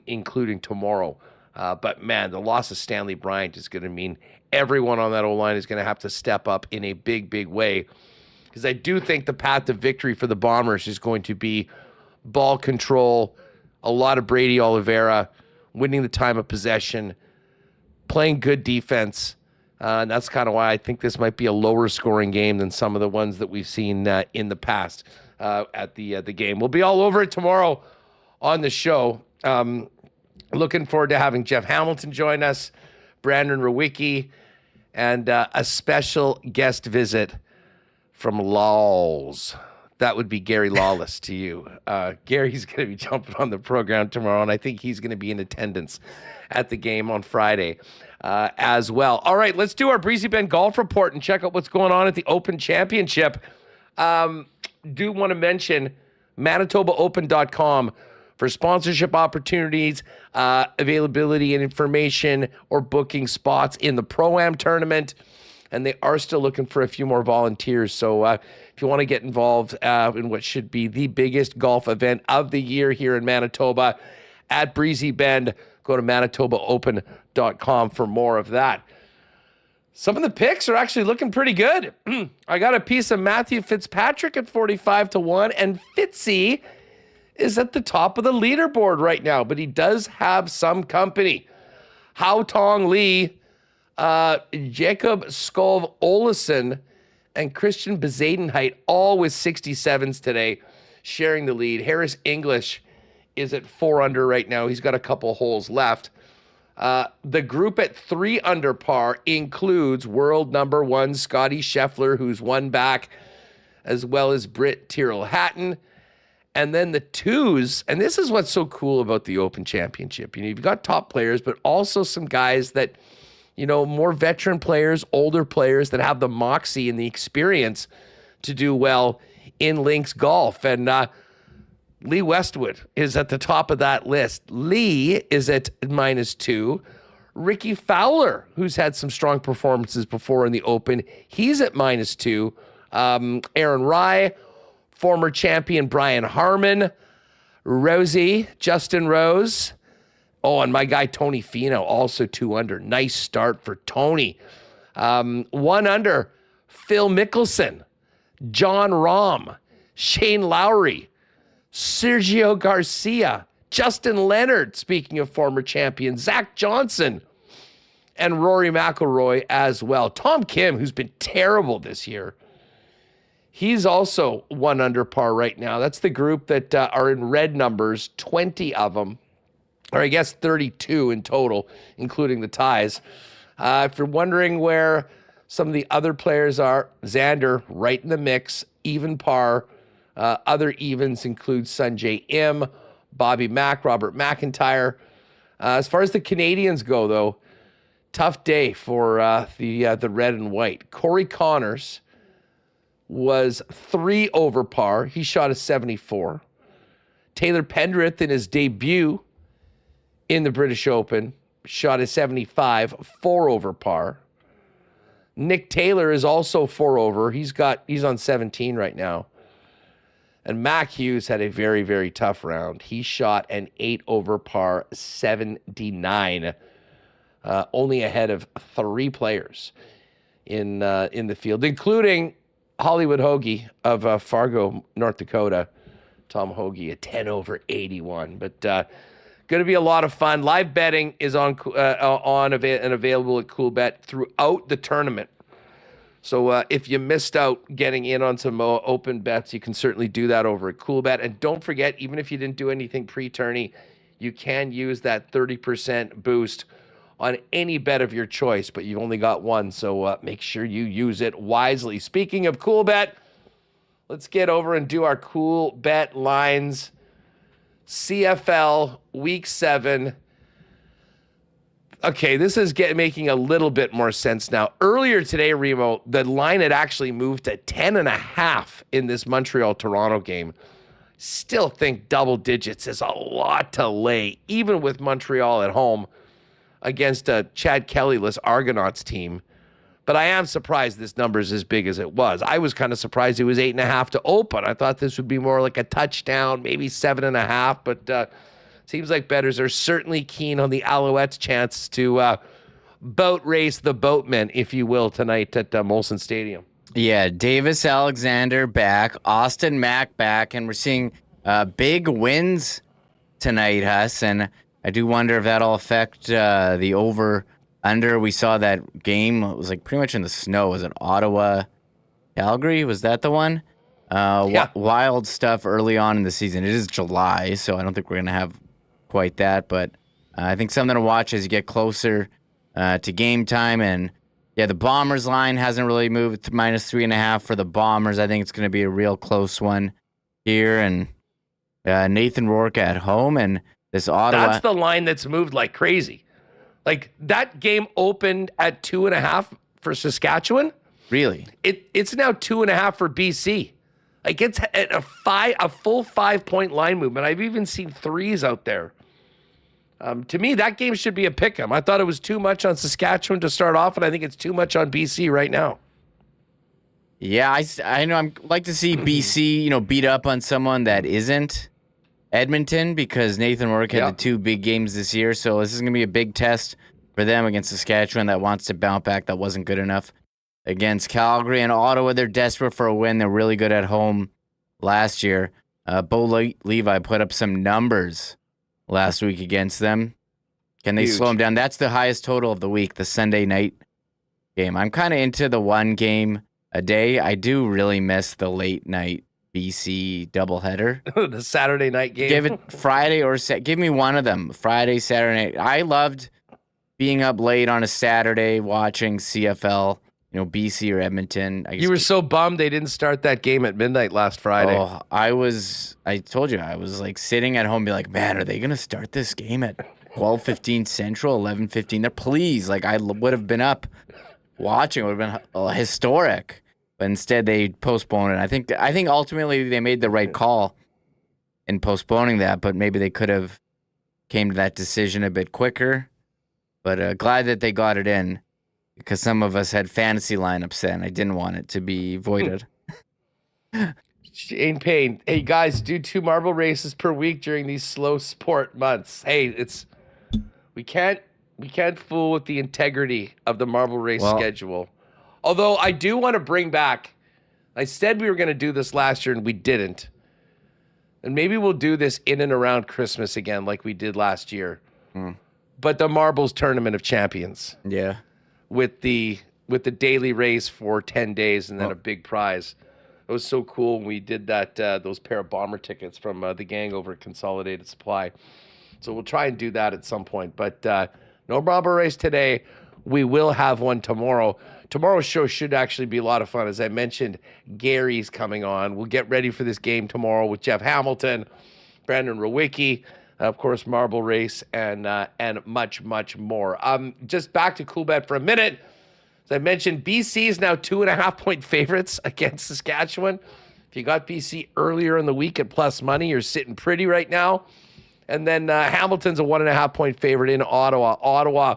including tomorrow. But, man, the loss of Stanley Bryant is going to mean everyone on that O-line is going to have to step up in a big, big way. Because I do think the path to victory for the Bombers is going to be ball control, a lot of Brady Oliveira, winning the time of possession, playing good defense. And that's kind of why I think this might be a lower scoring game than some of the ones that we've seen in the past at the game. We'll be all over it tomorrow on the show. Looking forward to having Jeff Hamilton join us, Brandon Rewicki, and a special guest visit from Laws. That would be Gary Lawless to you. Gary's going to be jumping on the program tomorrow, and I think he's going to be in attendance at the game on Friday as well. All right, let's do our Breezy Bend Golf Report and check out what's going on at the Open Championship. Do want to mention ManitobaOpen.com for sponsorship opportunities, availability and information, or booking spots in the Pro-Am tournament. And they are still looking for a few more volunteers. So if you want to get involved in what should be the biggest golf event of the year here in Manitoba at Breezy Bend, go to ManitobaOpen.com for more of that. Some of the picks are actually looking pretty good. I got a piece of Matthew Fitzpatrick at 45-1, and Fitzy is at the top of the leaderboard right now, but he does have some company. Hao Tong Lee, Jacob Skov Olesen, and Christian Bezadenheit, all with 67s today, sharing the lead. Harris English is at 4 under right now. He's got a couple holes left. The group at 3 under par includes world number 1 Scotty Scheffler, who's 1 back, as well as Britt Tyrrell Hatton. And then the 2s, and this is what's so cool about the Open Championship. You know, you've got top players, but also some guys that, you know, more veteran players, older players that have the moxie and the experience to do well in links golf. And Lee Westwood is at the top of that list. Lee is at -2. Ricky Fowler, who's had some strong performances before in the Open, he's at -2. Aaron Rye, former champion Brian Harmon, Rosie, Justin Rose. Oh, and my guy Tony Finau, also 2 under. Nice start for Tony. 1 under, Phil Mickelson, John Rahm, Shane Lowry, Sergio Garcia, Justin Leonard, speaking of former champion, Zach Johnson, and Rory McIlroy as well. Tom Kim, who's been terrible this year, he's also 1 under par right now. That's the group that are in red numbers, 20 of them, or I guess 32 in total, including the ties. If you're wondering where some of the other players are, Xander right in the mix, even par. Other evens include Sanjay Im, Bobby Mack, Robert McIntyre. As far as the Canadians go, though, tough day for the red and white. Corey Connors was 3 over par. He shot a 74. Taylor Pendrith in his debut in the British Open shot a 75, 4 over par. Nick Taylor is also 4 over. He's on 17 right now. And Mac Hughes had a very, very tough round. He shot an 8 over par 79, only ahead of 3 players in the field, including Hollywood Hoagie of Fargo, North Dakota. Tom Hoagie, a 10 over 81. But going to be a lot of fun. Live betting is on and available at Coolbet throughout the tournament. So if you missed out getting in on some open bets, you can certainly do that over at Coolbet. And don't forget, even if you didn't do anything pre-tourney, you can use that 30% boost on any bet of your choice, but you've only got one, so make sure you use it wisely. Speaking of Coolbet, let's get over and do our Coolbet lines. CFL Week 7. Okay, this is making a little bit more sense now. Earlier today, Remo, the line had actually moved to 10.5 in this Montreal-Toronto game. Still think double digits is a lot to lay, even with Montreal at home against a Chad Kelly-less Argonauts team. But I am surprised this number is as big as it was. I was kind of surprised it was 8.5 to open. I thought this would be more like a touchdown, maybe 7.5. But seems like bettors are certainly keen on the Alouettes' chance to boat race the boatmen, if you will, tonight at Molson Stadium. Yeah, Davis Alexander back, Austin Mack back, and we're seeing big wins tonight, Huss. And I do wonder if that'll affect the over-under. We saw that game. It was like pretty much in the snow. Was it Ottawa, Calgary? Was that the one? Yeah. Wild stuff early on in the season. It is July, so I don't think we're going to have quite that. But I think something to watch as you get closer to game time. And yeah, the Bombers line hasn't really moved to -3.5 for the Bombers. I think it's going to be a real close one here. And Nathan Rourke at home, and this Ottawa. That's the line that's moved like crazy. Like, that game opened at 2.5 for Saskatchewan. Really? It's now 2.5 for BC. Like, it's at a full 5-point line movement. I've even seen threes out there. To me, that game should be a pick'em. I thought it was too much on Saskatchewan to start off, and I think it's too much on BC right now. Yeah, I know. I'd like to see BC, beat up on someone that isn't Edmonton, because Nathan Rourke had the two big games this year. So this is going to be a big test for them against Saskatchewan that wants to bounce back. That wasn't good enough against Calgary. And Ottawa, they're desperate for a win. They're really good at home last year. Bo Levi put up some numbers last week against them. Can they slow them down? That's the highest total of the week, the Sunday night game. I'm kind of into the one game a day. I do really miss the late night BC doubleheader. The Saturday night game. Give it Friday or give me one of them. Friday, Saturday night. I loved being up late on a Saturday watching CFL, BC or Edmonton. You were so bummed they didn't start that game at midnight last Friday. Oh, I told you, I was like sitting at home, be like, man, are they going to start this game at 12:15 Central, 11:15? They're please. Like, I would have been up watching. It would have been historic. But instead, they postponed it. I think ultimately they made the right call in postponing that, but maybe they could have came to that decision a bit quicker. But glad that they got it in, because some of us had fantasy lineups and I didn't want it to be voided. Shane Payne. Hey, guys, do 2 marble races per week during these slow sport months. Hey, we can't fool with the integrity of the marble race schedule. Although I do want to bring back, I said we were going to do this last year and we didn't. And maybe we'll do this in and around Christmas again like we did last year. But the Marbles Tournament of Champions. Yeah. With the daily race for 10 days and then a big prize. It was so cool when we did that, those pair of bomber tickets from the gang over at Consolidated Supply. So we'll try and do that at some point. But no marble race today. We will have one tomorrow. Tomorrow's show should actually be a lot of fun. As I mentioned, Gary's coming on. We'll get ready for this game tomorrow with Jeff Hamilton, Brandon Rowicki, of course, marble race, and much, much more. Just back to Coolbet for a minute. As I mentioned, BC is now 2.5-point favorites against Saskatchewan. If you got BC earlier in the week at plus money, you're sitting pretty right now. And then Hamilton's a 1.5-point favorite in Ottawa. Ottawa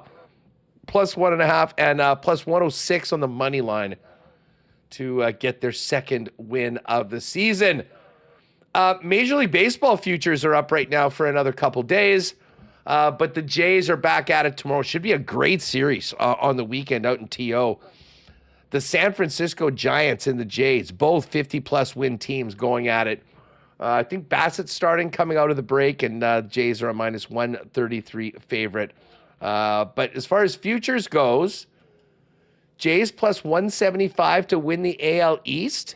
plus 1.5 and plus 106 on the money line to get their second win of the season. Major League Baseball futures are up right now for another couple days, but the Jays are back at it tomorrow. Should be a great series on the weekend out in TO. The San Francisco Giants and the Jays, both 50-plus win teams going at it. I think Bassett's starting coming out of the break, and the Jays are a minus 133 favorite. But as far as futures goes, Jays plus 175 to win the AL East.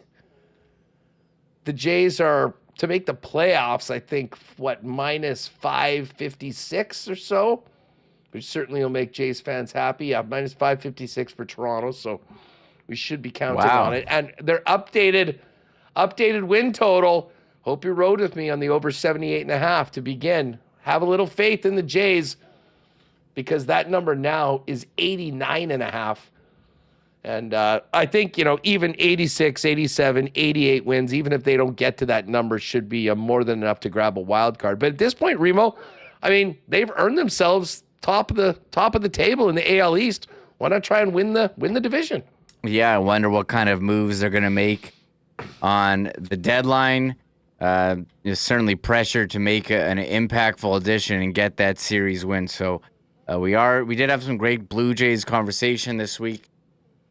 The Jays are, to make the playoffs, I think, minus 556 or so, which certainly will make Jays fans happy. Minus 556 for Toronto, so we should be counting on it. And their updated win total, hope you rode with me on the over 78.5 to begin. Have a little faith in the Jays, because that number now is 89.5. And I think, even 86, 87, 88 wins, even if they don't get to that number, should be more than enough to grab a wild card. But at this point, Remo, I mean, they've earned themselves top of the table in the AL East. Why not try and win the division? Yeah, I wonder what kind of moves they're going to make on the deadline. There's certainly pressure to make an impactful addition and get that series win. So we did have some great Blue Jays conversation this week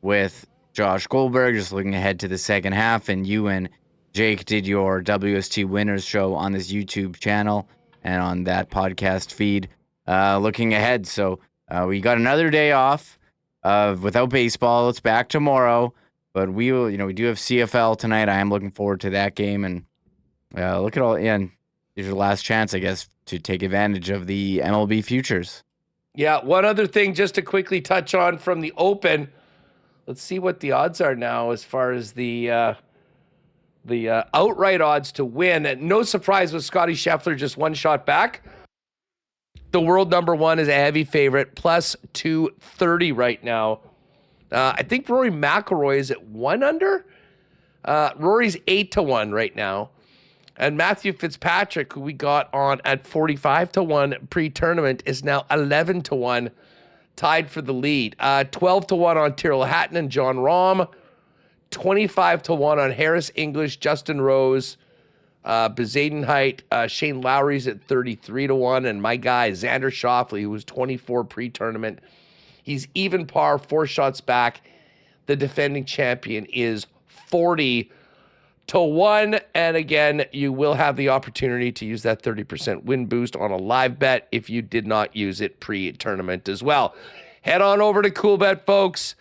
with Josh Goldberg, just looking ahead to the second half, and you and Jake did your WST Winners show on this YouTube channel and on that podcast feed, looking ahead. So we got another day off without baseball. It's back tomorrow, but we do have CFL tonight. I am looking forward to that game, and look at all. And there's your last chance, I guess, to take advantage of the MLB futures. Yeah, one other thing just to quickly touch on from the Open. Let's see what the odds are now as far as the outright odds to win. No surprise with Scotty Scheffler just one shot back. The world number one is a heavy favorite, plus 230 right now. I think Rory McIlroy is at 1 under. Rory's 8-1 right now. And Matthew Fitzpatrick, who we got on at 45-1 pre-tournament, is now 11-1. Tied for the lead. 12-1 on Tyrrell Hatton and John Rahm. 25-1 on Harris English, Justin Rose, Bezadenheit. Shane Lowry's at 33-1. And my guy, Xander Schauffele, who was 24 pre-tournament. He's even par, 4 shots back. The defending champion is 40-1. And again, you will have the opportunity to use that 30% win boost on a live bet if you did not use it pre-tournament as well. Head on over to Coolbet, folks.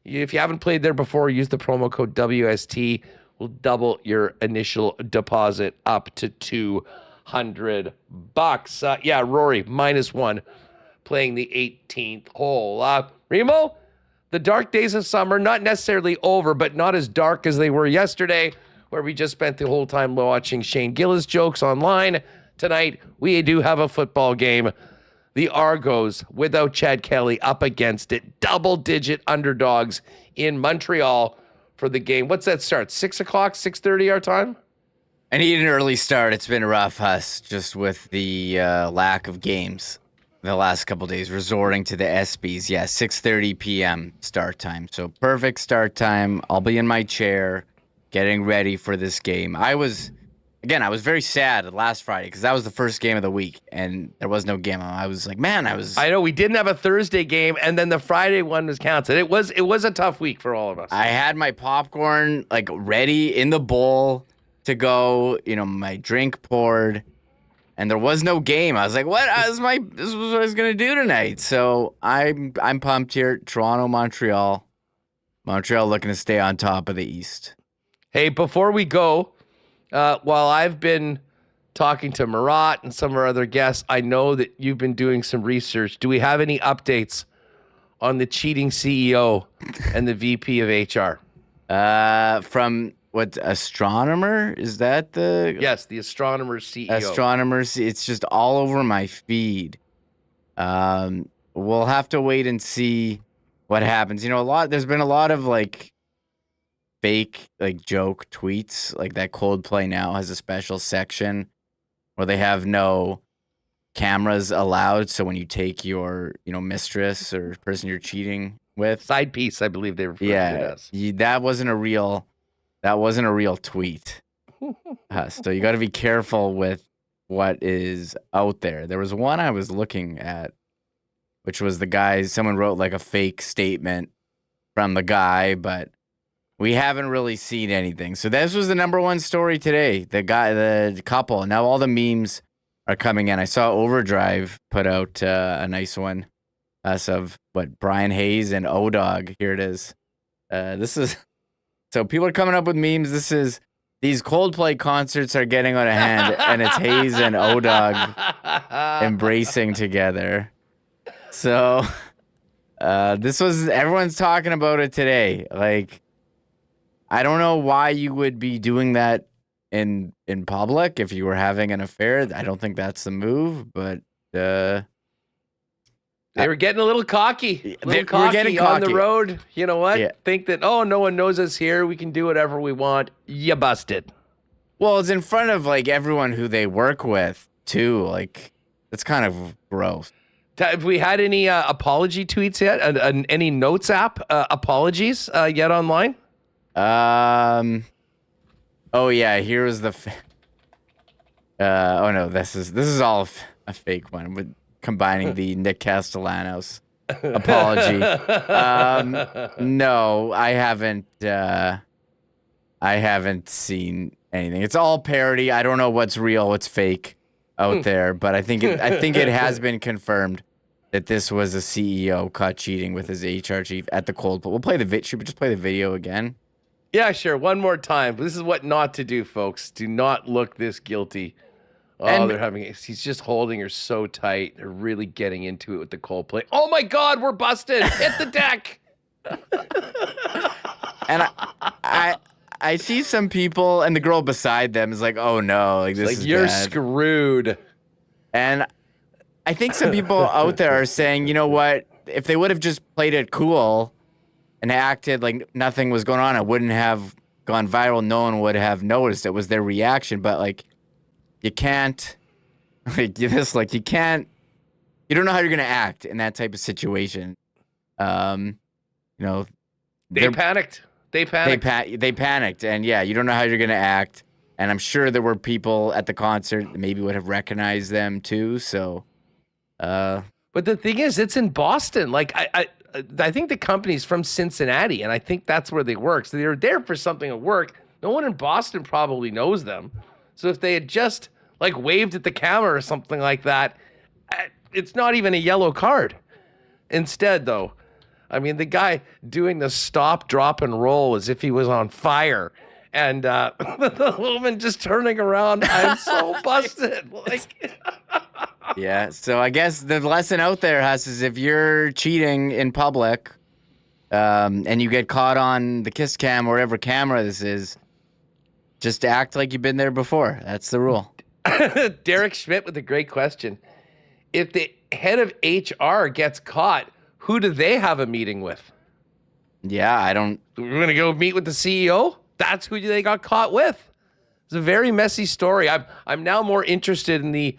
If you haven't played there before, use the promo code WST. We'll double your initial deposit up to $200. Rory, -1, playing the 18th hole. Remo, the dark days of summer, not necessarily over, but not as dark as they were yesterday, where we just spent the whole time watching Shane Gillis jokes online. Tonight, we do have a football game. The Argos, without Chad Kelly, up against it. Double-digit underdogs in Montreal for the game. What's that start? 6 o'clock, 6:30 our time? I need an early start. It's been rough, Huss, just with the lack of games the last couple days, resorting to the ESPYs. Yeah, 6:30 p.m. start time. So perfect start time. I'll be in my chair getting ready for this game. I was very sad last Friday because that was the first game of the week and there was no game. I was like, I know we didn't have a Thursday game and then the Friday one was canceled. It was a tough week for all of us. I had my popcorn like ready in the bowl to go, my drink poured, and there was no game. I was like, what? This was what I was gonna do tonight. So I'm pumped here. Toronto, Montreal. Montreal looking to stay on top of the East. Hey, before we go, while I've been talking to Murat and some of our other guests, I know that you've been doing some research. Do we have any updates on the cheating CEO and the VP of HR? From what, astronomer? Is that the... Yes, the astronomer CEO. Astronomers, it's just all over my feed. We'll have to wait and see what happens. There's been a lot of fake joke tweets, like that Coldplay now has a special section where they have no cameras allowed, so when you take your mistress or person you're cheating with, side piece, I believe they refer to it as. That wasn't a real tweet. So you got to be careful with what is out there. There was one I was looking at, which was someone wrote a fake statement from the guy, but we haven't really seen anything. So this was the number one story today. The couple. Now all the memes are coming in. I saw Overdrive put out a nice one of Brian Hayes and O-Dog. Here it is. So people are coming up with memes. These Coldplay concerts are getting out of hand, and it's Hayes and O-Dog embracing together. So everyone's talking about it today. I don't know why you would be doing that in public if you were having an affair. I don't think that's the move, but They were getting a little cocky. They were getting on the cocky. road. You know what? Yeah. Think that, no one knows us here. We can do whatever we want. You busted. Well, it's in front of like everyone who they work with too. Like, it's kind of gross. Have we had any apology tweets yet? Any Notes app apologies yet online? Oh yeah, here was the. Oh no, this is all a fake one with combining the Nick Castellanos apology. No, I haven't. I haven't seen anything. It's all parody. I don't know what's real, what's fake out there, but I think it has been confirmed that this was a CEO caught cheating with his HR chief at the Cold. But we'll play the video. Should we just play the video again? Yeah, sure. One more time. This is what not to do, folks. Do not look this guilty. Oh, he's just holding her so tight. They're really getting into it with the Coldplay. Oh my God, we're busted. Hit the deck. And I see some people, and the girl beside them is like, "Oh no, like this is you're bad." screwed." And I think some people out there are saying, you know what? If they would have just played it cool and acted like nothing was going on, it wouldn't have gone viral. No one would have noticed. It was their reaction. But like, you can't, you can't. You don't know how you're gonna act in that type of situation. They panicked. They panicked, and yeah, you don't know how you're gonna act. And I'm sure there were people at the concert that maybe would have recognized them too. So, but the thing is, it's in Boston. Like I think the company's from Cincinnati, and I think that's where they work. So they're there for something at work. No one in Boston probably knows them. So if they had just like waved at the camera or something like that, it's not even a yellow card. Instead, though, I mean, the guy doing the stop, drop, and roll as if he was on fire. And the woman just turning around, I'm so busted. Like, yeah, so I guess the lesson out there is if you're cheating in public and you get caught on the kiss cam or whatever camera this is, just act like you've been there before. That's the rule. Derek Schmidt with a great question. If the head of HR gets caught, who do they have a meeting with? Yeah, I don't. We're going to go meet with the CEO? That's who they got caught with. It's a very messy story. I'm now more interested in the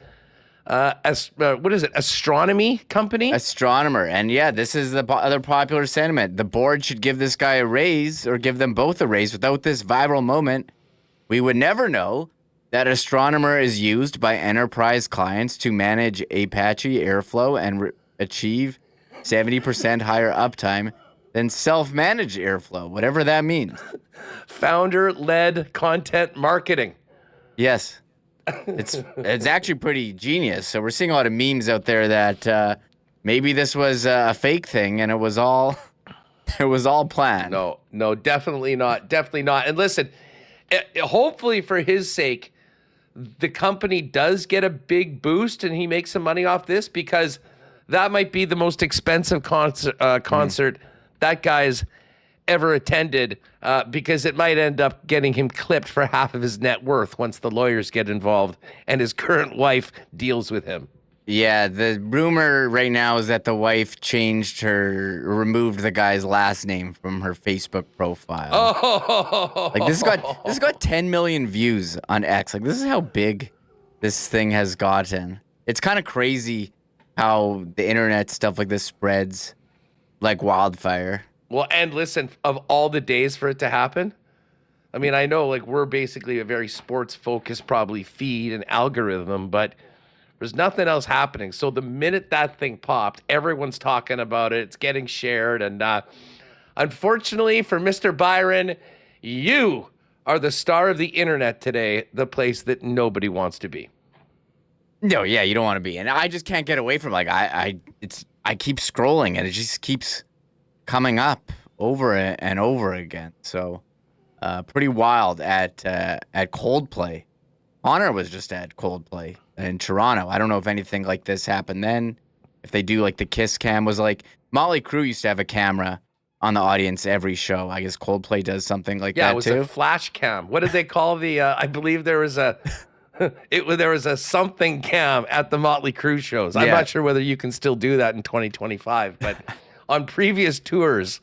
astronomy company? Astronomer. And yeah, this is the other popular sentiment. The board should give this guy a raise or give them both a raise. Without this viral moment, we would never know that Astronomer is used by enterprise clients to manage Apache airflow and achieve 70% higher uptime than self-managed airflow, whatever that means. Founder-led content marketing. Yes. It's actually pretty genius. So we're seeing a lot of memes out there that maybe this was a fake thing and it was all planned. No, definitely not. Definitely not. And listen, hopefully for his sake, the company does get a big boost and he makes some money off this, because that might be the most expensive concert that guy's ever attended, because it might end up getting him clipped for half of his net worth once the lawyers get involved and his current wife deals with him. Yeah, the rumor right now is that the wife removed the guy's last name from her Facebook profile. Oh, like this got 10 million views on X. Like, this is how big this thing has gotten. It's kind of crazy how the internet stuff like this spreads like wildfire. Well, and listen, of all the days for it to happen, I mean, I know like we're basically a very sports focused probably feed and algorithm, but there's nothing else happening. So the minute that thing popped, everyone's talking about it. It's getting shared. And unfortunately for Mr. Byron, you are the star of the internet today, the place that nobody wants to be. No, yeah, you don't want to be. And I just can't get away from like I keep scrolling and it just keeps coming up over and over again. So pretty wild at Coldplay. Honor was just at Coldplay in Toronto. I don't know if anything like this happened then. If they do like the kiss cam was like Motley Crue used to have a camera on the audience every show. I guess Coldplay does something like that too. Yeah, it was a flash cam. What did they call the I believe there was a there was a something cam at the Motley Crue shows. I'm not sure whether you can still do that in 2025, but on previous tours,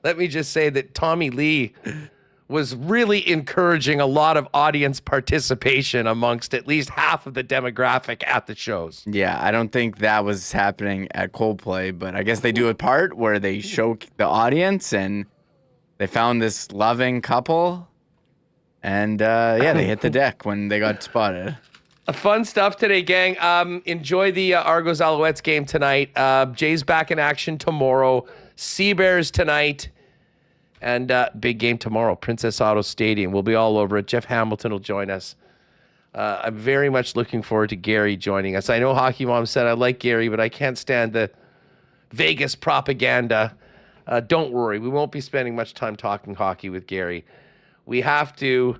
let me just say that Tommy Lee was really encouraging a lot of audience participation amongst at least half of the demographic at the shows. Yeah, I don't think that was happening at Coldplay, but I guess they do a part where they show the audience, and they found this loving couple, and they hit the deck when they got spotted. Fun stuff today, gang. Enjoy the Argos Alouettes game tonight. Jay's back in action tomorrow. Seabears tonight. And big game tomorrow, Princess Auto Stadium. We'll be all over it. Jeff Hamilton will join us. I'm very much looking forward to Gary joining us. I know Hockey Mom said I like Gary, but I can't stand the Vegas propaganda. Don't worry. We won't be spending much time talking hockey with Gary. We have to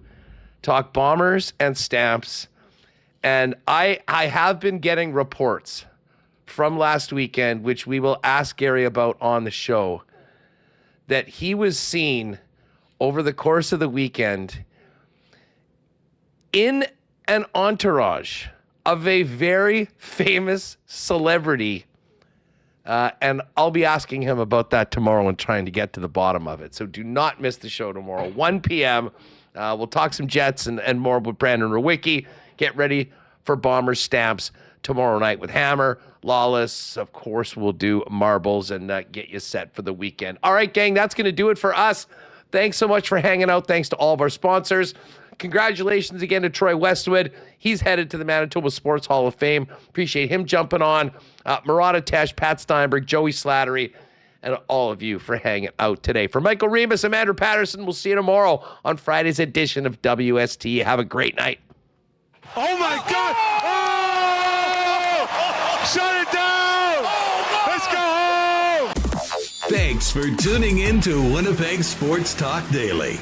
talk Bombers and Stamps. And I have been getting reports from last weekend, which we will ask Gary about on the show, that he was seen over the course of the weekend in an entourage of a very famous celebrity. And I'll be asking him about that tomorrow and trying to get to the bottom of it. So do not miss the show tomorrow, 1 p.m. We'll talk some Jets and more with Brandon Rewicki. Get ready for Bombers Stamps tomorrow night with Hammer. Lawless, of course, we'll do marbles and get you set for the weekend. All right, gang, that's going to do it for us. Thanks so much for hanging out. Thanks to all of our sponsors. Congratulations again to Troy Westwood. He's headed to the Manitoba Sports Hall of Fame. Appreciate him jumping on. Murat, Pat Steinberg, Joey Slattery, and all of you for hanging out today. For Michael Remis, I'm Andrew Paterson. We'll see you tomorrow on Friday's edition of WST. Have a great night. Oh, my God! Oh! Shut it down! Let's go home! Thanks for tuning in to Winnipeg Sports Talk Daily.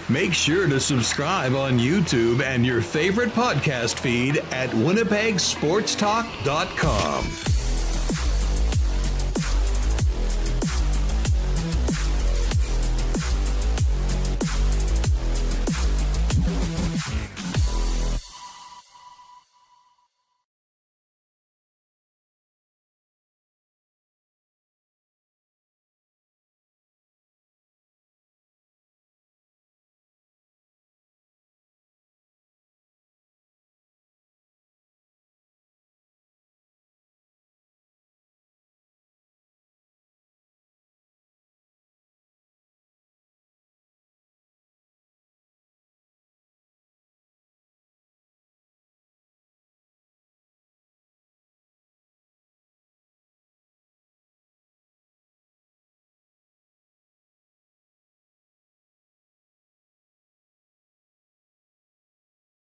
Make sure to subscribe on YouTube and your favorite podcast feed at winnipegsportstalk.com.